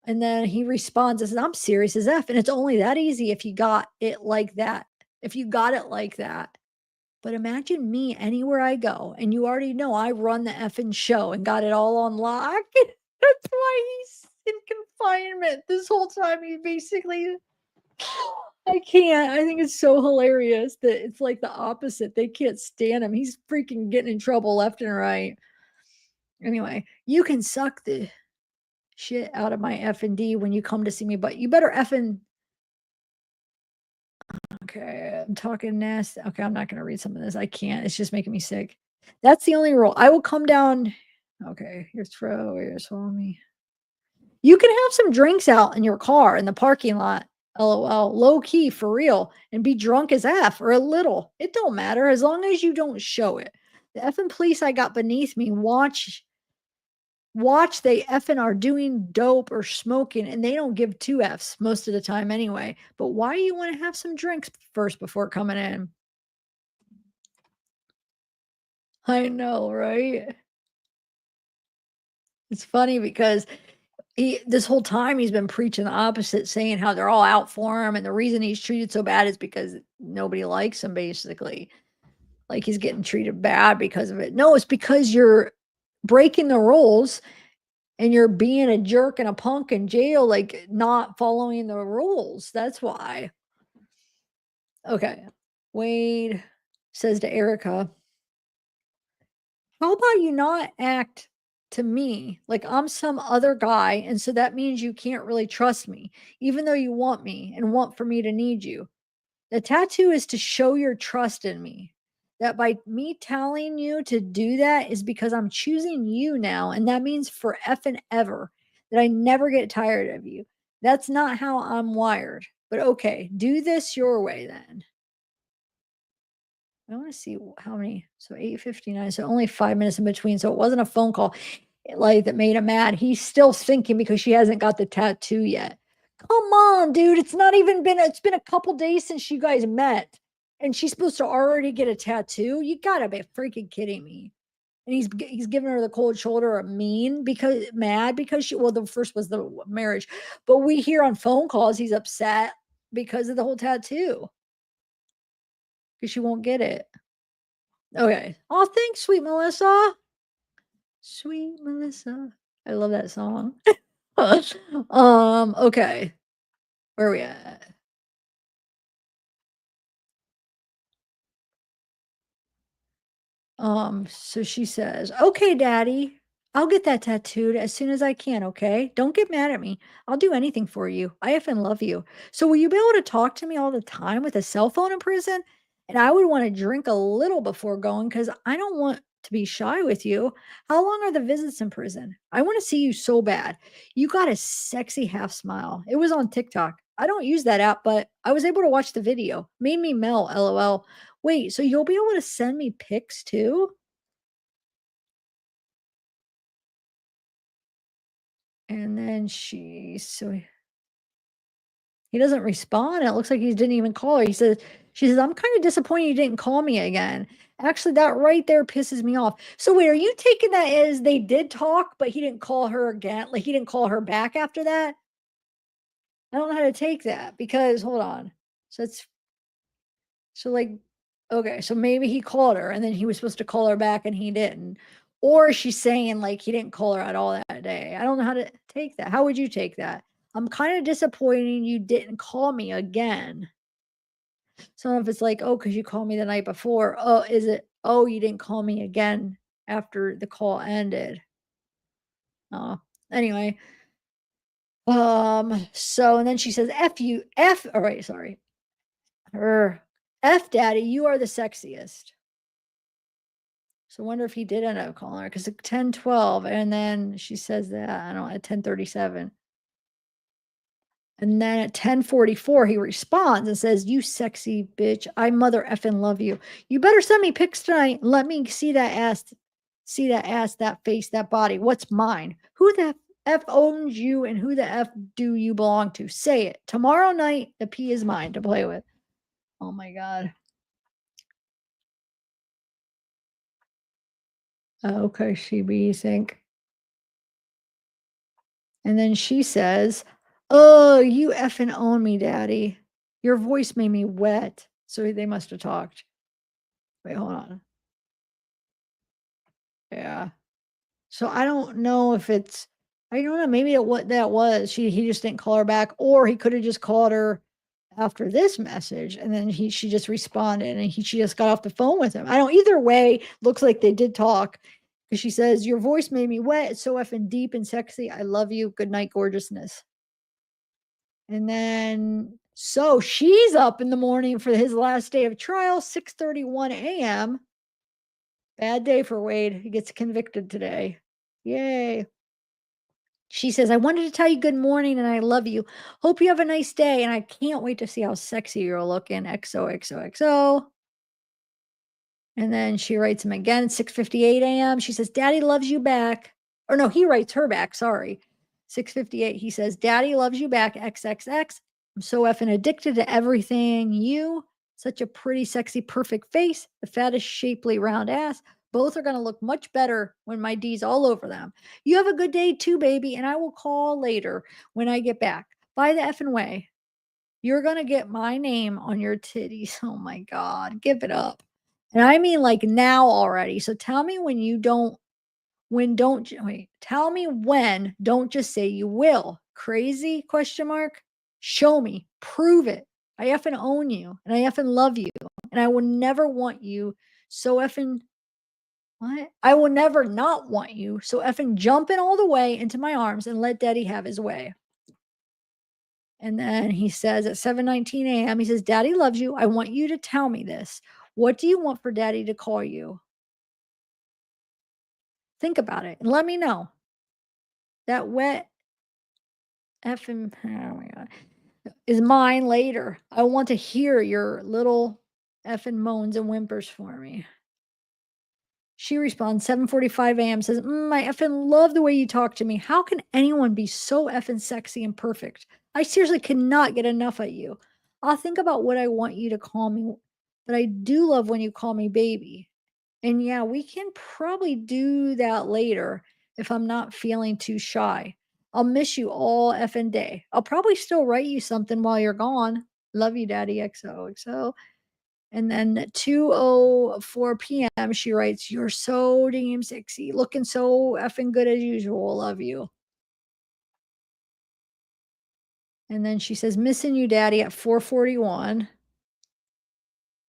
And then he responds and says, I'm serious as F. And it's only that easy if you got it like that. If you got it like that. But imagine me anywhere I go, and you already know I run the effing show and got it all on lock. That's why he's in confinement this whole time. He basically, I can't. I think it's so hilarious that it's like the opposite. They can't stand him. He's freaking getting in trouble left and right. Anyway, you can suck the shit out of my F and D when you come to see me, but you better effing. Okay, I'm talking nasty. Okay, I'm not gonna read some of this. I can't. It's just making me sick. That's the only rule. I will come down. Okay, here's throw. Here's follow me. You can have some drinks out in your car in the parking lot. LOL. Low key for real, and be drunk as F or a little. It don't matter as long as you don't show it. The effing police I got beneath me watch they effing are doing dope or smoking and they don't give two F's most of the time anyway. But why do you want to have some drinks first before coming in? I know, right? It's funny because this whole time he's been preaching the opposite, saying how they're all out for him. And the reason he's treated so bad is because nobody likes him, basically. Like he's getting treated bad because of it. No, it's because you're breaking the rules and you're being a jerk and a punk in jail, like not following the rules. That's why. Okay. Wade says to Erica, how about you not act to me like I'm some other guy? And so that means you can't really trust me, even though you want me and want for me to need you. The tattoo is to show your trust in me. That by me telling you to do that is because I'm choosing you now. And that means for effing ever that I never get tired of you. That's not how I'm wired. But okay, do this your way then. I want to see how many. So 8:59. So only 5 minutes in between. So it wasn't a phone call like that made him mad. He's still thinking because she hasn't got the tattoo yet. Come on, dude. It's been a couple days since you guys met. And she's supposed to already get a tattoo. You gotta be freaking kidding me. And he's giving her the cold shoulder or mad because the first was the marriage. But we hear on phone calls he's upset because of the whole tattoo. Because she won't get it. Okay. Oh, thanks, sweet Melissa. Sweet Melissa. I love that song. Okay. Where are we at? So she says, "Okay, daddy, I'll get that tattooed as soon as I can, okay? Don't get mad at me. I'll do anything for you. I effing love you. So will you be able to talk to me all the time with a cell phone in prison? And I would want to drink a little before going because I don't want to be shy with you. How long are the visits in prison? I want to see you so bad. You got a sexy half smile. It was on TikTok. I don't use that app, but I was able to watch the video. Made me melt, lol. Wait, so you'll be able to send me pics too?" And then he doesn't respond. It looks like he didn't even call her. She says, I'm kind of disappointed you didn't call me again. Actually, that right there pisses me off. So wait, are you taking that as they did talk, but he didn't call her again? Like he didn't call her back after that? I don't know how to take that because hold on. So it's so like okay, so maybe he called her and then he was supposed to call her back and he didn't. Or she's saying like he didn't call her at all that day. I don't know how to take that. How would you take that? I'm kind of disappointed you didn't call me again. So if it's like, oh, because you called me the night before. Oh, is it, oh, you didn't call me again after the call ended? Oh, anyway. So and then she says, F you, F, all right, sorry. F daddy, you are the sexiest. So I wonder if he did end up calling her because at 10:12, and then she says that, I don't know, at 10:37. And then at 10:44, he responds and says, you sexy bitch, I mother effing love you. You better send me pics tonight and let me see that ass, that face, that body. What's mine? Who the F owns you and who the F do you belong to? Say it. Tomorrow night, the P is mine to play with. Oh my God. Okay, Sheeby, you think? And then she says, oh, you effing own me, daddy. Your voice made me wet. So they must have talked. Wait, hold on. Yeah. So I don't know if it's, I don't know, maybe what that was. He just didn't call her back, or he could have just called her after this message, and then she just responded, and she just got off the phone with him. I don't, either way, looks like they did talk, because she says, your voice made me wet. It's so effing deep and sexy. I love you. Good night, gorgeousness. And then so she's up in the morning for his last day of trial, 6:31 a.m. Bad day for Wade. He gets convicted today. Yay. She says, I wanted to tell you good morning and I love you. Hope you have a nice day. And I can't wait to see how sexy you're looking. XOXOXO. And then she writes him again, 6:58 a.m. She says, Daddy loves you back. Or no, he writes her back. Sorry. 6:58. He says, Daddy loves you back. XXX. I'm so effing addicted to everything. You, such a pretty, sexy, perfect face, the fattest, shapely, round ass. Both are going to look much better when my D's all over them. You have a good day too, baby, and I will call later when I get back. By the effing way, you're going to get my name on your titties. Oh my God, give it up. And I mean like now already. So tell me when you don't, wait, tell me when, don't just say you will. Crazy question mark? Show me, prove it. I effing own you and I effing love you. And I will never want you so effing, what? I will never not want you. So effing jump in all the way into my arms and let daddy have his way. And then he says at 7:19 a.m., he says, Daddy loves you. I want you to tell me this. What do you want for daddy to call you? Think about it and let me know. That wet effing, oh my God, is mine later. I want to hear your little effing moans and whimpers for me. She responds 7:45 a.m. says, I effing love the way you talk to me. How can anyone be so effing sexy and perfect? I seriously cannot get enough of you. I'll think about what I want you to call me, but I do love when you call me baby. And yeah, we can probably do that later if I'm not feeling too shy. I'll miss you all effing day. I'll probably still write you something while you're gone. Love you, Daddy XOXO. And then at 2:04 p.m., she writes, You're so damn sexy. Looking so effing good as usual. Love you. And then she says, Missing you, Daddy, at 4:41.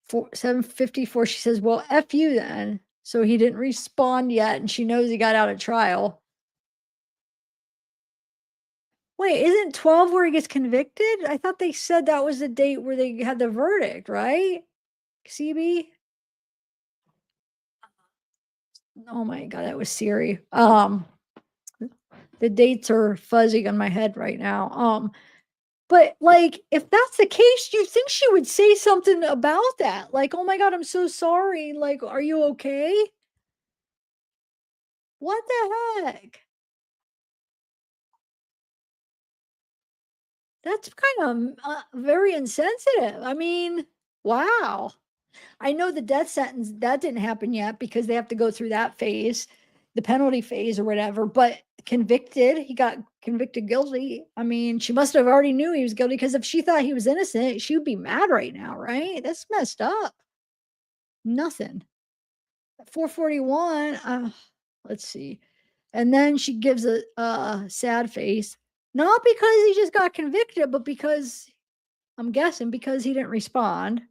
7:54, she says, Well, F you then. So he didn't respond yet, and she knows he got out of trial. Wait, isn't 12 where he gets convicted? I thought they said that was the date where they had the verdict, right? CB? Oh my God, that was Siri. The dates are fuzzy on my head right now. But like, if that's the case, you think she would say something about that? Like, oh my God, I'm so sorry. Like, are you okay? What the heck? That's kind of very insensitive. I mean, wow. I know the death sentence, that didn't happen yet because they have to go through that phase, the penalty phase or whatever, but convicted, he got convicted guilty. I mean, she must have already knew he was guilty because if she thought he was innocent, she would be mad right now, right? That's messed up. Nothing. At 4:41, let's see. And then she gives a sad face, not because he just got convicted, but because I'm guessing because he didn't respond.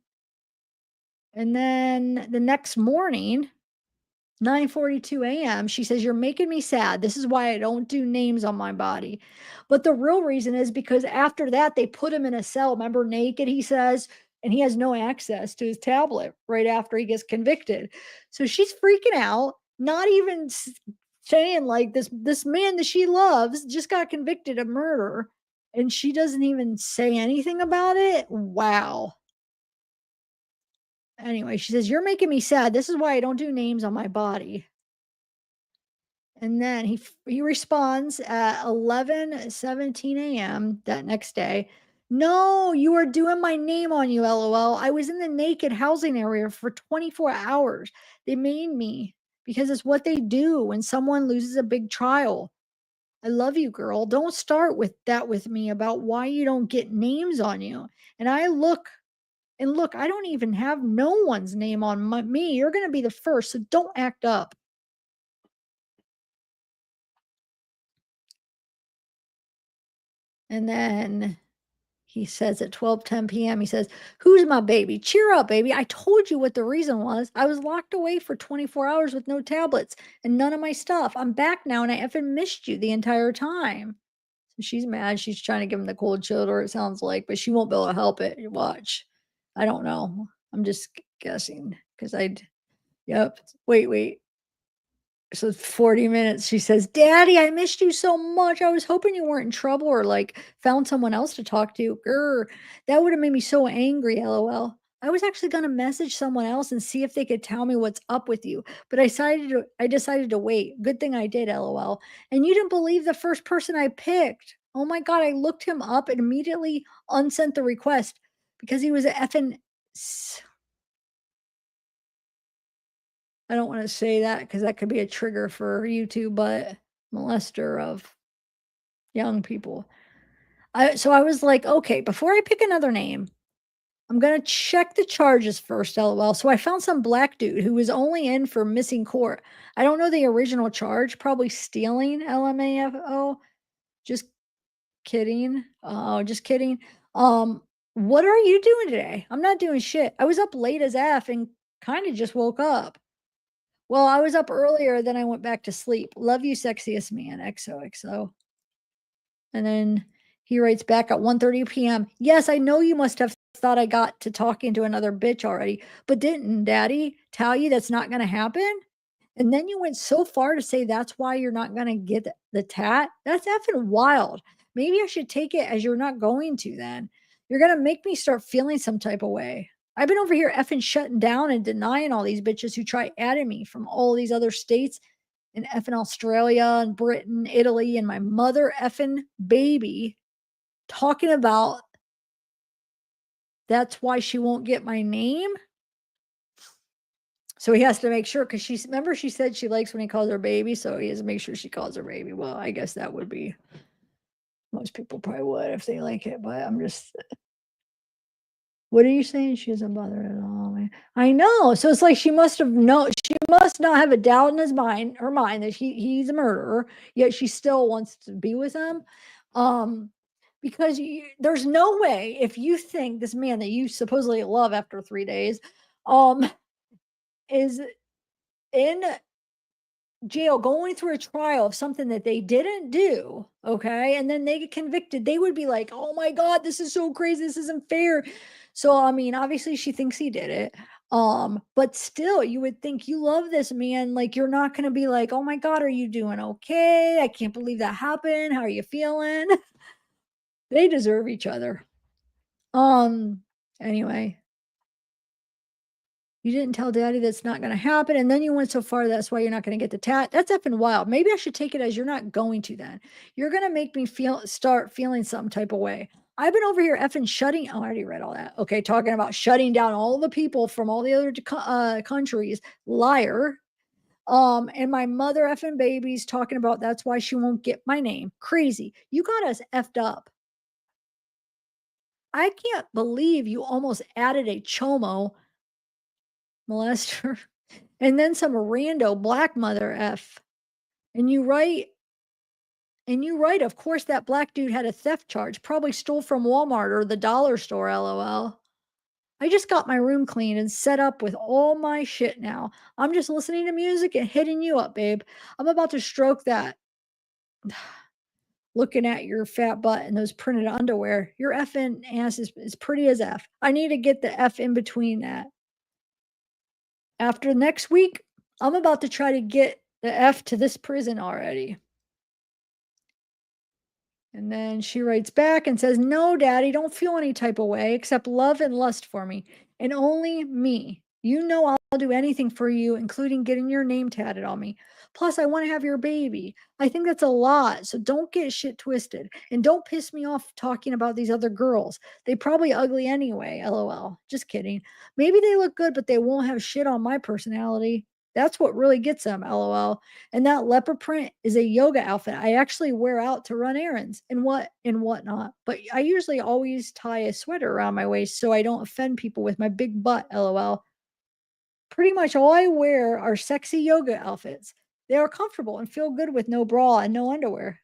And then the next morning, 9:42 a.m., she says, "You're making me sad. This is why I don't do names on my body." But the real reason is because after that, they put him in a cell. Remember, naked, he says, and he has no access to his tablet right after he gets convicted. So she's freaking out, not even saying like this man that she loves just got convicted of murder, and she doesn't even say anything about it. Wow. Anyway, she says, "You're making me sad. This is why I don't do names on my body." And then he responds at 11:17 a.m. that next day. "No, you are doing my name on you, LOL. I was in the naked housing area for 24 hours. They made me because it's what they do when someone loses a big trial. I love you, girl. Don't start with that with me about why you don't get names on you." And look, I don't even have no one's name on me. You're going to be the first, so don't act up. And then he says at 12:10 p.m., he says, "Who's my baby? Cheer up, baby. I told you what the reason was. I was locked away for 24 hours with no tablets and none of my stuff. I'm back now and I effing missed you the entire time." So she's mad. She's trying to give him the cold shoulder, it sounds like, but she won't be able to help it. You watch. I don't know. I'm just guessing because yep. Wait. So 40 minutes, she says, "Daddy, I missed you so much. I was hoping you weren't in trouble or like found someone else to talk to. Grr, that would have made me so angry, LOL. I was actually going to message someone else and see if they could tell me what's up with you, but I decided to wait. Good thing I did, LOL. And you didn't believe the first person I picked. Oh my God, I looked him up and immediately unsent the request because he was a effing I don't wanna say that because that could be a trigger for YouTube, but molester of young people. So I was like, "Okay, before I pick another name, I'm gonna check the charges first, LOL." So I found some black dude who was only in for missing court. I don't know the original charge, probably stealing, LMAFO. Just kidding. Oh, just kidding. What are you doing today? I'm not doing shit. I was up late as F and kinda just woke up. Well, I was up earlier, then I went back to sleep. Love you, sexiest man, XOXO. And then he writes back at 1:30 p.m. "Yes, I know you must have thought I got to talking to another bitch already, but didn't daddy tell you that's not going to happen? And then you went so far to say that's why you're not going to get the tat? That's effing wild. Maybe I should take it as you're not going to then. You're going to make me start feeling some type of way. I've been over here effing shutting down and denying all these bitches who try adding me from all these other states and effing Australia and Britain, Italy, and my mother effing baby talking about that's why she won't get my name." So he has to make sure because remember she said she likes when he calls her baby, so he has to make sure she calls her baby. Well, I guess that would be most people probably would if they like it, but I'm just what are you saying? She doesn't bother at all, man. I know. So it's like she must not have a doubt in her mind that he's a murderer, yet she still wants to be with him. Um, because there's no way if you think this man that you supposedly love after 3 days, um, is in jail going through a trial of something that they didn't do, okay, and then they get convicted, they would be like, "Oh my God, this is so crazy, this isn't fair." So I mean, obviously she thinks he did it, but still you would think you love this man, like you're not going to be like, "Oh my God, are you doing okay? I can't believe that happened. How are you feeling?" They deserve each other. Anyway, "You didn't tell daddy that's not gonna happen, and then you went so far that's why you're not gonna get the tat. That's effing wild. Maybe I should take it as you're not going to then. You're gonna make me start feeling some type of way. I've been over here effing shutting" oh, I already read all that. Okay, talking about shutting down all the people from all the other countries. Liar. And my mother effing babies talking about that's why she won't get my name. Crazy. You got us effed up. I can't believe you almost added a chomo molester and then some rando black mother F. And you write, of course, that black dude had a theft charge, probably stole from Walmart or the dollar store, lol. I just got my room cleaned and set up with all my shit now. I'm just listening to music and hitting you up, babe. I'm about to stroke that. Looking at your fat butt and those printed underwear. Your effing ass is pretty as F. I need to get the F in between that. After next week, I'm about to try to get the F to this prison already. And then she writes back and says, "No, daddy, don't feel any type of way except love and lust for me and only me. You know I'll do anything for you, including getting your name tatted on me. Plus, I want to have your baby. I think that's a lot, so don't get shit twisted. And don't piss me off talking about these other girls. They probably ugly anyway, lol. Just kidding. Maybe they look good, but they won't have shit on my personality. That's what really gets them, lol. And that leopard print is a yoga outfit I actually wear out to run errands and whatnot. But I usually always tie a sweater around my waist so I don't offend people with my big butt, lol. Pretty much all I wear are sexy yoga outfits. They are comfortable and feel good with no bra and no underwear.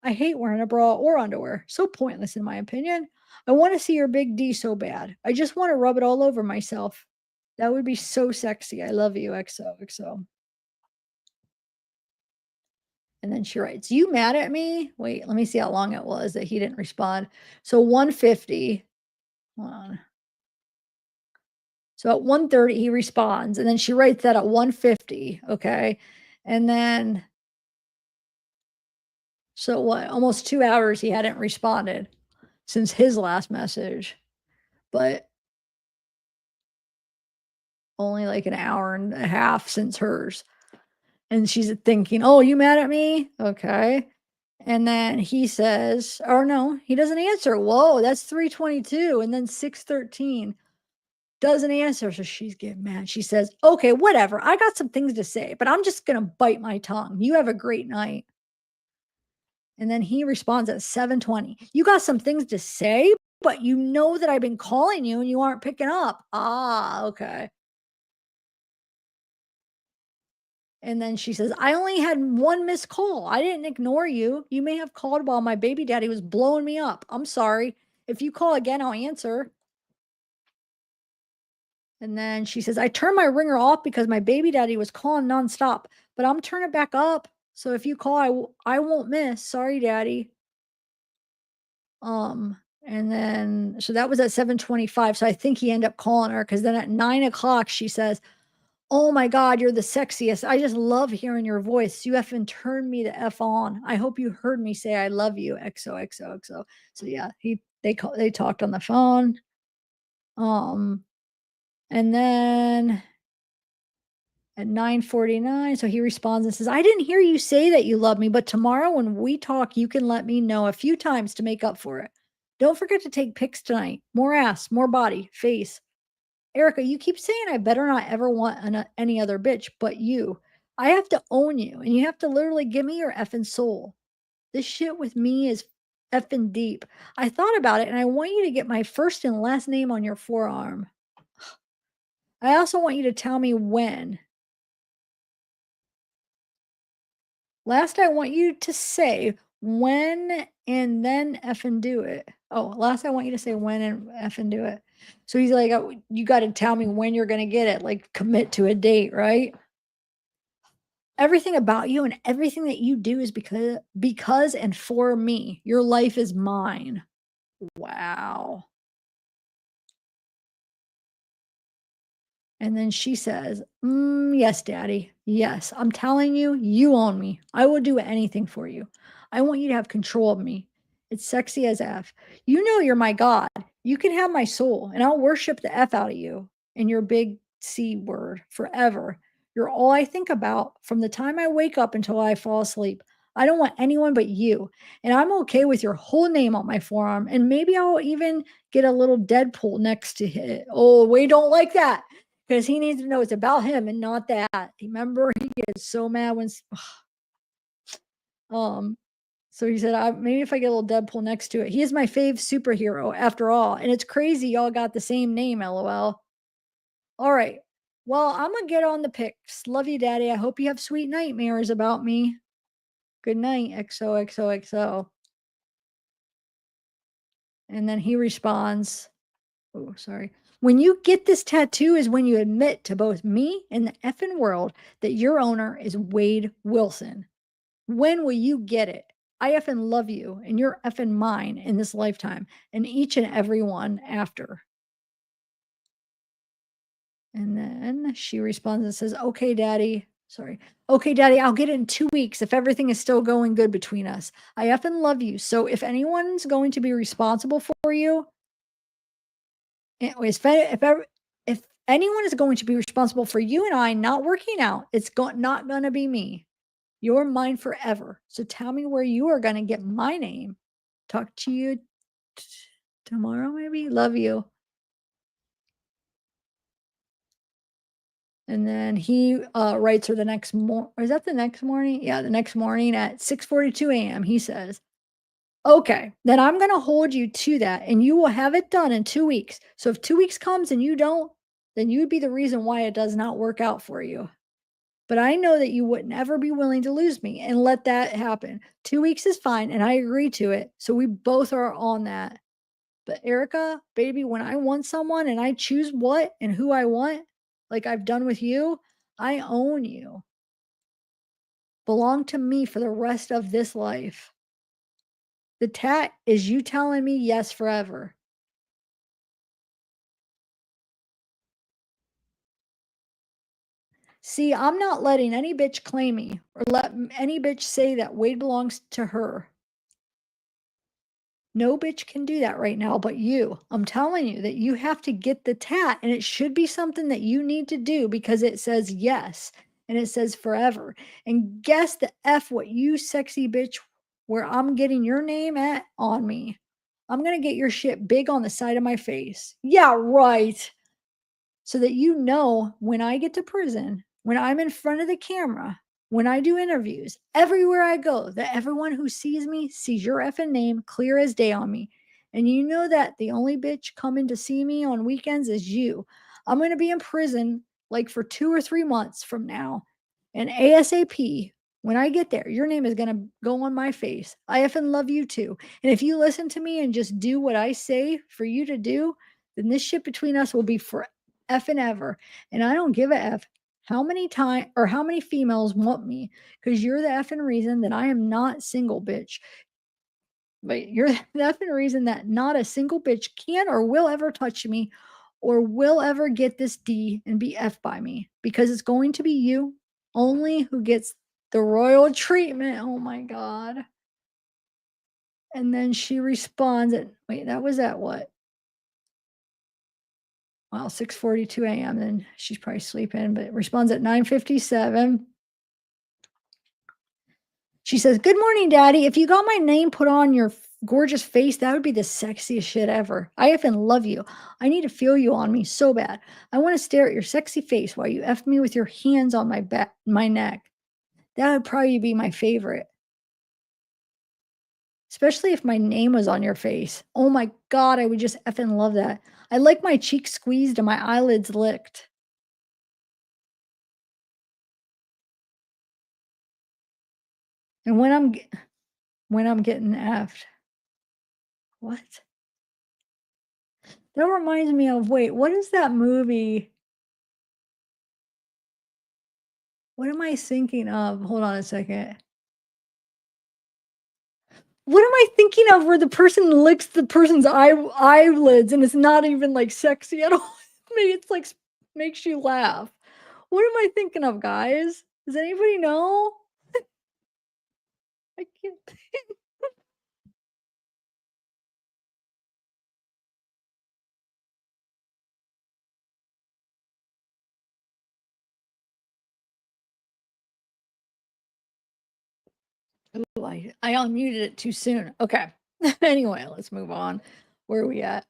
I hate wearing a bra or underwear. So pointless, in my opinion. I want to see your big D so bad. I just want to rub it all over myself. That would be so sexy. I love you, XOXO. And then she writes, "You mad at me?" Wait, let me see how long it was that he didn't respond. So 150. Hold on. So at 1:30 he responds, and then she writes that at 1:50, okay? And then so what? Almost 2 hours he hadn't responded since his last message, but only like an hour and a half since hers. And she's thinking, "Oh, you mad at me?" Okay. And then he says, or no, he doesn't answer. Whoa, that's 3:22. And then 6:13 doesn't answer. So she's getting mad. She says, "Okay, whatever. I got some things to say, but I'm just going to bite my tongue. You have a great night." And then he responds at 7:20. "You got some things to say, but you know that I've been calling you and you aren't picking up." Ah, okay. And then she says, "I only had one missed call. I didn't ignore you. You may have called while my baby daddy was blowing me up. I'm sorry. If you call again, I'll answer." And then she says, "I turned my ringer off because my baby daddy was calling nonstop, but I'm turning it back up. So if you call, I won't miss. Sorry, daddy." And then so that was at 7:25. So I think he ended up calling her because then at 9 o'clock she says, "Oh my God, you're the sexiest. I just love hearing your voice. You effing turned me the F on. I hope you heard me say I love you. XOXOXO." So yeah, they talked on the phone. Um, and then at 9:49, so he responds and says, "I didn't hear you say that you love me, but tomorrow when we talk, you can let me know a few times to make up for it. Don't forget to take pics tonight. More ass, more body, face. Erika, you keep saying I better not ever want any other bitch but you. I have to own you, and you have to literally give me your effing soul. This shit with me is effing deep. I thought about it, and I want you to get my first and last name on your forearm. I also want you to tell me when. Last, I want you to say when and then effing do it. Oh, last, I want you to say when and effing do it." So he's like, "Oh, you got to tell me when you're going to get it, like commit to a date, right? Everything about you and everything that you do is because and for me. Your life is mine." Wow. And then she says, "Yes, daddy. Yes, I'm telling you, you own me. I will do anything for you. I want you to have control of me. It's sexy as F. You know you're my God. You can have my soul, and I'll worship the F out of you and your big C word forever. You're all I think about from the time I wake up until I fall asleep. I don't want anyone but you. And I'm okay with your whole name on my forearm. And maybe I'll even get a little Deadpool next to it." Oh, we don't like that. Because he needs to know it's about him and not that. Remember, he gets so mad when um so he said, maybe if I get a little Deadpool next to it. He is my fave superhero after all. And it's crazy y'all got the same name, lol. All right. Well, I'm gonna get on the pics. Love you, Daddy. I hope you have sweet nightmares about me. Good night, XOXOXO. And then he responds, oh, sorry. When you get this tattoo is when you admit to both me and the effing world that your owner is Wade Wilson. When will you get it? I effing love you and you're effing mine in this lifetime and each and every one after. And then she responds and says, okay, Daddy. Sorry. Okay, Daddy, I'll get it in 2 weeks if everything is still going good between us. I effing love you. So if anyone's going to be responsible for you, if anyone is going to be responsible for you and I not working out, it's not going to be me. You're mine forever. So tell me where you are going to get my name. Talk to you tomorrow, maybe. Love you. And then he writes her the next morning. Is that the next morning? Yeah, the next morning at 6:42 a.m. He says, okay, then I'm going to hold you to that and you will have it done in 2 weeks. So if 2 weeks comes and you don't, then you'd be the reason why it does not work out for you. But I know that you wouldn't ever be willing to lose me and let that happen. 2 weeks is fine and I agree to it. So we both are on that. But Erika, baby, when I want someone and I choose what and who I want, like I've done with you, I own you. Belong to me for the rest of this life. The tat is you telling me yes forever. See, I'm not letting any bitch claim me or let any bitch say that Wade belongs to her. No bitch can do that right now but you. I'm telling you that you have to get the tat and it should be something that you need to do because it says yes and it says forever. And guess the F what you sexy bitch where I'm getting your name at on me. I'm going to get your shit big on the side of my face. Yeah, right. So that you know when I get to prison, when I'm in front of the camera, when I do interviews, everywhere I go, that everyone who sees me sees your effing name clear as day on me. And you know that the only bitch coming to see me on weekends is you. I'm going to be in prison like for 2 or 3 months from now. And ASAP, when I get there, your name is going to go on my face. I effing love you too. And if you listen to me and just do what I say for you to do, then this shit between us will be for effing ever. And I don't give a F how many time or how many females want me because you're the effing reason that I am not single, bitch. But you're the effing reason that not a single bitch can or will ever touch me or will ever get this D and be F by me because it's going to be you only who gets the royal treatment. Oh my God. And then she responds at, wait, that was at what? Wow, 6:42 a.m. Then she's probably sleeping, but responds at 9:57. She says, good morning, Daddy. If you got my name put on your gorgeous face, that would be the sexiest shit ever. I effing love you. I need to feel you on me so bad. I want to stare at your sexy face while you F me with your hands on my back, my neck. That would probably be my favorite. Especially if my name was on your face. Oh my God, I would just effing love that. I like my cheeks squeezed and my eyelids licked. And when I'm getting effed. What? That reminds me of, wait, what is that movie? What am I thinking of? Hold on a second. What am I thinking of where the person licks the person's eyelids and it's not even like sexy at all? Maybe it's like makes you laugh. What am I thinking of, guys? Does anybody know? I can't. Ooh, I unmuted it too soon. Okay. Anyway, let's move on. Where are we at?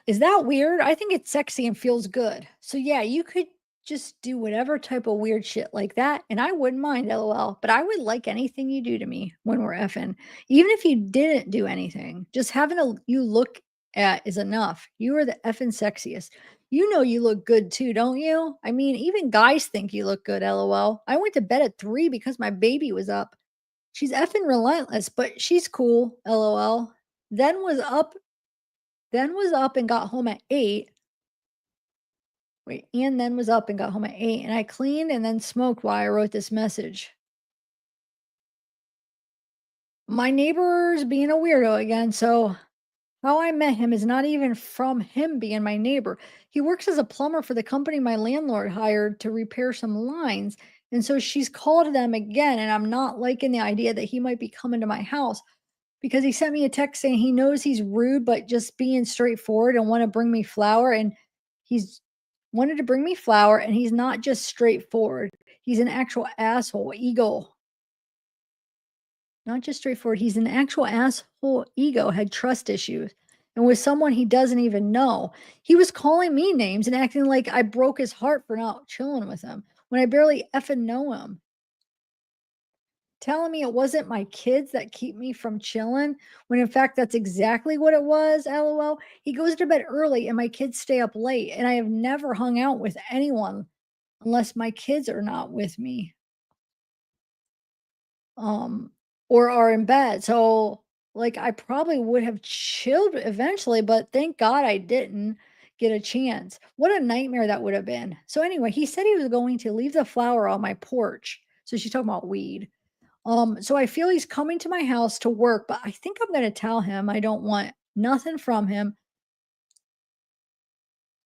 Is that weird? I think it's sexy and feels good. So yeah, you could just do whatever type of weird shit like that, and I wouldn't mind, LOL. But I would like anything you do to me when we're effing, even if you didn't do anything. Just having you look at is enough. You are the effing sexiest. You know you look good too, don't you? I mean, even guys think you look good, lol. I went to bed at 3 because my baby was up. She's effing relentless, but she's cool, lol. Then was up and got home at 8. Wait, and then was up and got home at 8, and I cleaned and then smoked while I wrote this message. My neighbor's being a weirdo again, so how I met him is not even from him being my neighbor. He works as a plumber for the company my landlord hired to repair some lines. And so she's called them again, and I'm not liking the idea that he might be coming to my house because he sent me a text saying he knows he's rude, but just being straightforward and want to bring me flour. And he's wanted to bring me flour, and he's not just straightforward. He's an actual asshole, ego. Not just straightforward. He's an actual asshole ego, had trust issues, and with someone he doesn't even know. He was calling me names and acting like I broke his heart for not chilling with him when I barely effing know him. Telling me it wasn't my kids that keep me from chilling, when in fact that's exactly what it was, lol. He goes to bed early and my kids stay up late, and I have never hung out with anyone unless my kids are not with me. Um, or are in bed. So, like, I probably would have chilled eventually, but thank God I didn't get a chance. What a nightmare that would have been. So anyway, he said he was going to leave the flower on my porch. So she's talking about weed. So I feel he's coming to my house to work, but I think I'm going to tell him I don't want nothing from him,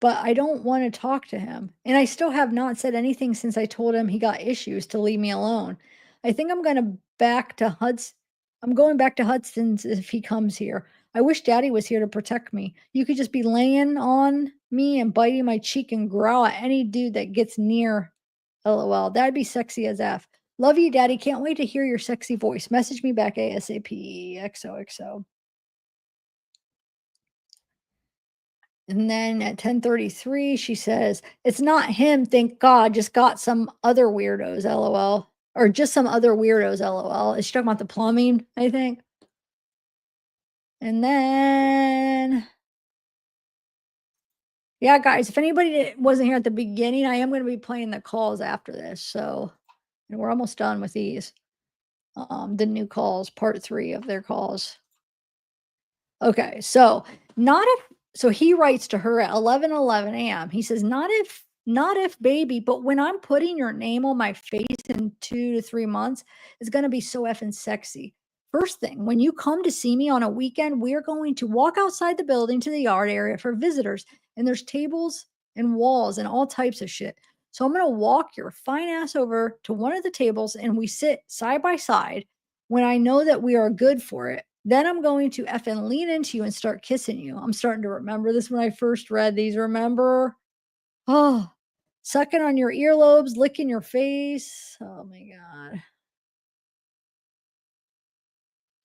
but I don't want to talk to him. And I still have not said anything since I told him he got issues to leave me alone. I think I'm going to back to Hudson. I'm going back to Hudson's if he comes here. I wish Daddy was here to protect me. You could just be laying on me and biting my cheek and growl at any dude that gets near. LOL. That'd be sexy as F. Love you, Daddy. Can't wait to hear your sexy voice. Message me back ASAP. XOXO. And then at 10:33, she says, "It's not him, thank God, just got some other weirdos, LOL." Or just some other weirdos, LOL. Is she talking about the plumbing, I think? And then, yeah, guys, if anybody wasn't here at the beginning, I am going to be playing the calls after this. So, and we're almost done with these. The new calls, part 3 of their calls. Okay, so not if so he writes to her at 11:11 a.m. He says, not if baby, but when I'm putting your name on my face in 2 to 3 months, it's going to be so effing sexy. First thing, when you come to see me on a weekend, we're going to walk outside the building to the yard area for visitors, and there's tables and walls and all types of shit. So I'm going to walk your fine ass over to one of the tables and we sit side by side when I know that we are good for it. Then I'm going to effing lean into you and start kissing you. I'm starting to remember this when I first read these. Remember? Oh, sucking on your earlobes, licking your face. Oh my God.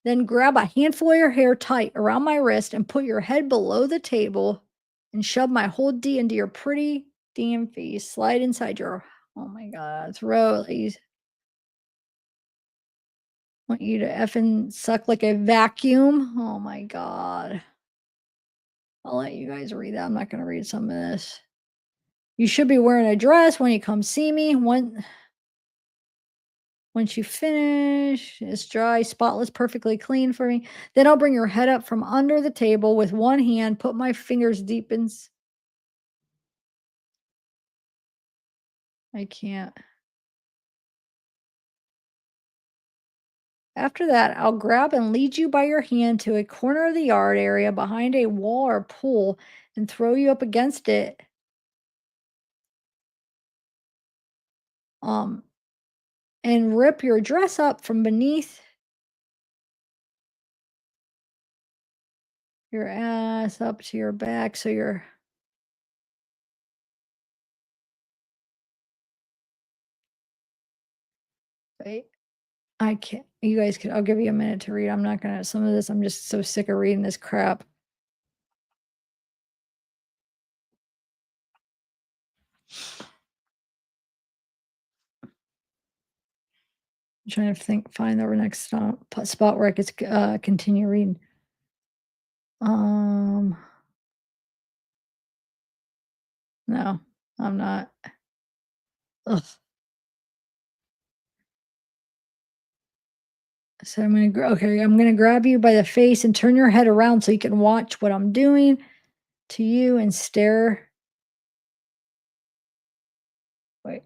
Then grab a handful of your hair tight around my wrist and put your head below the table and shove my whole D into your pretty damn face. Slide inside your, oh my God, throat. Want you to effing suck like a vacuum. Oh my God. I'll let you guys read that. I'm not going to read some of this. You should be wearing a dress when you come see me. Once you finish, it's dry, spotless, perfectly clean for me. Then I'll bring your head up from under the table with one hand, put my fingers deep in. I can't. After that, I'll grab and lead you by your hand to a corner of the yard area behind a wall or pool and throw you up against it. And rip your dress up from beneath your ass up to your back so you're wait. I can't you guys can I'll give you a minute to read. I'm not gonna some of this I'm just so sick of reading this crap. I'm trying to find the next spot where I could continue reading. No, I'm not. Ugh. So I'm gonna grab you by the face and turn your head around so you can watch what I'm doing to you and stare. Wait.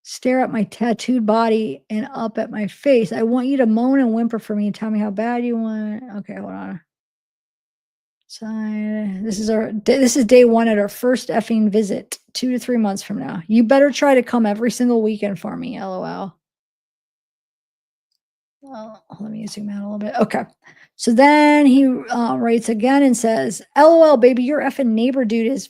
Stare at my tattooed body and up at my face. I want you to moan and whimper for me and tell me how bad you want. Okay, hold on. Sign. This is day 1 at our first effing visit, 2 to 3 months from now. You better try to come every single weekend for me, LOL. Well, let me zoom out a little bit. Okay. So then he writes again and says, LOL, baby, your effing neighbor dude is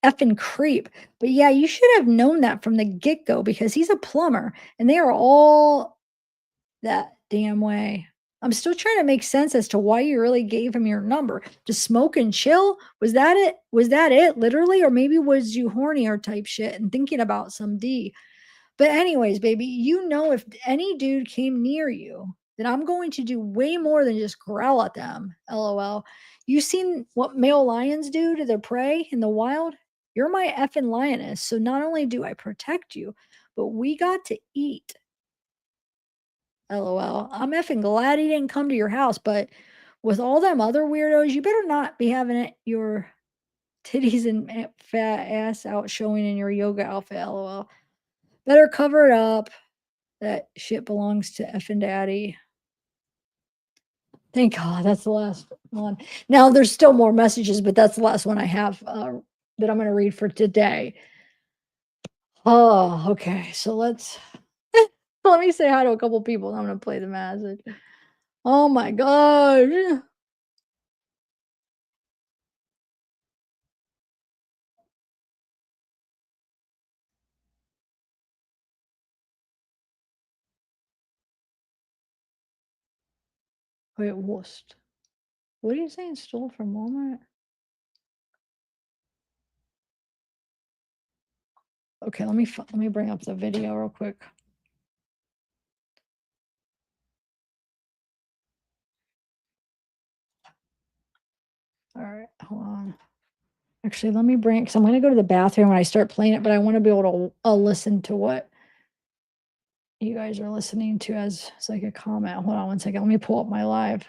effing creep. But yeah, you should have known that from the get go because he's a plumber and they are all that damn way. I'm still trying to make sense as to why you really gave him your number. To smoke and chill? Was that it? Was that it, literally? Or maybe was you horny or type shit and thinking about some D? But anyways, baby, you know if any dude came near you, then I'm going to do way more than just growl at them. LOL. You seen what male lions do to their prey in the wild? You're my effing lioness. So not only do I protect you, but we got to eat. LOL. I'm effing glad he didn't come to your house, but with all them other weirdos, you better not be having your titties and fat ass out showing in your yoga outfit. LOL. Better cover it up. That shit belongs to effing daddy. Thank God that's the last one. Now there's still more messages, but that's the last one I have that I'm going to read for today. Oh, okay. So let's let me say hi to a couple people. And I'm going to play the message. Oh my gosh. Wait, what? What are you saying? Stole from Walmart? Okay, let me bring up the video real quick. All right, hold on. Actually, let me bring because I'm going to go to the bathroom when I start playing it, but I want to be able to listen to what you guys are listening to as like a comment. Hold on one second. Let me pull up my live.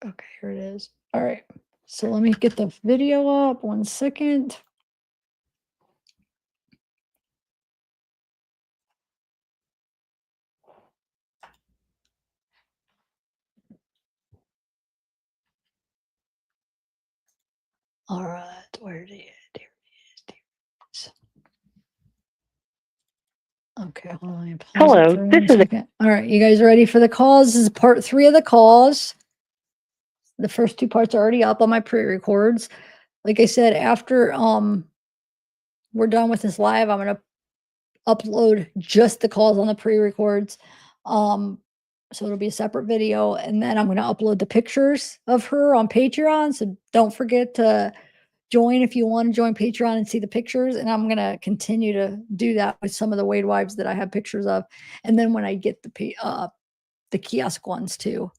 Okay, here it is. All right. So let me get the video up. 1 second. All right. Where did it? There it is. Okay, hold on. Let me pause Hello, it for this 1 is a second. All right, you guys ready for the calls? This is part 3 of the calls. The first 2 parts are already up on my pre-records. Like I said, after we're done with this live, I'm gonna upload just the calls on the pre-records. So it'll be a separate video, and then I'm gonna upload the pictures of her on Patreon. So don't forget to join if you want to join Patreon and see the pictures. And I'm gonna continue to do that with some of the Wade wives that I have pictures of. And then when I get the kiosk ones too.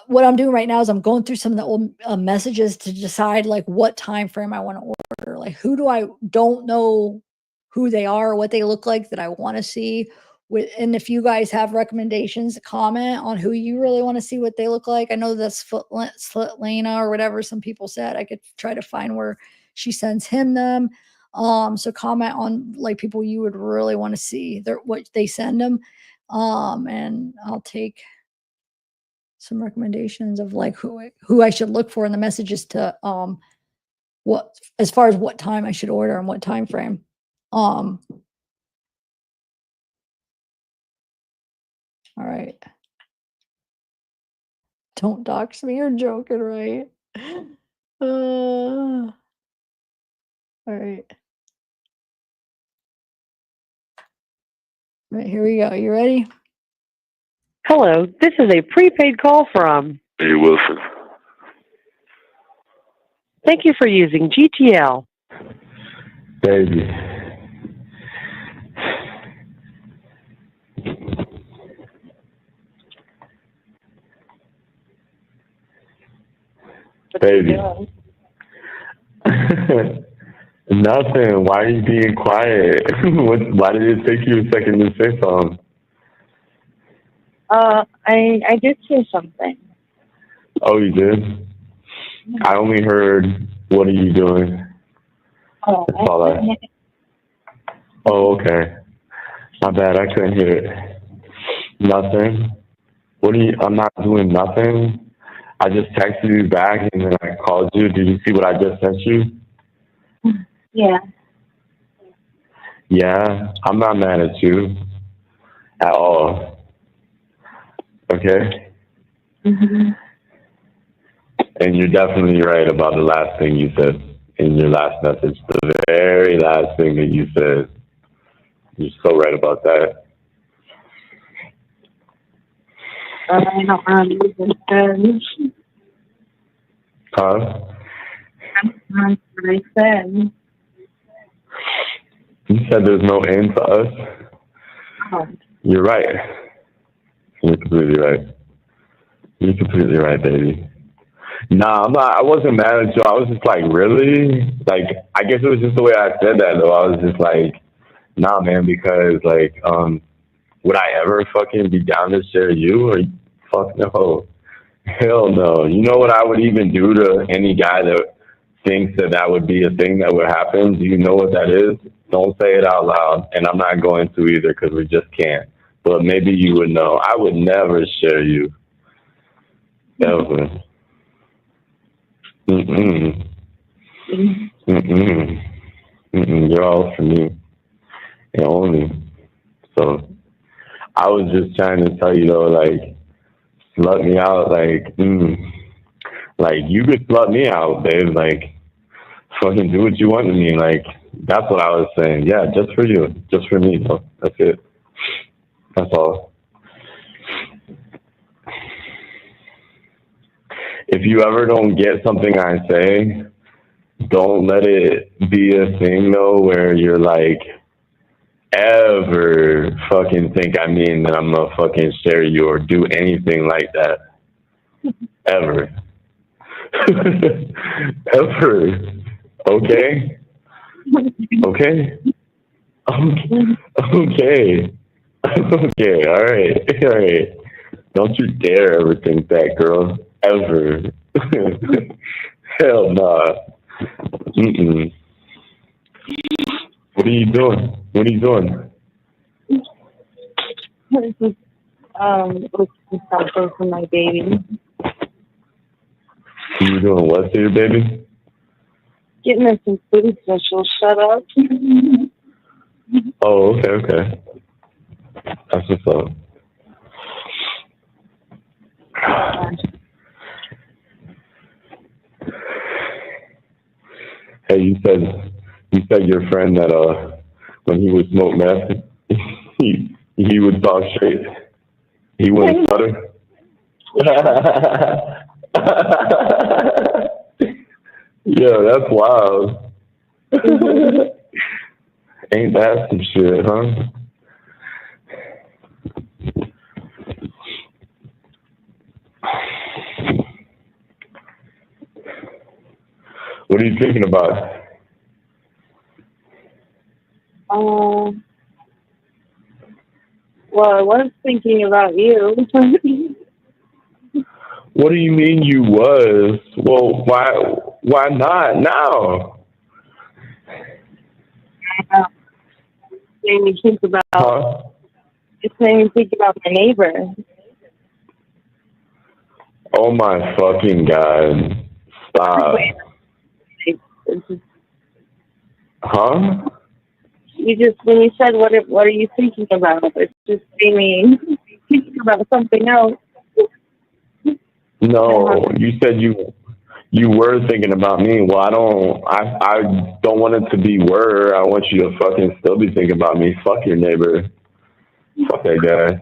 What I'm doing right now is I'm going through some of the old messages to decide like what time frame I want to order. Like who do I don't know who they are, what they look like that I want to see. And if you guys have recommendations, comment on who you really want to see what they look like. I know that's Lena or whatever some people said. I could try to find where she sends him them. So comment on like people you would really want to see what they send them. And I'll take some recommendations of like who I should look for in the messages to what as far as what time I should order and what time frame. All right. Don't dox me, you're joking, right? All right. All right, here we go. You ready? hello, this is a prepaid call from. Hey, Wilson. Thank you for using GTL. Baby. What Baby. you doing? Nothing. Why are you being quiet? Why did it take you a second to say something? I did say something. Oh, you did? I only heard, what are you doing? Oh, That's all Oh, okay. My bad, I couldn't hear it. Nothing? I'm not doing nothing. I just texted you back and then I called you. Did you see what I just sent you? yeah. Yeah, I'm not mad at you at all. Okay? Mm-hmm. And you're definitely right about the last thing you said in your last message. The very last thing that you said. You're so right about that. I don't remember what Huh? I said. You said there's no end to us? Oh. You're right. You're completely right. You're completely right, baby. Nah, I wasn't mad at you. I was just like, really? Like, I guess it was just the way I said that, though. I was just like, nah, man, because, like, would I ever fucking be down to share you? Or fuck no. Hell no. You know what I would even do to any guy that thinks that that would be a thing that would happen? Do you know what that is? Don't say it out loud, and I'm not going to either because we just can't. But maybe you would know. I would never share you. Ever. Mm-mm. Mm-mm. Mm-mm. You're all for me. And only. So I was just trying to tell you, though, like, slut me out, like, you could slut me out, babe. Like, fucking do what you want to me. Like, that's what I was saying. Yeah, just for you. Just for me, though. That's it. That's all. If you ever don't get something I say, don't let it be a thing, though, where you're like, ever fucking think I mean that I'm gonna fucking share you or do anything like that. Ever. Ever. Okay? Okay? Okay. Okay, alright. Alright. Don't you dare ever think that, girl. Ever. Hell nah. Mm-mm. What are you doing? What are you doing? Looking something for my baby. You doing what to your baby? Getting her some food so she'll shut up. Oh, okay, okay. That's what's up. Hey, you said your friend that when he would smoke meth, he would talk straight. He wouldn't stutter. Yeah, that's wild. Ain't that some shit, huh? What are you thinking about? Well, I was thinking about you. What do you mean you was? Well, why not now? Made me think about. Huh? It made me think about my neighbor. Oh my fucking God. Stop. Huh? When you said what are you thinking about? It just made me thinking about something else. No, you said you were thinking about me. Well, I don't want it to be were. I want you to fucking still be thinking about me. Fuck your neighbor. Fuck that guy.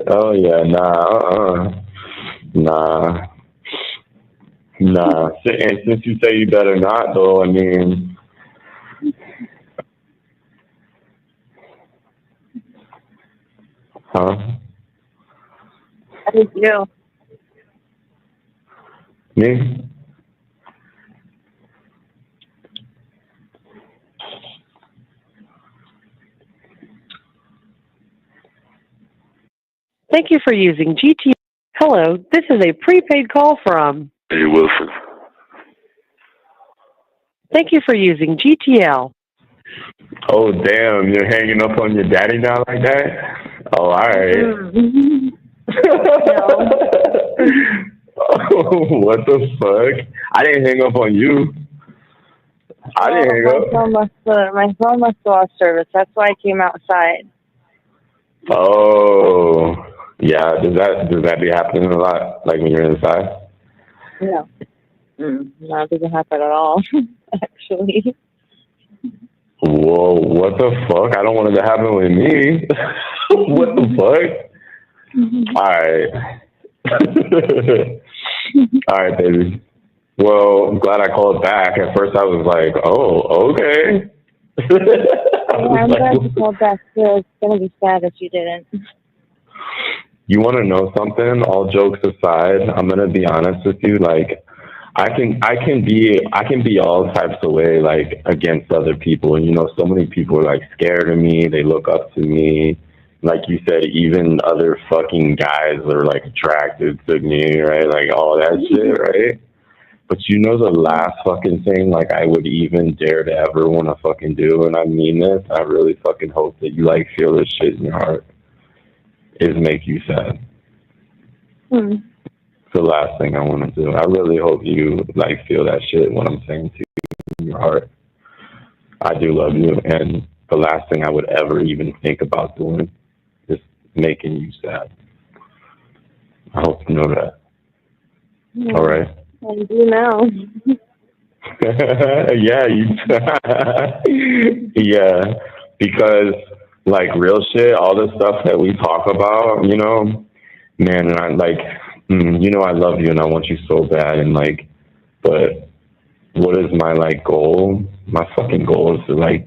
Oh yeah, nah. And since you say you better not, though, I mean, huh? Thank you. Me? Thank you for using GT. Hello, this is a prepaid call from. Hey, Wilson. Thank you for using GTL. Oh, damn, you're hanging up on your daddy now like that? Oh, all right. Oh, what the fuck? I didn't hang up on you. I didn't hang up. My phone must have lost service. That's why I came outside. Oh, yeah. Does that be happening a lot, like when you're inside? No. No, it doesn't happen at all, actually. Whoa, what the fuck? I don't want it to happen with me. What the fuck? All right. All right, baby. Well, I'm glad I called back. At first I was like, oh, okay. I'm glad you called back too. It's going to be sad if you didn't. You want to know something? All jokes aside, I'm going to be honest with you. Like, I can be all types of way, like, against other people. And, you know, so many people are, like, scared of me. They look up to me. Like you said, even other fucking guys are, like, attracted to me, right? Like, all that shit, right? But you know the last fucking thing, like, I would even dare to ever want to fucking do, and I mean this, I really fucking hope that you, like, feel this shit in your heart, is make you sad. It's the last thing I want to do. I really hope you, like, feel that shit, what I'm saying to you in your heart. I do love you, and the last thing I would ever even think about doing is making you sad. I hope you know that. Yeah. All right? I do now. Yeah, yeah, because, like, real shit, all the stuff that we talk about, you know, man, and I, like, you know, I love you and I want you so bad, and, like, but what is my, like, goal? My fucking goal is to, like,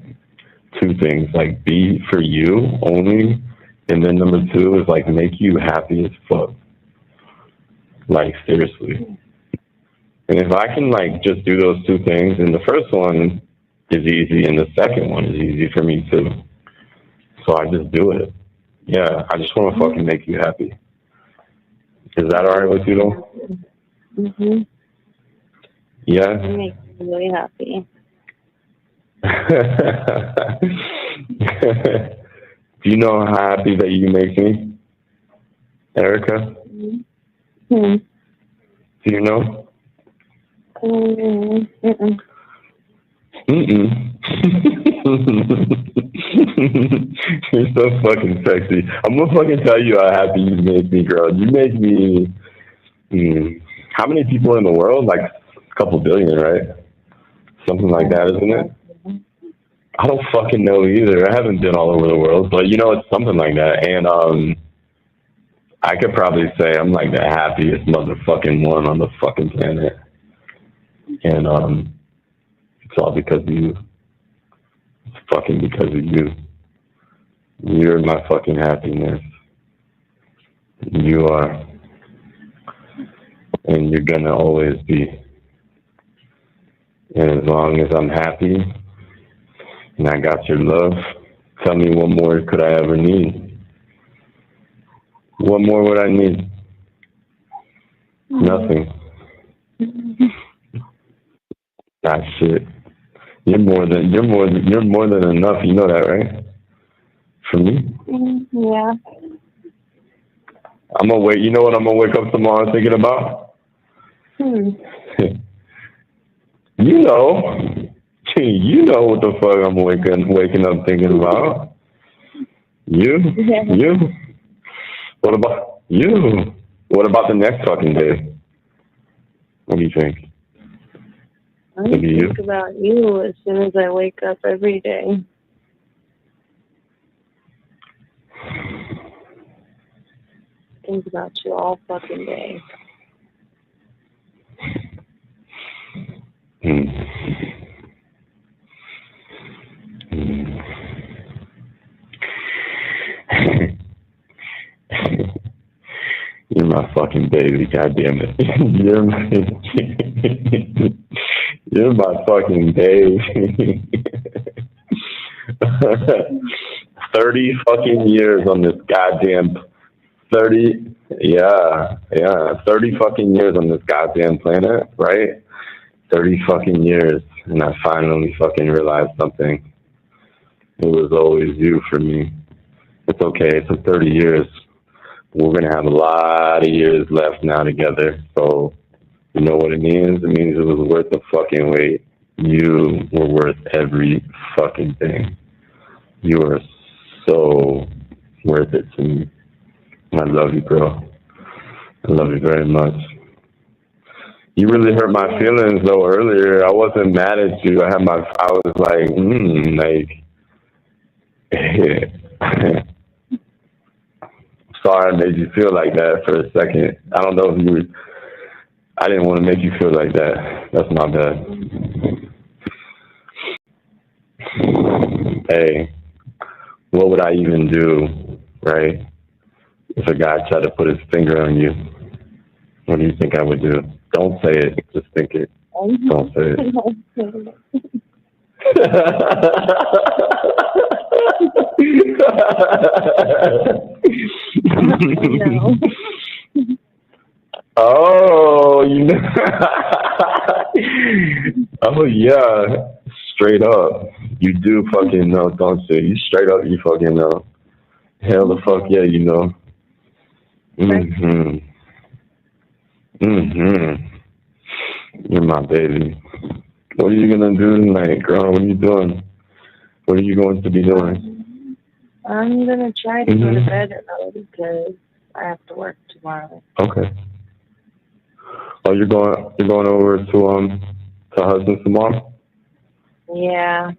two things, like, be for you only, and then number two is, like, make you happy as fuck. Like, seriously. And if I can, like, just do those two things, and the first one is easy, and the second one is easy for me too. So I just do it. Yeah, I just want to fucking make you happy. Is that all right with you, though? Yeah? It makes me really happy. Do you know how happy that you make me, Erika? Do you know? Mm-mm. You're so fucking sexy. I'm gonna fucking tell you how happy you make me, girl. You make me. How many people in the world? Like a couple billion, right? Something like that, isn't it? I don't fucking know either. I haven't been all over the world, but you know, it's something like that. And I could probably say I'm like the happiest motherfucking one on the fucking planet. And it's all because of you. It's fucking because of you. You're my fucking happiness. You are. And you're gonna always be. And as long as I'm happy and I got your love, tell me what more could I ever need? What more would I need? Nothing. That shit. You're more than enough. You know that, right? For me. Yeah. I'm gonna wait. You know what I'm gonna wake up tomorrow thinking about? You know. You know what the fuck I'm waking up thinking about. You. What about you? What about the next fucking day? What do you think? I think about you as soon as I wake up every day. Think about you all fucking day. You're my baby, goddamn it. You're my fucking baby. 30 fucking years on this goddamn 30 30 fucking years on this goddamn planet, right? 30 fucking years, and I finally fucking realized something. It was always you for me. It's okay, it took 30 years. We're gonna have a lot of years left now together, so you know what it means? It means it was worth the fucking wait. You were worth every fucking thing. You are so worth it to me. I love you, girl. I love you very much. You really hurt my feelings though earlier. I wasn't mad at you. I was like, sorry I made you feel like that for a second. I don't know if you were, I didn't want to make you feel like that. That's my bad. Hey, what would I even do, right? If a guy tried to put his finger on you, what do you think I would do? Don't say it. Just think it. Don't say it. Oh, you know. Oh, yeah. Straight up. You do fucking know, don't you? You straight up, you fucking know. Hell the fuck yeah, you know. Mm-hmm. Mm-hmm. You're my baby. What are you gonna do tonight, girl? What are you doing? What are you going to be doing? I'm gonna try to go to bed early because I have to work tomorrow. Okay. Oh, you're going over to husband tomorrow? Yeah.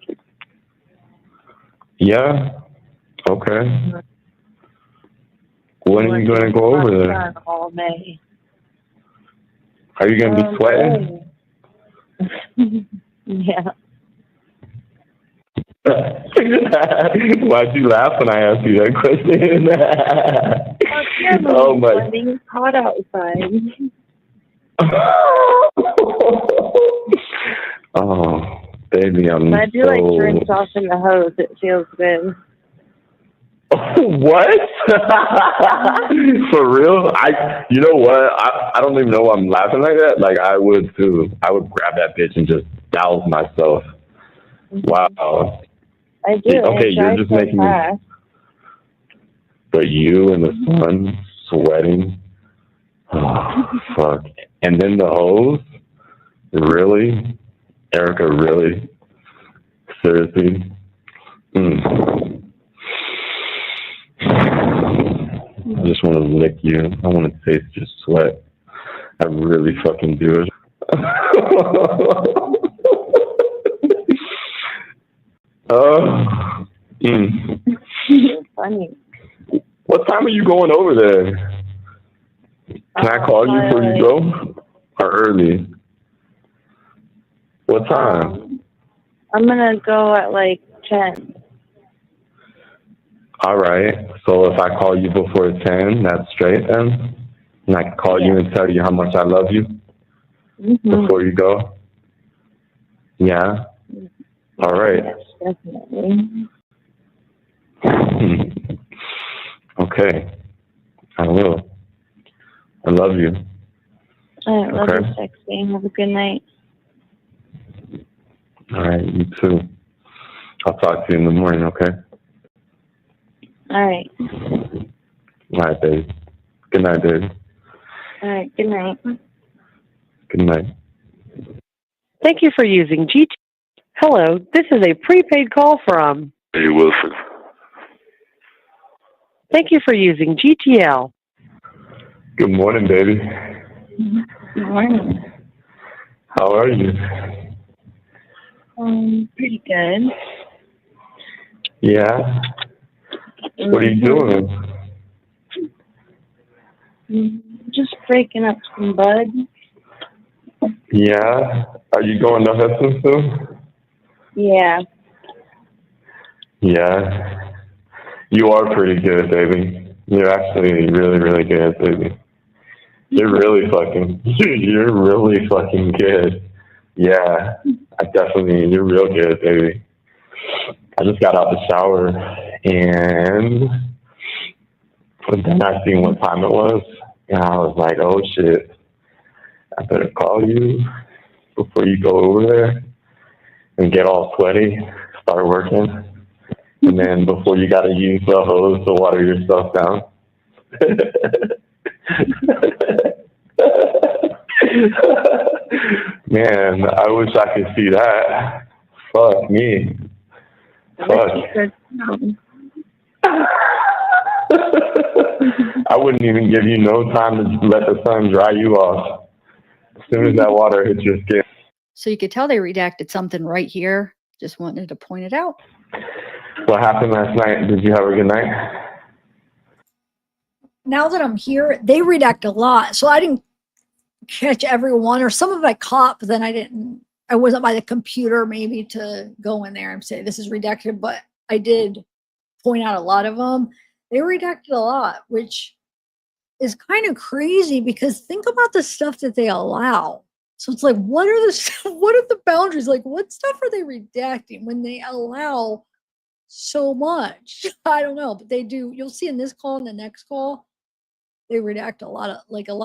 Yeah? Okay. When are you gonna go over there? All day. Are you gonna be sweating? Yeah. Why'd you laugh when I asked you that question? Oh my! It's hot outside. Oh, baby, I'm I do like to rinse off in the hose. It feels good. What? For real? You know what? I don't even know why I'm laughing like that. Like, I would too. I would grab that bitch and just douse myself. Wow. I do. Okay, you're just making me. But you in the sun, sweating. Oh, fuck. And then the hose? Really? Erika, really? Seriously? I just want to lick you. I want to taste your sweat. I really fucking do. Funny. What time are you going over there? Can I call you before you go? Or early? What time? I'm gonna go at like 10. All right. So if I call you before 10, that's straight then? And I can call you and tell you how much I love you before you go? Yeah? All right. Yes, definitely. Okay. I will. I love you. All right, love you, sexy. Have a good night. All right, you too. I'll talk to you in the morning, okay? All right. All right, baby. Good night, baby. All right, good night. Good night. Thank you for using GT. Hello, this is a prepaid call from. Hey, Wilson. Thank you for using GTL. Good morning, baby. Good morning. How are you? Pretty good. Yeah? What are you doing? Just breaking up some bud. Yeah? Are you going to Hudson soon? Yeah. Yeah. You are pretty good, baby. You're actually really, really good, baby. You're really fucking good. Yeah, you're real good, baby. I just got out the shower and then I seen what time it was, and I was like, oh shit, I better call you before you go over there and get all sweaty, start working, and then before you gotta use the hose to water yourself down. Man, I wish I could see that. Fuck me. Fuck. I wouldn't even give you no time to let the sun dry you off. As soon as that water hits your skin. So you could tell they redacted something right here. Just wanted to point it out. What happened last night? Did you have a good night? Now that I'm here, they redact a lot. So I didn't catch everyone, or some of it I caught, but then I wasn't by the computer maybe to go in there and say this is redacted, but I did point out a lot of them. They redacted a lot, which is kind of crazy because think about the stuff that they allow. So it's like, what are the boundaries? Like, what stuff are they redacting when they allow so much? I don't know, but they do. You'll see in this call and the next call, they redact a lot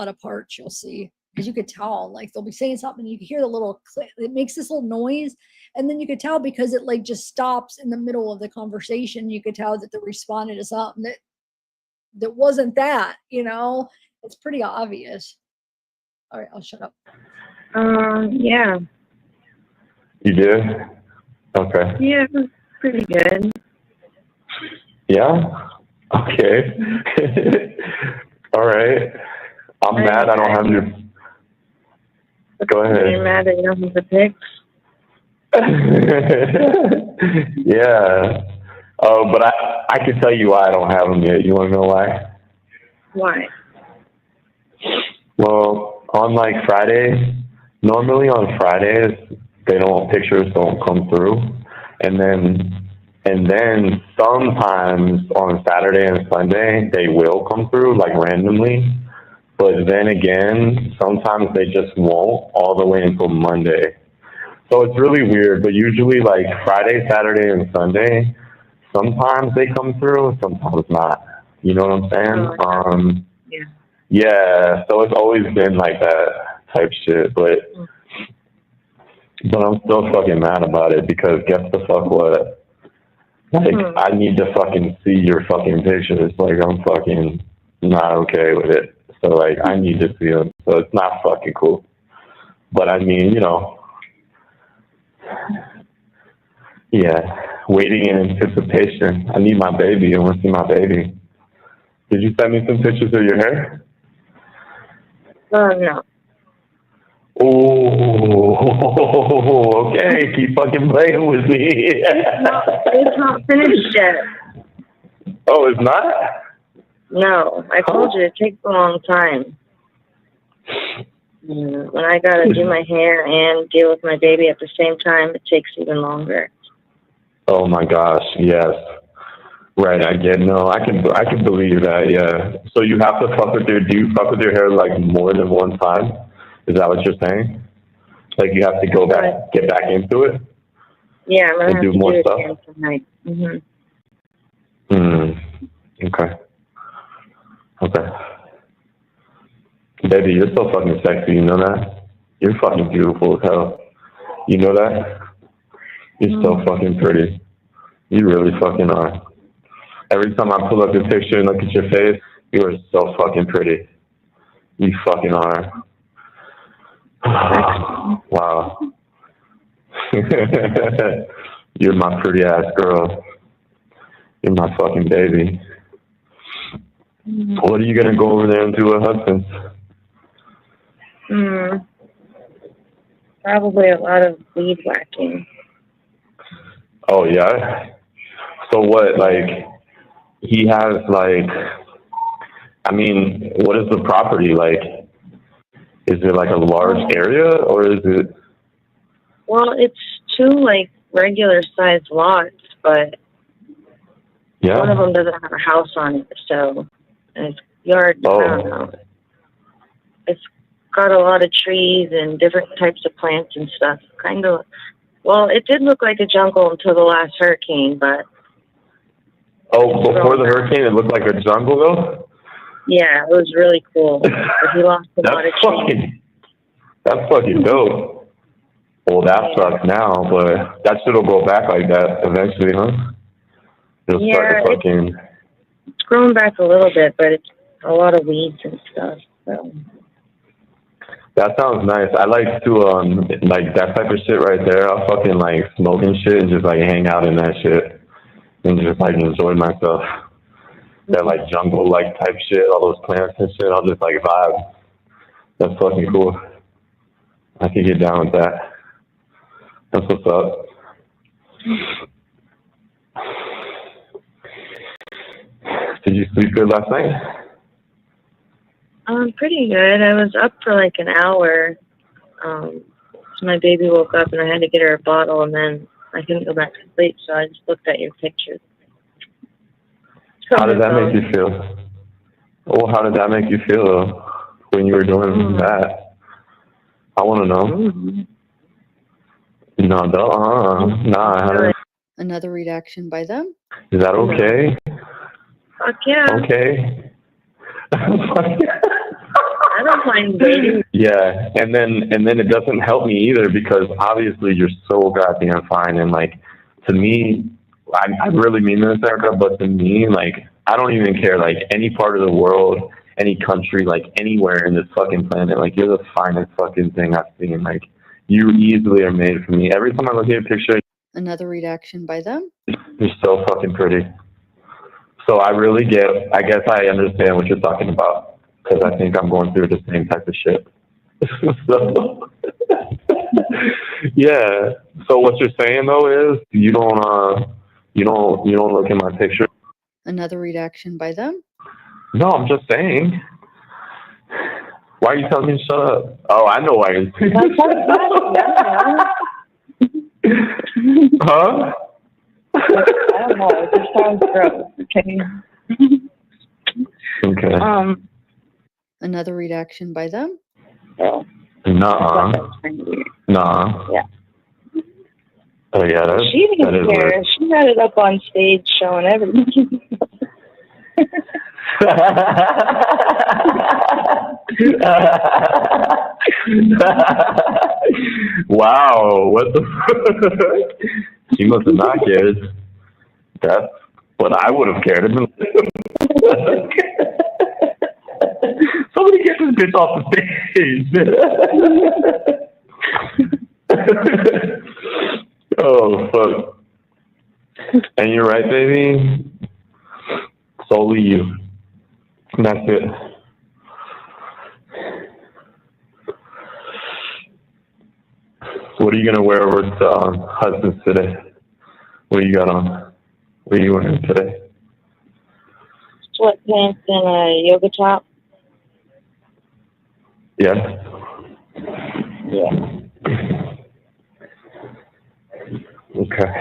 of parts. You'll see, because you could tell, like they'll be saying something, and you can hear the little click. It makes this little noise, and then you could tell because it like just stops in the middle of the conversation. You could tell that they responded to something that wasn't that. It's pretty obvious. All right, I'll shut up. Yeah. You did? Okay. Yeah, it was pretty good. Yeah? Okay. All right. I'm mad I don't have your... Go ahead. You're mad that you don't have the pics? Yeah. Oh, but I can tell you why I don't have them yet. You want to know why? Why? Well, on like Fridays, normally on Fridays, pictures don't come through. And then sometimes on Saturday and Sunday, they will come through like randomly. But then again, sometimes they just won't all the way until Monday. So it's really weird, but usually like Friday, Saturday, and Sunday, sometimes they come through, sometimes not. You know what I'm saying? Yeah, so it's always been like that type shit, but I'm still fucking mad about it because guess the fuck what? Like, I need to fucking see your fucking pictures. Like, I'm fucking not okay with it. So, like, I need to see them. So it's not fucking cool. But I mean, yeah, waiting in anticipation. I need my baby. I want to see my baby. Did you send me some pictures of your hair? No. Oh, okay. Keep fucking playing with me. It's not finished yet. Oh, it's not? No, I told you it takes a long time. When I gotta do my hair and deal with my baby at the same time, it takes even longer. Oh my gosh, yes. Right, I get. No, I can believe that. Yeah. So you have to do you fuck with your hair like more than one time? Is that what you're saying? Like you have to go back, get back into it? Yeah, I'm gonna have do to more do it stuff? again tonight. Okay. Okay. Baby, you're so fucking sexy. You know that? You're fucking beautiful as hell. You know that? You're so fucking pretty. You really fucking are. Every time I pull up your picture and look at your face, you are so fucking pretty. You fucking are. Wow. You're my pretty ass girl. You're my fucking baby. What are you gonna go over there and do at Hudson's? Probably a lot of weed whacking. Oh yeah? So what, like, he has like, I mean, what is the property like? Is it like a large area or is it? Well, it's two like regular sized lots, but one of them doesn't have a house on it, so and it's yard. I don't know. It's got a lot of trees and different types of plants and stuff. Kind of. Well, it did look like a jungle until the last hurricane, but. Oh, before the hurricane, it looked like a jungle, though? Yeah, it was really cool. But he lost a lot of trees. That's fucking dope. Well, that sucks now, but that shit'll go back like that eventually, huh? It'll start to fucking... It's grown back a little bit, but it's a lot of weeds and stuff, so. That sounds nice. I like to, like, that type of shit right there. I'll fucking, like, smoke and shit and just, like, hang out in that shit and just, like, enjoy myself. That, like, jungle-like type shit, all those plants and shit, I'll just, like, vibe. That's fucking cool. I can get down with that. That's what's up. Did you sleep good last night? Pretty good. I was up for like an hour. So my baby woke up and I had to get her a bottle, and then I couldn't go back to sleep, so I just looked at your pictures. How did that make you feel? Well, how did that make you feel when you were doing that? I want to know. No, nah. Another reaction by them. Is that okay? Fuck yeah. Okay. I don't mind waiting. Yeah, and then it doesn't help me either, because obviously you're so goddamn fine, and like, to me, I really mean this, Erika, but to me, like, I don't even care, like, any part of the world, any country, like, anywhere in this fucking planet, like, you're the finest fucking thing I've seen. Like, you easily are made for me. Every time I look at your picture, Another reaction by them. you're so fucking pretty. So I guess I understand what you're talking about, because I think I'm going through the same type of shit. So, yeah. So what you're saying though is you don't look at my picture. Another reaction by them. No, I'm just saying. Why are you telling me to shut up? Oh, I know why you're saying. Huh? I don't know. It just sounds gross. Okay. Okay. Another reaction by them. So, Nuh-uh. Nah. Yeah. Oh yeah, She that didn't is care. weird. She had it up on stage showing everything. Wow, what the fuck? She must have not cared. That's what I would have cared. Somebody get this bitch off the stage. Oh, fuck. And you're right, baby. Solely you. And that's it. What are you going to wear over to Hudson's today? What do you got on? What are you wearing today? Sweatpants and a yoga top. Yeah? Yeah. Okay.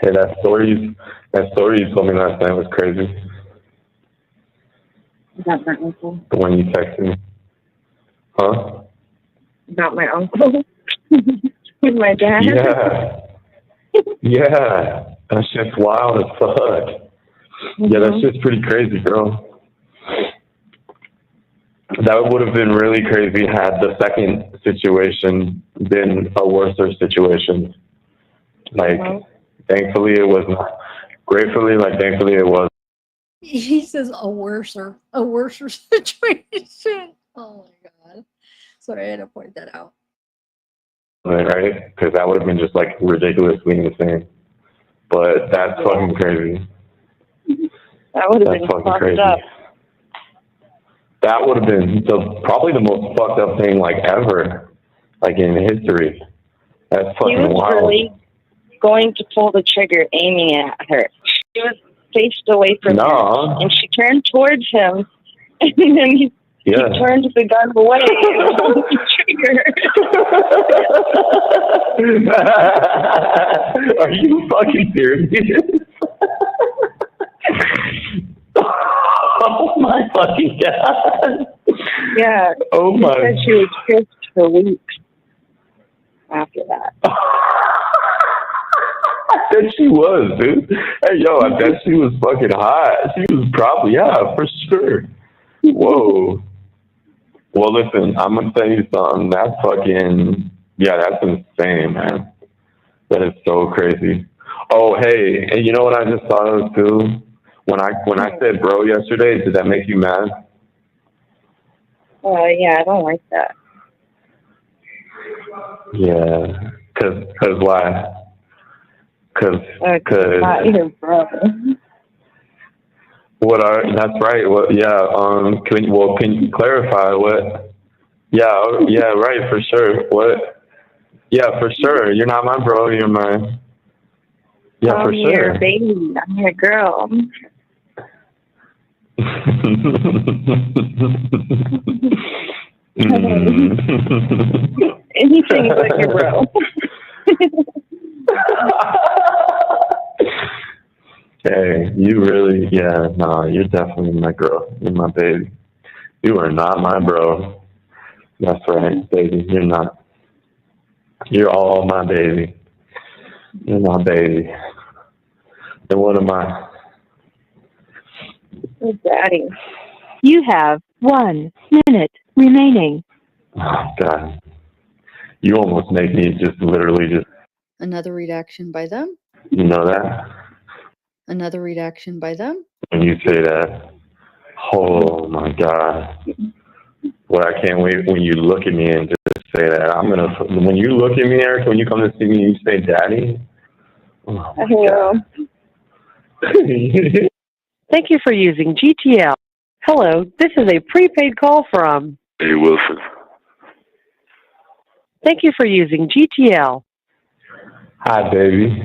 Hey, that story you told me last night was crazy. About my uncle. The one you texted me. Huh? About my uncle. With my dad. Yeah. Yeah. That shit's wild as fuck. Yeah, that shit's pretty crazy, girl. That would have been really crazy had the second situation been a worser situation. Like, thankfully it was not. Gratefully, like, thankfully it was. He says a worser situation. Oh my god. Sorry, I had to point that out. Right? Because that would have been just, like, ridiculously insane. But that's fucking crazy. That would have been fucking fucked crazy. up. That would have been probably the most fucked up thing, like, ever, like, in history. That's He fucking was wild. really going to pull the trigger, aiming at her. She was faced away from him, and she turned towards him, and then Yeah. He turned the gun away and pulled the trigger. Are you fucking serious? Oh my fucking god. Yeah. Oh She my. said she was pissed for weeks after that. I bet she was, dude. Hey, yo, I bet she was fucking hot. She was probably, yeah, for sure. Whoa. Well, listen, I'm gonna tell you something. That's fucking, yeah, that's insane, man. That is so crazy. Oh, hey, and you know what I just thought of too? When I said bro yesterday, did that make you mad? Yeah, I don't like that. Yeah, cause why? Cause Not your brother. that's right. What? Yeah. Can you clarify what? Yeah. Yeah. Right. For sure. What? Yeah. For sure. You're not my bro. You're my. Yeah. For I'm your sure. baby. I'm your girl. Anything but your bro. Hey, you really, yeah, no, you're definitely my girl. You're my baby. You are not my bro. That's right, baby. You're not. You're all my baby. You're my baby. And what am I? Daddy. You have 1 minute remaining. Oh, God. You almost make me just literally just, Another redaction by them. you know that? Another redaction by them. When you say that, oh my God. Well, I can't wait when you look at me and just say that. When you look at me, Erika, when you come to see me, you say daddy. Oh my God. Thank you for using GTL. Hello, this is a prepaid call from. Hey, Wilson. Thank you for using GTL. Hi, baby.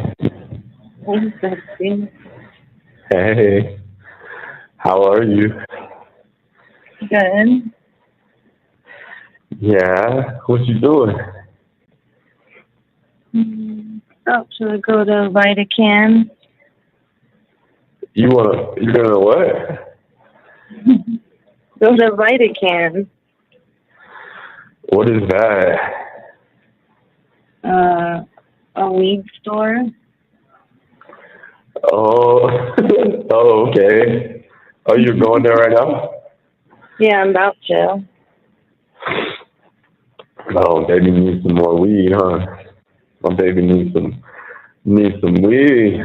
Hey. How are you? Good. Yeah. What you doing? Oh, should I go to Vitacan? You're gonna what? Go to Vitacan. What is that? A weed store. Oh, oh, okay. Oh, you're going there right now? Yeah, I'm about to. Oh, baby needs some more weed, huh? My baby needs some weed.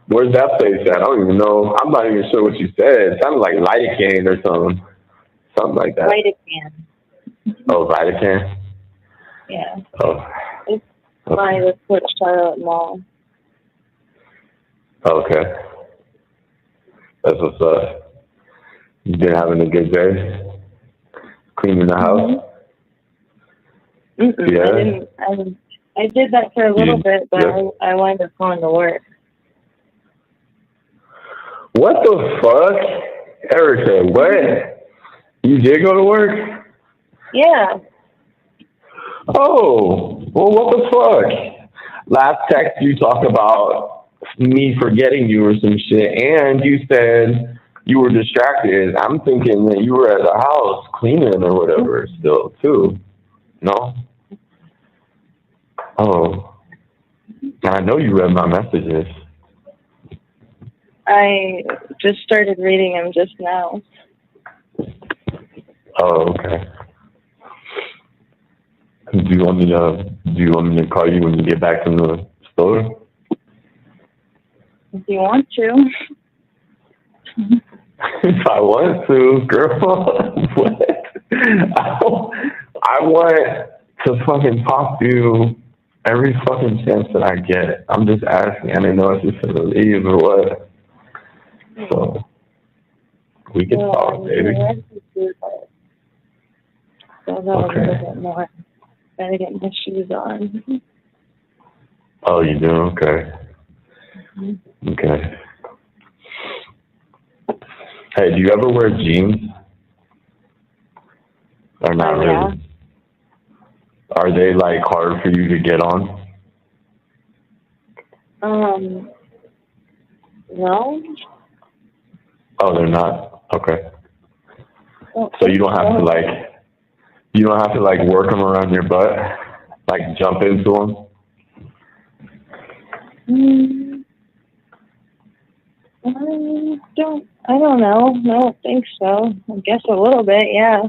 Where's that place at? I don't even know. I'm not even sure what you said. It sounded like lidocaine or something. Something like that. Vitacan. Oh, Vatican? Yeah. Oh. It's by the Fort Charlotte Mall. Okay. That's what's up. You been having a good day? Cleaning the house? Mm-mm, Yeah. I did that for a little bit, but yeah. I wound up going to work. What the fuck? Erika, what? You did go to work? Yeah. Oh, well, what the fuck? Last text you talked about me forgetting you or some shit, and you said you were distracted. I'm thinking that you were at the house cleaning or whatever still, too. No? Oh. I know you read my messages. I just started reading them just now. Oh, okay. Do you want me to call you when you get back from the store? If you want to. If I want to, girl. What? I want to fucking talk to you every fucking chance that I get. I'm just asking. I didn't know if you're gonna leave or what. So we can talk, baby. So I've got a little bit more. Gotta get my shoes on. Oh, you do? Okay. Okay. Hey, do you ever wear jeans? Not really. Yeah. Are they like hard for you to get on? No. Oh, they're not. Okay. Don't So you think don't have to so. like work them around your butt, like jump into them. I don't know. I don't think so. I guess a little bit, yeah.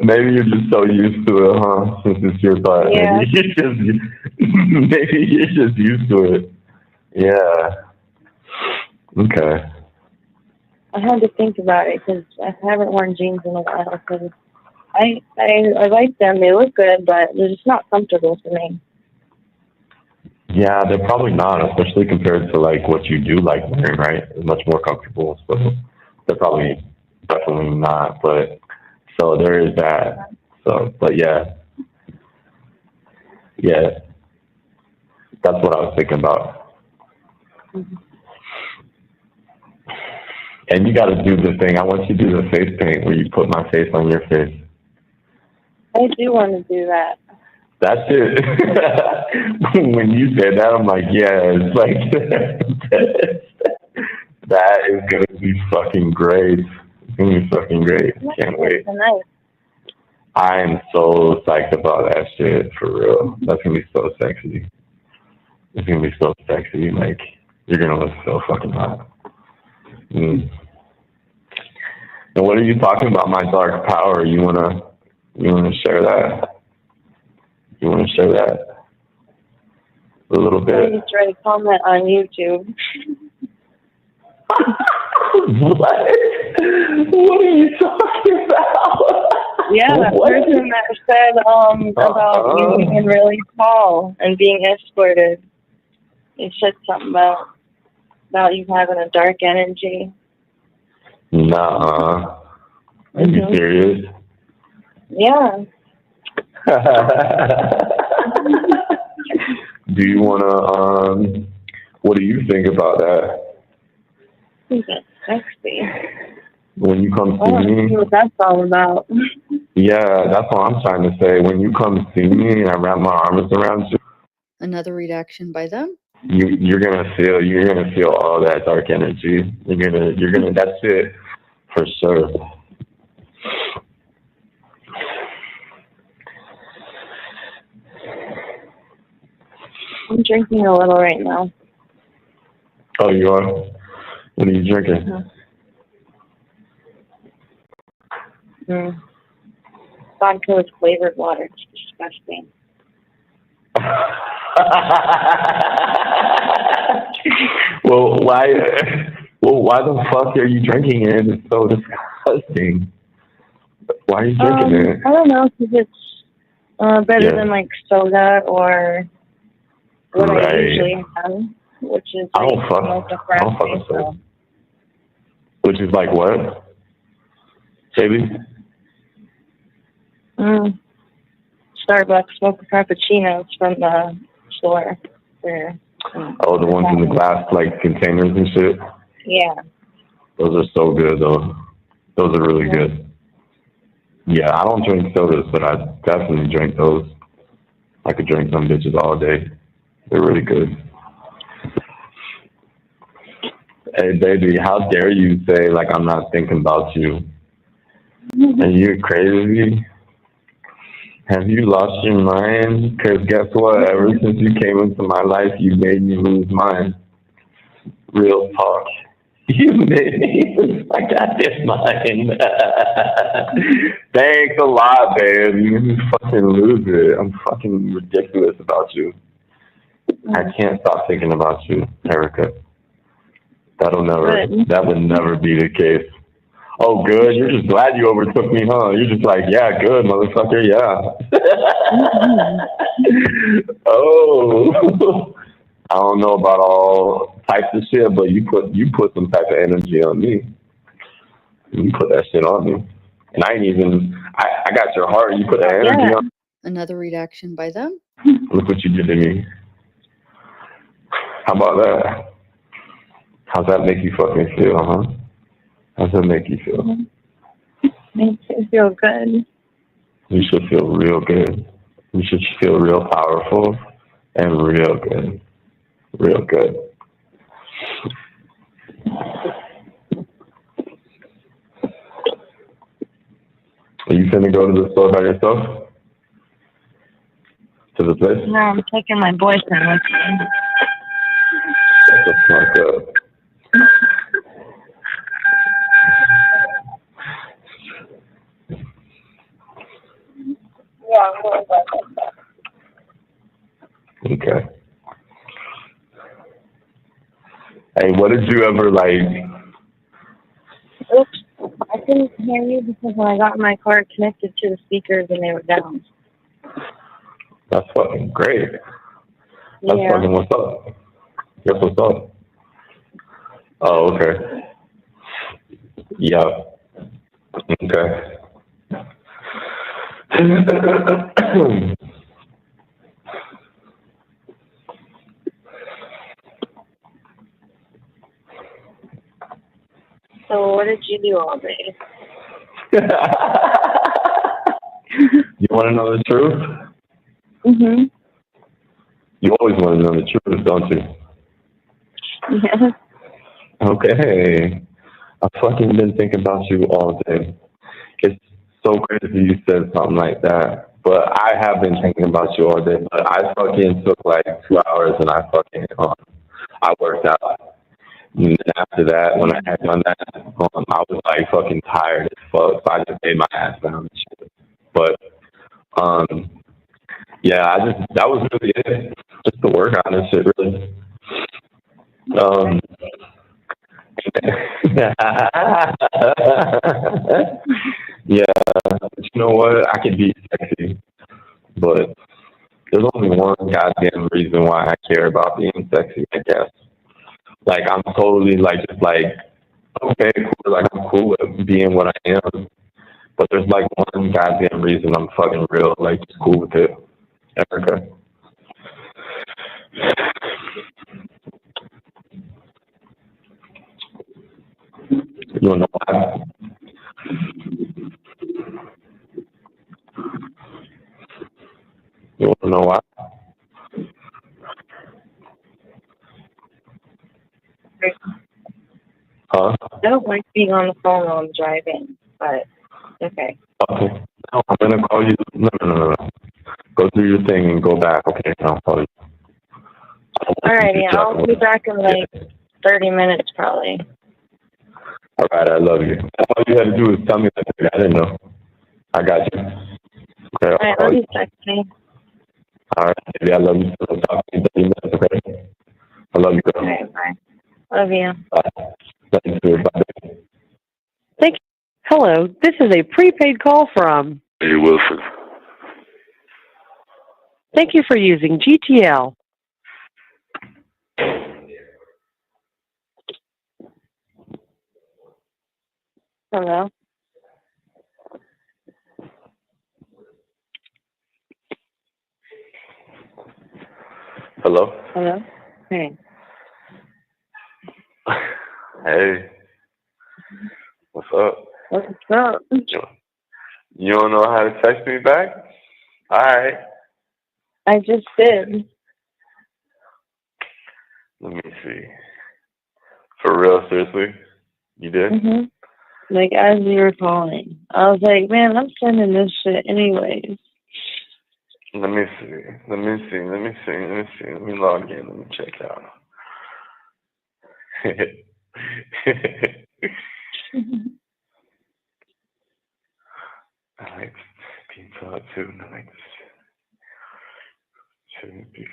Maybe you're just so used to it, huh? Since it's your butt. Yeah. Maybe you're just used to it. Yeah. Okay. I had to think about it because I haven't worn jeans in a while. Cause I like them. They look good, but they're just not comfortable for me. Yeah, they're probably not, especially compared to like what you do like wearing, right? It's much more comfortable. So they're probably definitely not. But so there is that. So, but yeah, that's what I was thinking about. Mm-hmm. And you got to do the thing. I want you to do the face paint where you put my face on your face. I do want to do that. That's it. When you said that, I'm like, yeah, it's like, that is going to be fucking great. It's going to be fucking great. Can't wait. Tonight. I am so psyched about that shit, for real. That's going to be so sexy. It's going to be so sexy. Like, you're going to look so fucking hot. And what are you talking about, my dark power? You wanna share that? You wanna share that? A little I bit. just read a comment on YouTube. What? What are you talking about? Yeah, that person that said about you being really tall and being escorted. They said something about you having a dark energy. Nah. Are you serious? Yeah. Do you wanna what do you think about that? I think that's sexy. When you come I see want to me? see what that's all about. Yeah, that's what I'm trying to say. When you come see me and I wrap my arms around you, Another reaction by them. you're gonna feel all that dark energy. You're gonna that's it for sure. I'm drinking a little right now. Oh, you are? What are you drinking? Vodka with flavored water. It's disgusting. Well, why the fuck are you drinking it? It's so disgusting. Why are you drinking it? I don't know, because it's better than like soda or what I usually have, which is I don't fuck with soda. Which is like what? Baby? Starbucks mocha frappuccinos from the store. Oh, the ones in the glass like containers and shit? Yeah. Those are so good though. Those are really good. Yeah, I don't drink sodas, but I definitely drink those. I could drink some bitches all day. They're really good. Hey baby, how dare you say like I'm not thinking about you? Are you crazy? Have you lost your mind? Because guess what? Ever since you came into my life, you made me lose mine. Real talk. You made me lose my goddamn mind. Thanks a lot, babe. You fucking lose it. I'm fucking ridiculous about you. I can't stop thinking about you, Erika. That would never be the case. Oh, good. You're just glad you overtook me, huh? You're just like, yeah, good, motherfucker, yeah. Oh, I don't know about all types of shit, but you put some type of energy on me. You put that shit on me, and I got your heart. You put that energy on. Another reaction by them. Look what you did to me. How about that? How's that make you fucking feel, huh? How does that make you feel? Makes me feel good. You should feel real good. You should feel real powerful and real good. Real good. Are you finna go to the store by yourself? To the place? No, I'm taking my boyfriend with me. That's a smart girl. Yeah, I'm going by myself. Okay. Hey, what did you ever like? Oops, I couldn't hear you because when I got in my car, it connected to the speakers and they were down. That's fucking great. That's Yeah. fucking what's up. That's what's up. Oh, okay. Yeah. Okay. So what did you do all day? You want to know the truth? Mhm. You always want to know the truth, don't you? Yeah. Okay. I've fucking been thinking about you all day. It's so crazy you said something like that. But I have been thinking about you all day. But I fucking took like 2 hours and I worked out. And then after that, when I had done that, I was like fucking tired as fuck. So I just laid my ass down and shit. But yeah, that was really it. Just to work on this shit, really. Yeah, but you know what? I could be sexy, but there's only one goddamn reason why I care about being sexy, I guess. Like, I'm totally, like, just like, okay, cool, like, I'm cool with being what I am. But there's, like, one goddamn reason I'm fucking real, like, just cool with it. Erika. You wanna know why? You wanna know why? Huh? I don't like being on the phone while I'm driving, but okay. Okay. No, I'm gonna call you. No. Go do your thing and go back. Okay, I'll call you. Alrighty, I'll be back in like 30 minutes probably. All right, I love you. All you had to do was tell me that. I didn't know. I got you. Okay, Alright, love you, text me. All right, baby, I love you. I'll talk to you in 30 minutes, okay? I love you, girl. Alright, bye. Love you. Bye. Love you too. Bye. Thank you. Hello, this is a prepaid call from Hey, Wilson. Thank you for using GTL. Hello? Hello? Hello? Hey. Hey. What's up? What's up? You don't know how to text me back? All right. I just did. Let me see. For real, seriously? You did? Mhm. Like as you were calling. I was like, man, I'm sending this shit anyways. Let me see. Let me log in. Let me check out. I like being taught too. And I like this. Shouldn't be.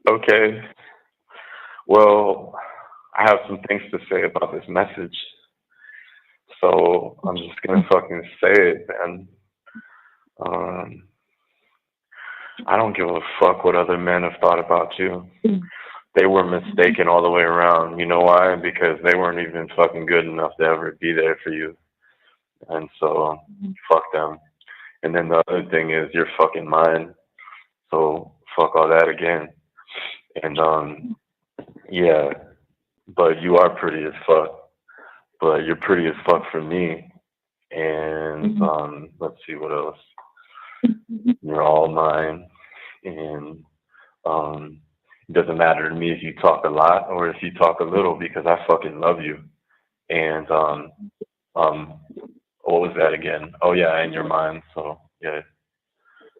Okay. Well, I have some things to say about this message. So I'm just gonna fucking say it, man. I don't give a fuck what other men have thought about you. They were mistaken all the way around. You know why? Because they weren't even fucking good enough to ever be there for you. And so, fuck them. And then the other thing is, you're fucking mine. So fuck all that again. And yeah, but you are pretty as fuck. But you're pretty as fuck for me. And let's see what else. You're all mine. And it doesn't matter to me if you talk a lot or if you talk a little because I fucking love you. And what was that again? Oh yeah, in your mind. So yeah.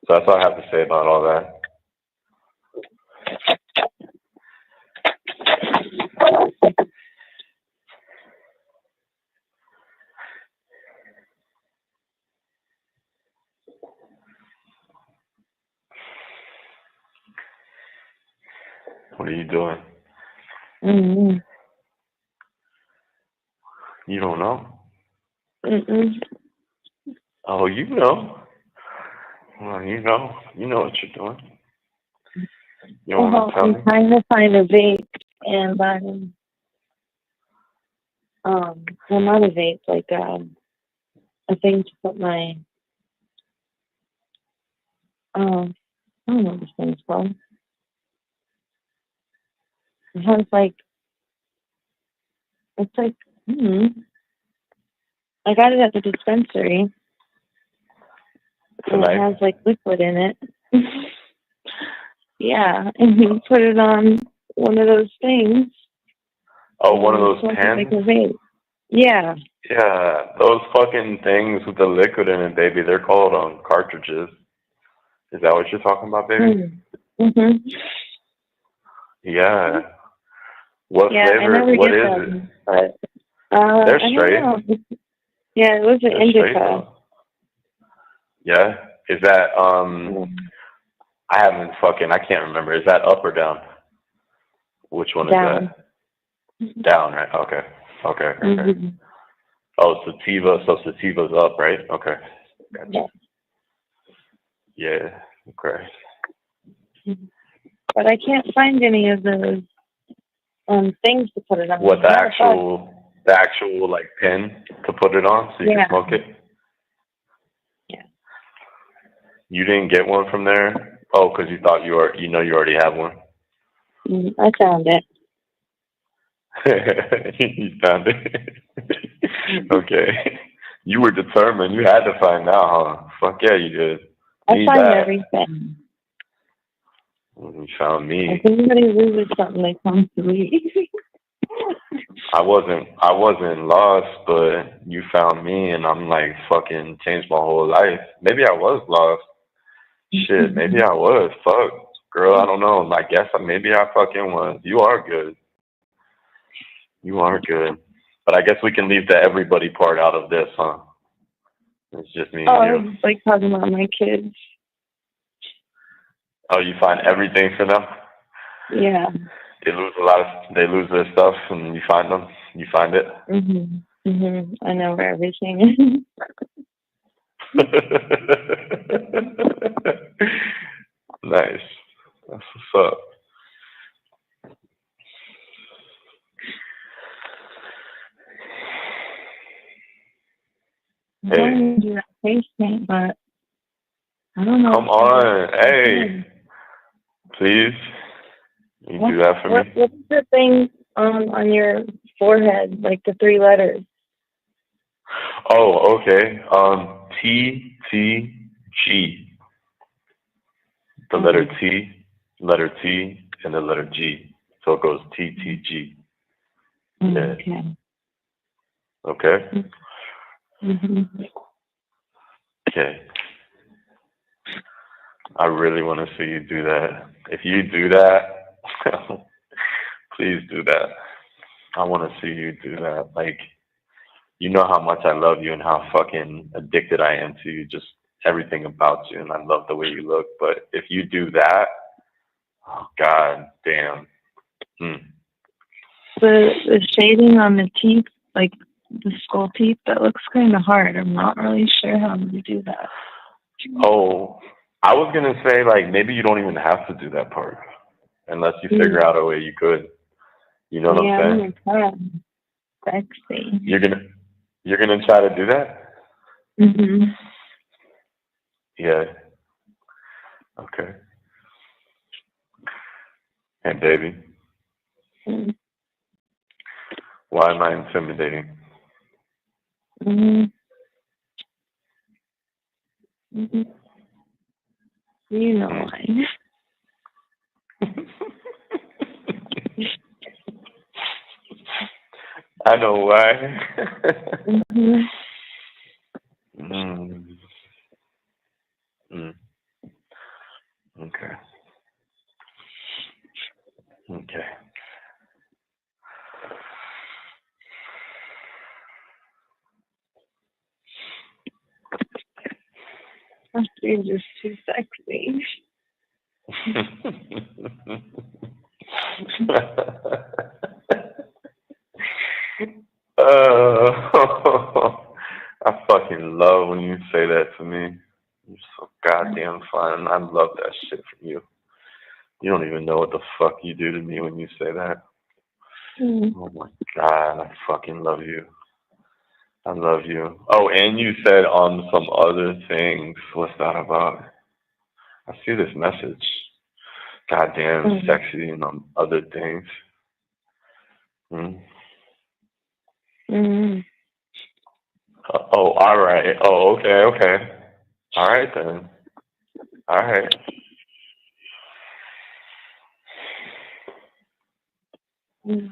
So that's all I have to say about all that. What are you doing? Mm-hmm. You don't know? Mm-mm. Oh, you know. Well, you know what you're doing. You don't want to tell I'm me? trying to find a vape and well, not a vape, like a thing to put my I don't know what this thing's called. It has like it's like I got it at the dispensary. And it Tonight? has like liquid in it. Yeah, and you put it on one of those things. Oh, one of those Smoke it pens? like a vape. Yeah. Yeah, those fucking things with the liquid in it, baby. They're called cartridges. Is that what you're talking about, baby? Mm-hmm. Yeah. What Yeah, I flavor? never What get is them, it? but They're I straight. don't know. Yeah, it was an They're straight indica. though. Yeah. Is that I haven't fucking. I can't remember. Is that up or down? Which one is Down. that? Down, right? Okay. Okay. Mm-hmm. Oh, sativa. So sativa's up, right? Okay. Gotcha. Yeah. Yeah. Okay. But I can't find any of those things to put it on. What the actual like pin to put it on so you can smoke it? Yeah. You didn't get one from there? Oh, because you thought you already have one. I found it. You found it. Okay. You were determined. You had to find out, huh? Fuck yeah, you did. I find everything. You found me. If anybody loses something, they come to me. I wasn't lost, but you found me, and I'm like fucking changed my whole life. Maybe I was lost. Shit, maybe I was. Fuck, girl, I don't know. I guess maybe I fucking was. You are good. You are good. But I guess we can leave the everybody part out of this, huh? It's just me and you. It's like talking about my kids. Oh, you find everything for them? Yeah. They lose their stuff, and you find them. You find it. I know where everything is. Nice. That's what's up. I don't want to do that face paint, but I don't know. Come on, hey, please. You do that for me. What's the thing on your forehead, like the 3 letters? Oh, okay. TTG. The letter T, and the letter G. So it goes TTG. Yeah. Okay. Okay. Okay. I really want to see you do that. If you do that, please do that. I want to see you do that. Like, you know how much I love you and how fucking addicted I am to you, just everything about you, and I love the way you look. But if you do that, oh god damn. The shading on the teeth, like the skull teeth, that looks kind of hard. I'm not really sure how I'm going to do that. Oh, I was going to say, like, maybe you don't even have to do that part unless you figure out a way you could. You know what I'm saying? Yeah, sexy. You're gonna try to do that? Mhm. Yeah. Okay. Hey, baby. Mm. Why am I intimidating? Mhm. Mhm. You know why. I know why. Mhm. mm. Mm. Okay. Okay. You're just too sexy. I fucking love when you say that to me. You're so goddamn fun. I love that shit from you. You don't even know what the fuck you do to me when you say that. Mm. Oh my god, I fucking love you. I love you. Oh, and you said on some other things. What's that about? I see this message. Goddamn sexy and on other things. Hmm? Mm. Oh, all right. Oh, okay, okay. All right then. All right. Mm.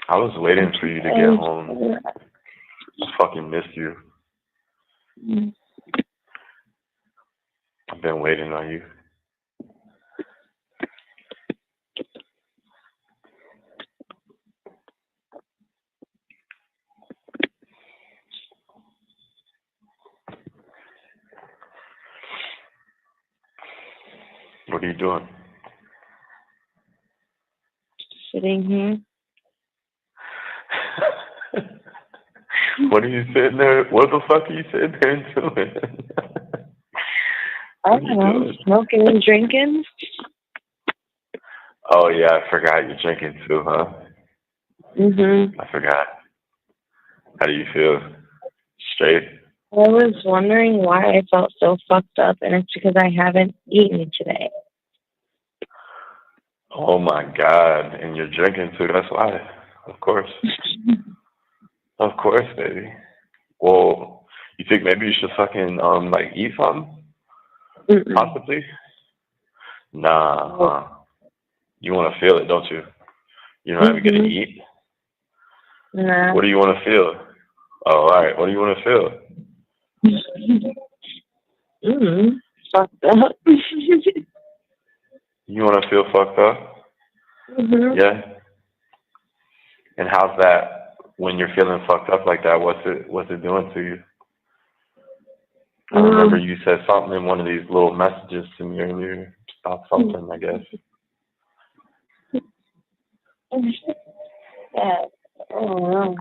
I was waiting for you to get home. I fucking missed you. Mm. I've been waiting on you. What are you doing? Sitting here. What are you sitting there? What the fuck are you sitting there doing? I What are don't you know. doing? Smoking and drinking. Oh yeah, I forgot you're drinking too, huh? Mhm. I forgot. How do you feel? Straight? I was wondering why I felt so fucked up, and it's because I haven't eaten today. Oh my god. And you're drinking too, that's why. Of course. Of course, baby. Well, you think maybe you should fucking like eat something? Mm-mm. Possibly? Nah, huh? You wanna feel it, don't you? You're not even gonna Mhm. eat? Nah. What do you wanna feel? Oh, alright, what do you wanna feel? Fucked up. You wanna feel fucked up? Mhm. Yeah? And how's that when you're feeling fucked up like that? What's it doing to you? I remember you said something in one of these little messages to me earlier about something, I guess. Yeah. Oh,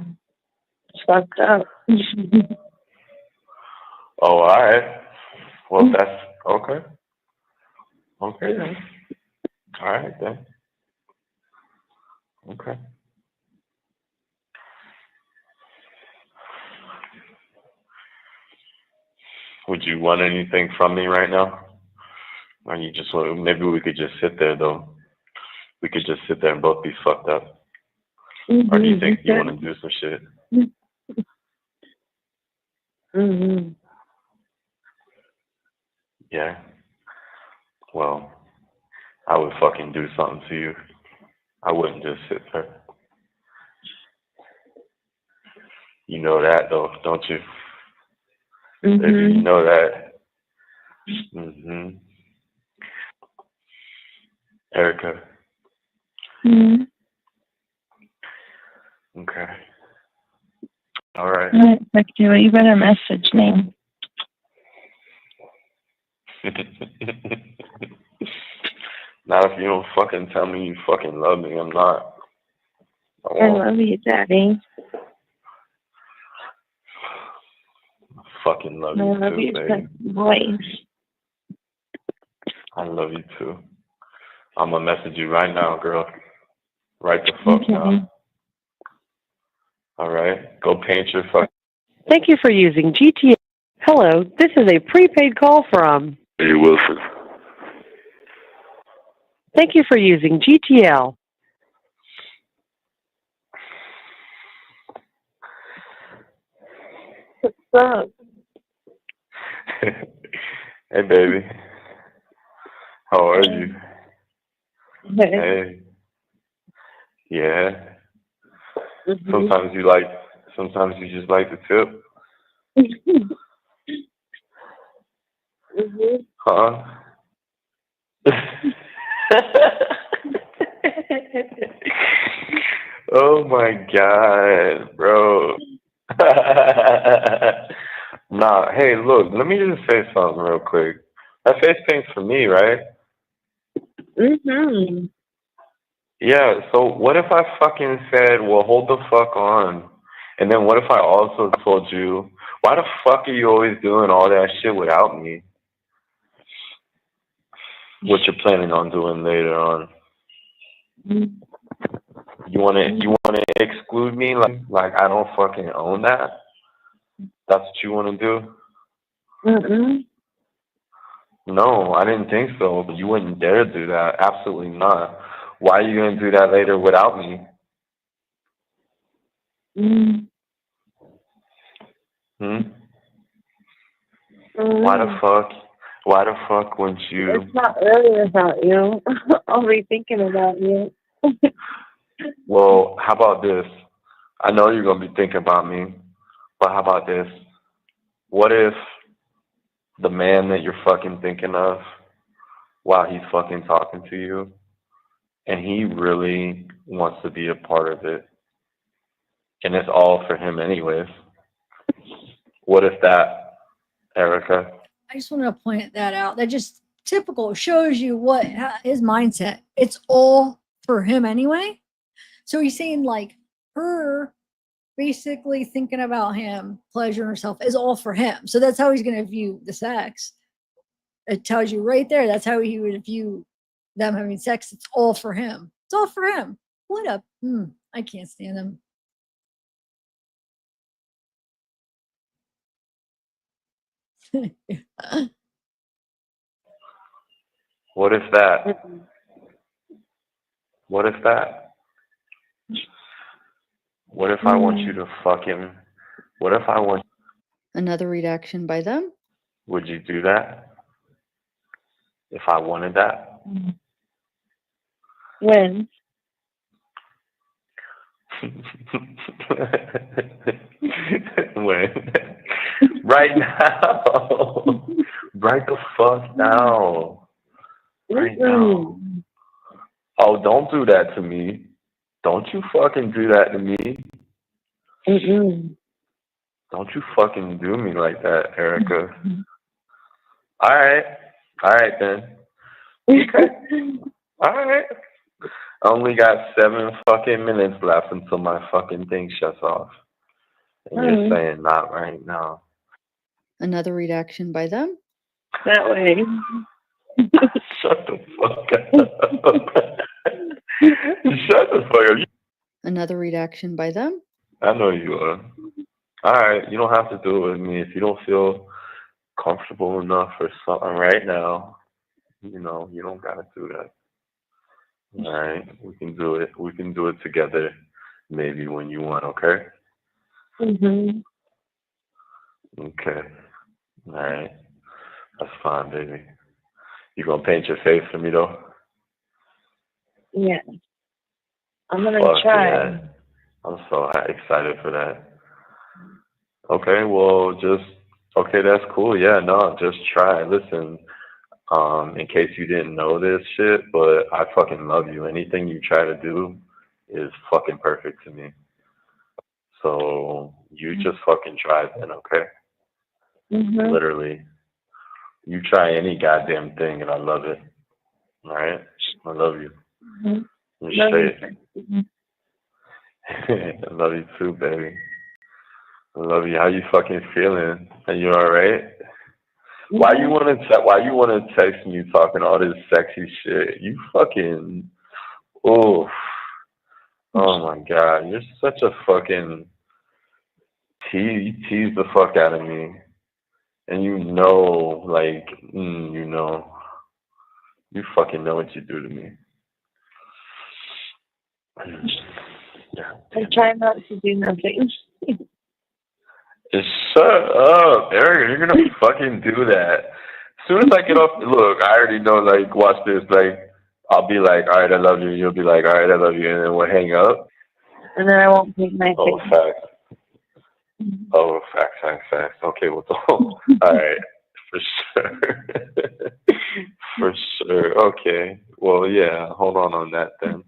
it's fucked up. Oh, alright. Well, that's okay. Okay then. Alright then. Okay. Would you want anything from me right now? Or you just want, maybe we could just sit there though. We could just sit there and both be fucked up. Or do you think you want to do some shit? Mhm. Yeah. Well, I would fucking do something to you. I wouldn't just sit there. You know that though, don't you? Baby, you know that. Mhm. Erika. Mhm. Okay. All right. Well, you better message me. Not if you don't fucking tell me you fucking love me. I'm not. I love you, Daddy. I fucking love I you love too, you, baby. voice. I love you too. I'm gonna message you right now, girl. Right the fuck now. All right. Go paint your fuck. Thank you for using GTA. Hello, this is a prepaid call from. Hey, Wilson. Thank you for using GTL. What's up? Hey, baby. How are you? Hey. Yeah. Sometimes you just like the tip. Huh? Oh my God, bro. Nah, hey, look, let me just say something real quick. That face paint's for me, right? Yeah, so what if I fucking said, well, hold the fuck on? And then what if I also told you, why the fuck are you always doing all that shit without me? What you're planning on doing later on? You wanna exclude me like I don't fucking own that? That's what you wanna do? No, I didn't think so, but you wouldn't dare do that. Absolutely not. Why are you gonna do that later without me? Why the fuck? Why the fuck wouldn't you? It's not really about you. I'll be thinking about you. Well, how about this? I know you're gonna be thinking about me, but how about this? What if the man that you're fucking thinking of while he's fucking talking to you, and he really wants to be a part of it, and it's all for him anyways? What if that, Erica? I just want to point that out. That just typical shows you what his mindset. It's all for him anyway. So he's saying like her basically thinking about him, pleasuring herself is all for him. So that's how he's going to view the sex. It tells you right there. That's how he would view them having sex. It's all for him. It's all for him. What up? I can't stand him. What if that? What if that? What if I want you to fucking? What if I want? Another reaction by them. Would you do that? If I wanted that? When? When? Right now. Right the fuck now. Right now. Oh, don't do that to me. Don't you fucking do that to me. Don't you fucking do me like that, Erica. Alright. Alright then. Okay. Alright. I only got 7 fucking minutes left until my fucking thing shuts off. And you're saying not right now. Another reaction by them. That way. Shut the fuck up. Shut the fuck up. Another reaction by them. I know you are. Alright, you don't have to do it with me if you don't feel comfortable enough or something right now. You know, you don't gotta do that. Alright, we can do it. We can do it together maybe when you want, okay? Okay. Alright. That's fine, baby. You gonna paint your face for me though? Yeah. I'm gonna Fuck try. yeah. I'm so excited for that. Okay, well, okay, that's cool. Yeah, no, just try. Listen, in case you didn't know this shit, but I fucking love you. Anything you try to do is fucking perfect to me. So you just fucking try then, okay? Literally. You try any goddamn thing and I love it. All right? I love you. You're straight. I love you too, baby. I love you. How you fucking feeling? Are you all right? Why you wanna text me talking all this sexy shit? You fucking oh my God, you're such a fucking you tease the fuck out of me, and you know, like you know, you fucking know what you do to me. Yeah. I'm trying not to do nothing. Just shut up, Erika. You're gonna fucking do that. As soon as I get off, look, I already know. Like, watch this. Like, I'll be like, all right, I love you. You'll be like, all right, I love you, and then we'll hang up. And then I won't take my Oh, face. facts. Oh, facts. Okay, well, all right, for sure. For sure. Okay. Well, yeah. Hold on that then.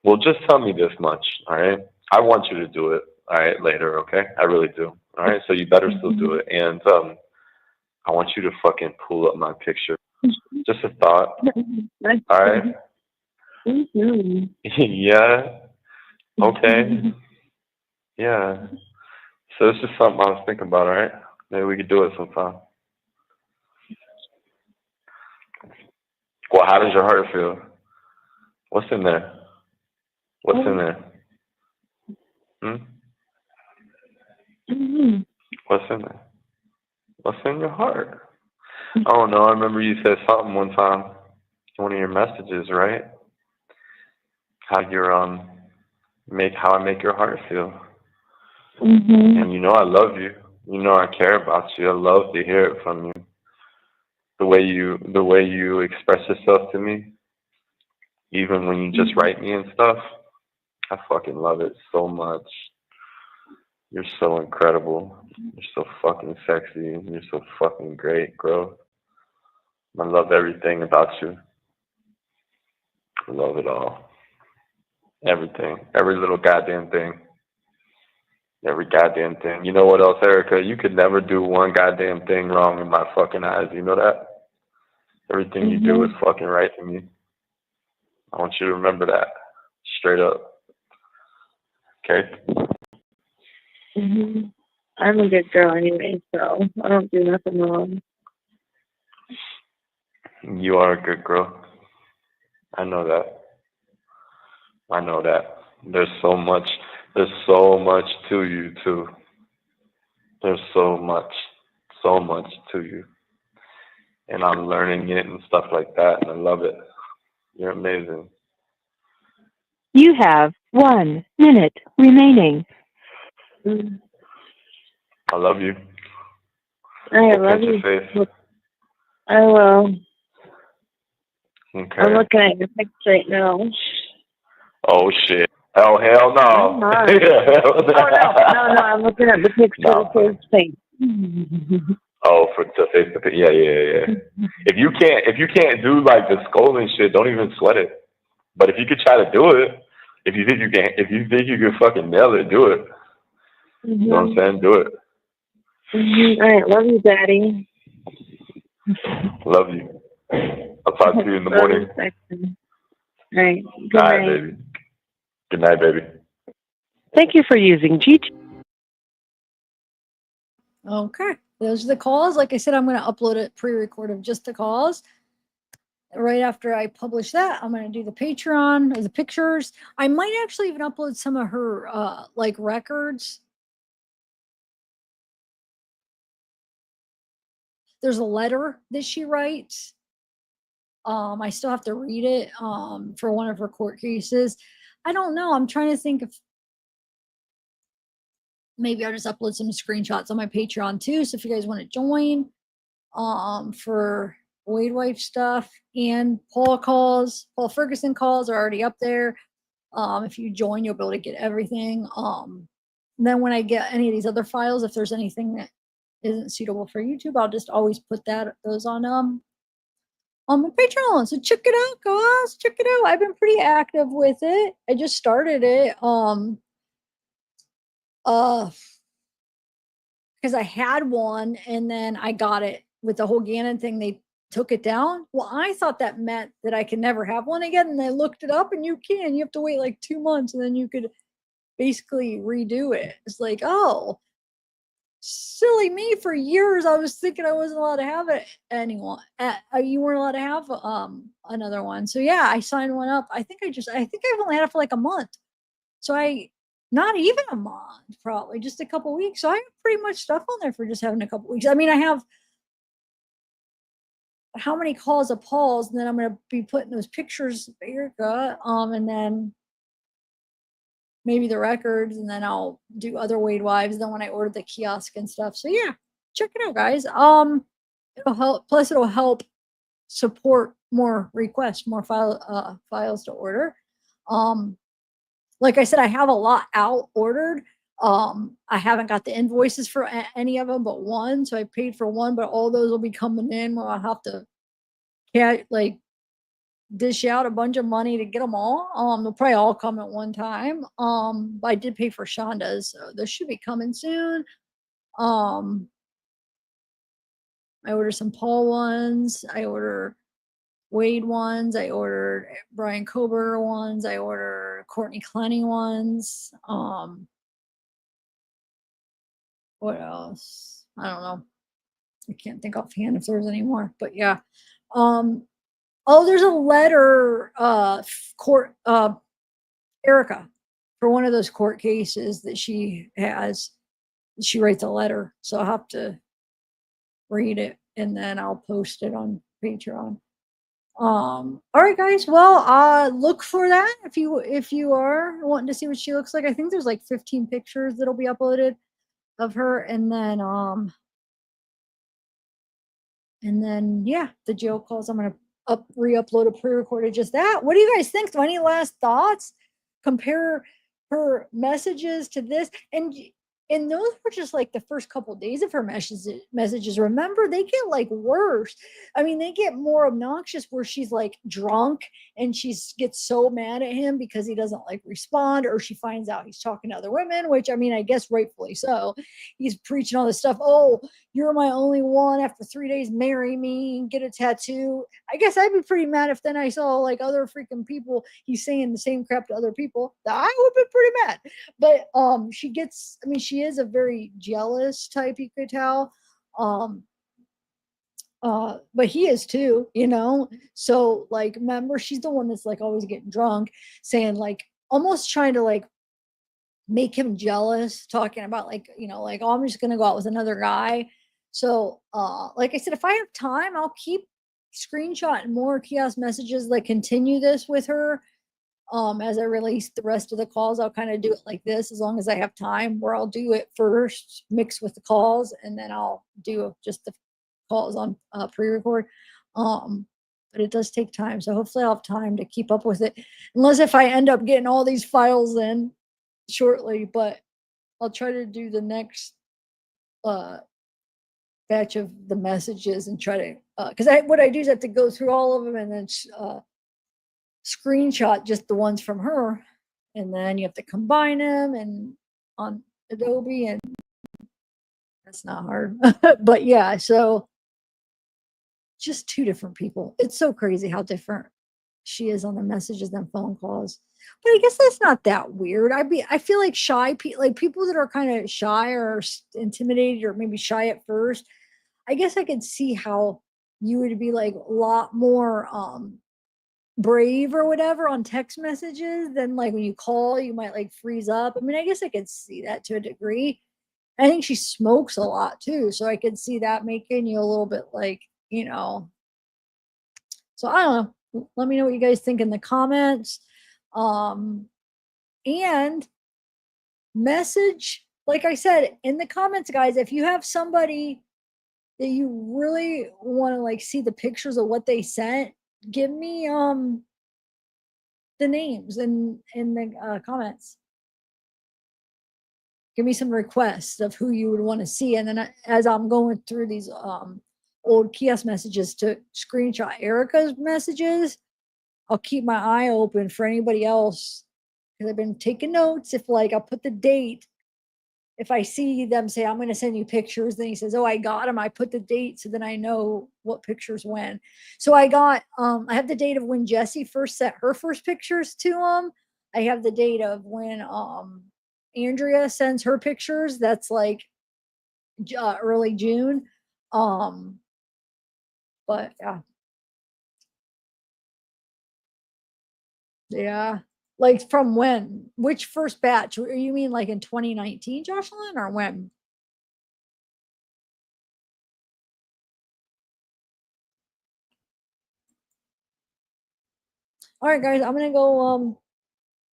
Well, just tell me this much, all right? I want you to do it, all right, later, okay? I really do. All right, so you better still do it. And I want you to fucking pull up my picture. Just a thought, all right? Mm-hmm. Yeah. Okay. Yeah. So this is something I was thinking about, all right? Maybe we could do it sometime. Well, how does your heart feel? What's in there? What's in there? Hmm? Mm-hmm. What's in there? What's in your heart? I don't know. I remember you said something one time in one of your messages, right? How you're how I make your heart feel. Mm-hmm. And you know I love you. You know I care about you. I love to hear it from you. The way you express yourself to me, even when you just write me and stuff. I fucking love it so much. You're so incredible. You're so fucking sexy. You're so fucking great, bro. I love everything about you. I love it all. Everything. Every little goddamn thing. Every goddamn thing. You know what else, Erika? You could never do one goddamn thing wrong in my fucking eyes. You know that? Everything you do is fucking right to me. I want you to remember that. Straight up. Okay? Mm-hmm. I'm a good girl anyway, so I don't do nothing wrong. You are a good girl. I know that. I know that. There's so much to you too. There's so much to you. And I'm learning it and stuff like that, and I love it. You're amazing. You have 1 minute remaining. I love you. I Go love paint your you. face. I will. Okay. I'm looking at your picture right now. Oh shit. Oh hell no. I'm not. Oh no, I'm looking at the picture No. of his face. Oh, for to face to face. Yeah. If you can't do like the scolding shit, don't even sweat it. But if you could try to do it, if you think you can fucking nail it, do it. You know what I'm saying? Do it. All right, love you, Daddy. Love you. I'll talk to you in the morning. All right. Good All right, night. baby. Good night, baby. Thank you for using GT. Okay, those are the calls. Like I said, I'm going to upload a pre-record of just the calls. Right after I publish that, I'm going to do the Patreon, the pictures. I might actually even upload some of her like records. There's a letter that she writes. I still have to read it for one of her court cases. I don't know. I'm trying to think if maybe I'll just upload some screenshots on my Patreon too. So if you guys want to join for Wade Wife stuff and Paul Ferguson calls are already up there. If you join, you'll be able to get everything. Then when I get any of these other files, if there's anything that isn't suitable for YouTube, I'll just always put those on my Patreon. So check it out, guys. Check it out. I've been pretty active with it. I just started it. Because I had one and then I got it with the whole Gannon thing. They took it down. Well, I thought that meant that I could never have one again. And I looked it up and you can. You have to wait like 2 months and then you could basically redo it. It's like, oh, silly me. For years, I was thinking I wasn't allowed to have it anymore. You weren't allowed to have another one. So yeah, I signed one up. I think I've only had it for like a month. So not even a month, probably just a couple weeks. So I have pretty much stuff on there for just having a couple weeks. I mean, I have how many calls of Paul's, and then I'm going to be putting those pictures of Erika, and then maybe the records, and then I'll do other Wade wives. Then when I order the kiosk and stuff. So yeah, check it out, guys. It'll help. Plus, it'll help support more requests, more files to order. Like I said, I have a lot out ordered. I haven't got the invoices for any of them but one, so I paid for one, but all those will be coming in where I'll have to like dish out a bunch of money to get them all. They'll probably all come at one time. But I did pay for Shonda's, so this should be coming soon. I ordered some Paul ones. I ordered Wade ones. I ordered Brian Kober ones. I ordered Courtney Clenny ones. What else? I don't know. I can't think offhand if there's any more, but yeah. Oh, there's a letter, court, Erika, for one of those court cases that she has. She writes a letter, so I'll have to read it and then I'll post it on Patreon. All right, guys. Well, look for that if you are wanting to see what she looks like. I think there's like 15 pictures that'll be uploaded of her, and then yeah, the jail calls. I'm gonna re-upload a pre-recorded just that. What do you guys think? Any last thoughts? Compare her messages to this, and those were just like the first couple of days of her messages. Remember, they get like worse. I mean, they get more obnoxious where she's like drunk and she gets so mad at him because he doesn't like respond, or she finds out he's talking to other women, which I mean, I guess rightfully so. He's preaching all this stuff. Oh, you're my only one. After 3 days, marry me and get a tattoo. I guess I'd be pretty mad if then I saw like other freaking people. He's saying the same crap to other people. I would be pretty mad. But she gets. I mean, she is a very jealous type. You could tell. But he is too. So like, remember, she's the one that's like always getting drunk, saying like almost trying to like make him jealous, talking about like, like, oh, I'm just gonna go out with another guy. So like I said, if I have time, I'll keep screenshotting more kiosk messages, like continue this with her. As I release the rest of the calls, I'll kind of do it like this as long as I have time, where I'll do it first mixed with the calls, and then I'll do just the calls on pre-record. But it does take time, so hopefully I'll have time to keep up with it, unless if I end up getting all these files in shortly. But I'll try to do the next batch of the messages and try to because what I do is I have to go through all of them and then screenshot just the ones from her, and then you have to combine them and on Adobe, and that's not hard. But yeah, so just two different people. It's so crazy how different she is on the messages than phone calls. But I guess that's not that weird. I feel like shy people, like people that are kind of shy or intimidated or maybe shy at first. I guess I could see how you would be like a lot more brave or whatever on text messages than like when you call, you might like freeze up. I mean, I guess I could see that to a degree. I think she smokes a lot too, so I could see that making you a little bit like, so I don't know. Let me know what you guys think in the comments. And message, like I said, in the comments, guys, if you have somebody that you really want to like see the pictures of what they sent, give me the names in the comments. Give me some requests of who you would want to see, and then as I'm going through these old kiosk messages to screenshot Erika's messages, I'll keep my eye open for anybody else, because I've been taking notes. If like I'll put the date, if I see them say I'm going to send you pictures, then he says, oh, I got them, I put the date, so then I know what pictures when. So I got I have the date of when Jessie first sent her first pictures to him. I have the date of when Andrea sends her pictures. That's like early June. But yeah. Like from when? Which first batch? You mean like in 2019, Jocelyn, or when? All right, guys, I'm gonna go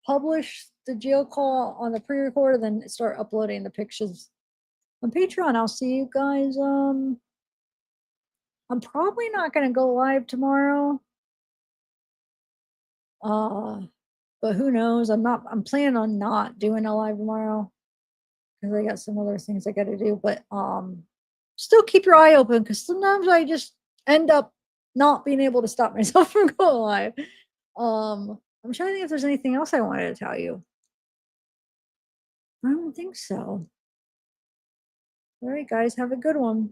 publish the jail call on the pre-record, and then start uploading the pictures on Patreon. I'll see you guys. I'm probably not gonna go live tomorrow. But who knows? I'm planning on not doing a live tomorrow because I got some other things I gotta do. But still keep your eye open because sometimes I just end up not being able to stop myself from going live. I'm trying to think if there's anything else I wanted to tell you. I don't think so. All right, guys, have a good one.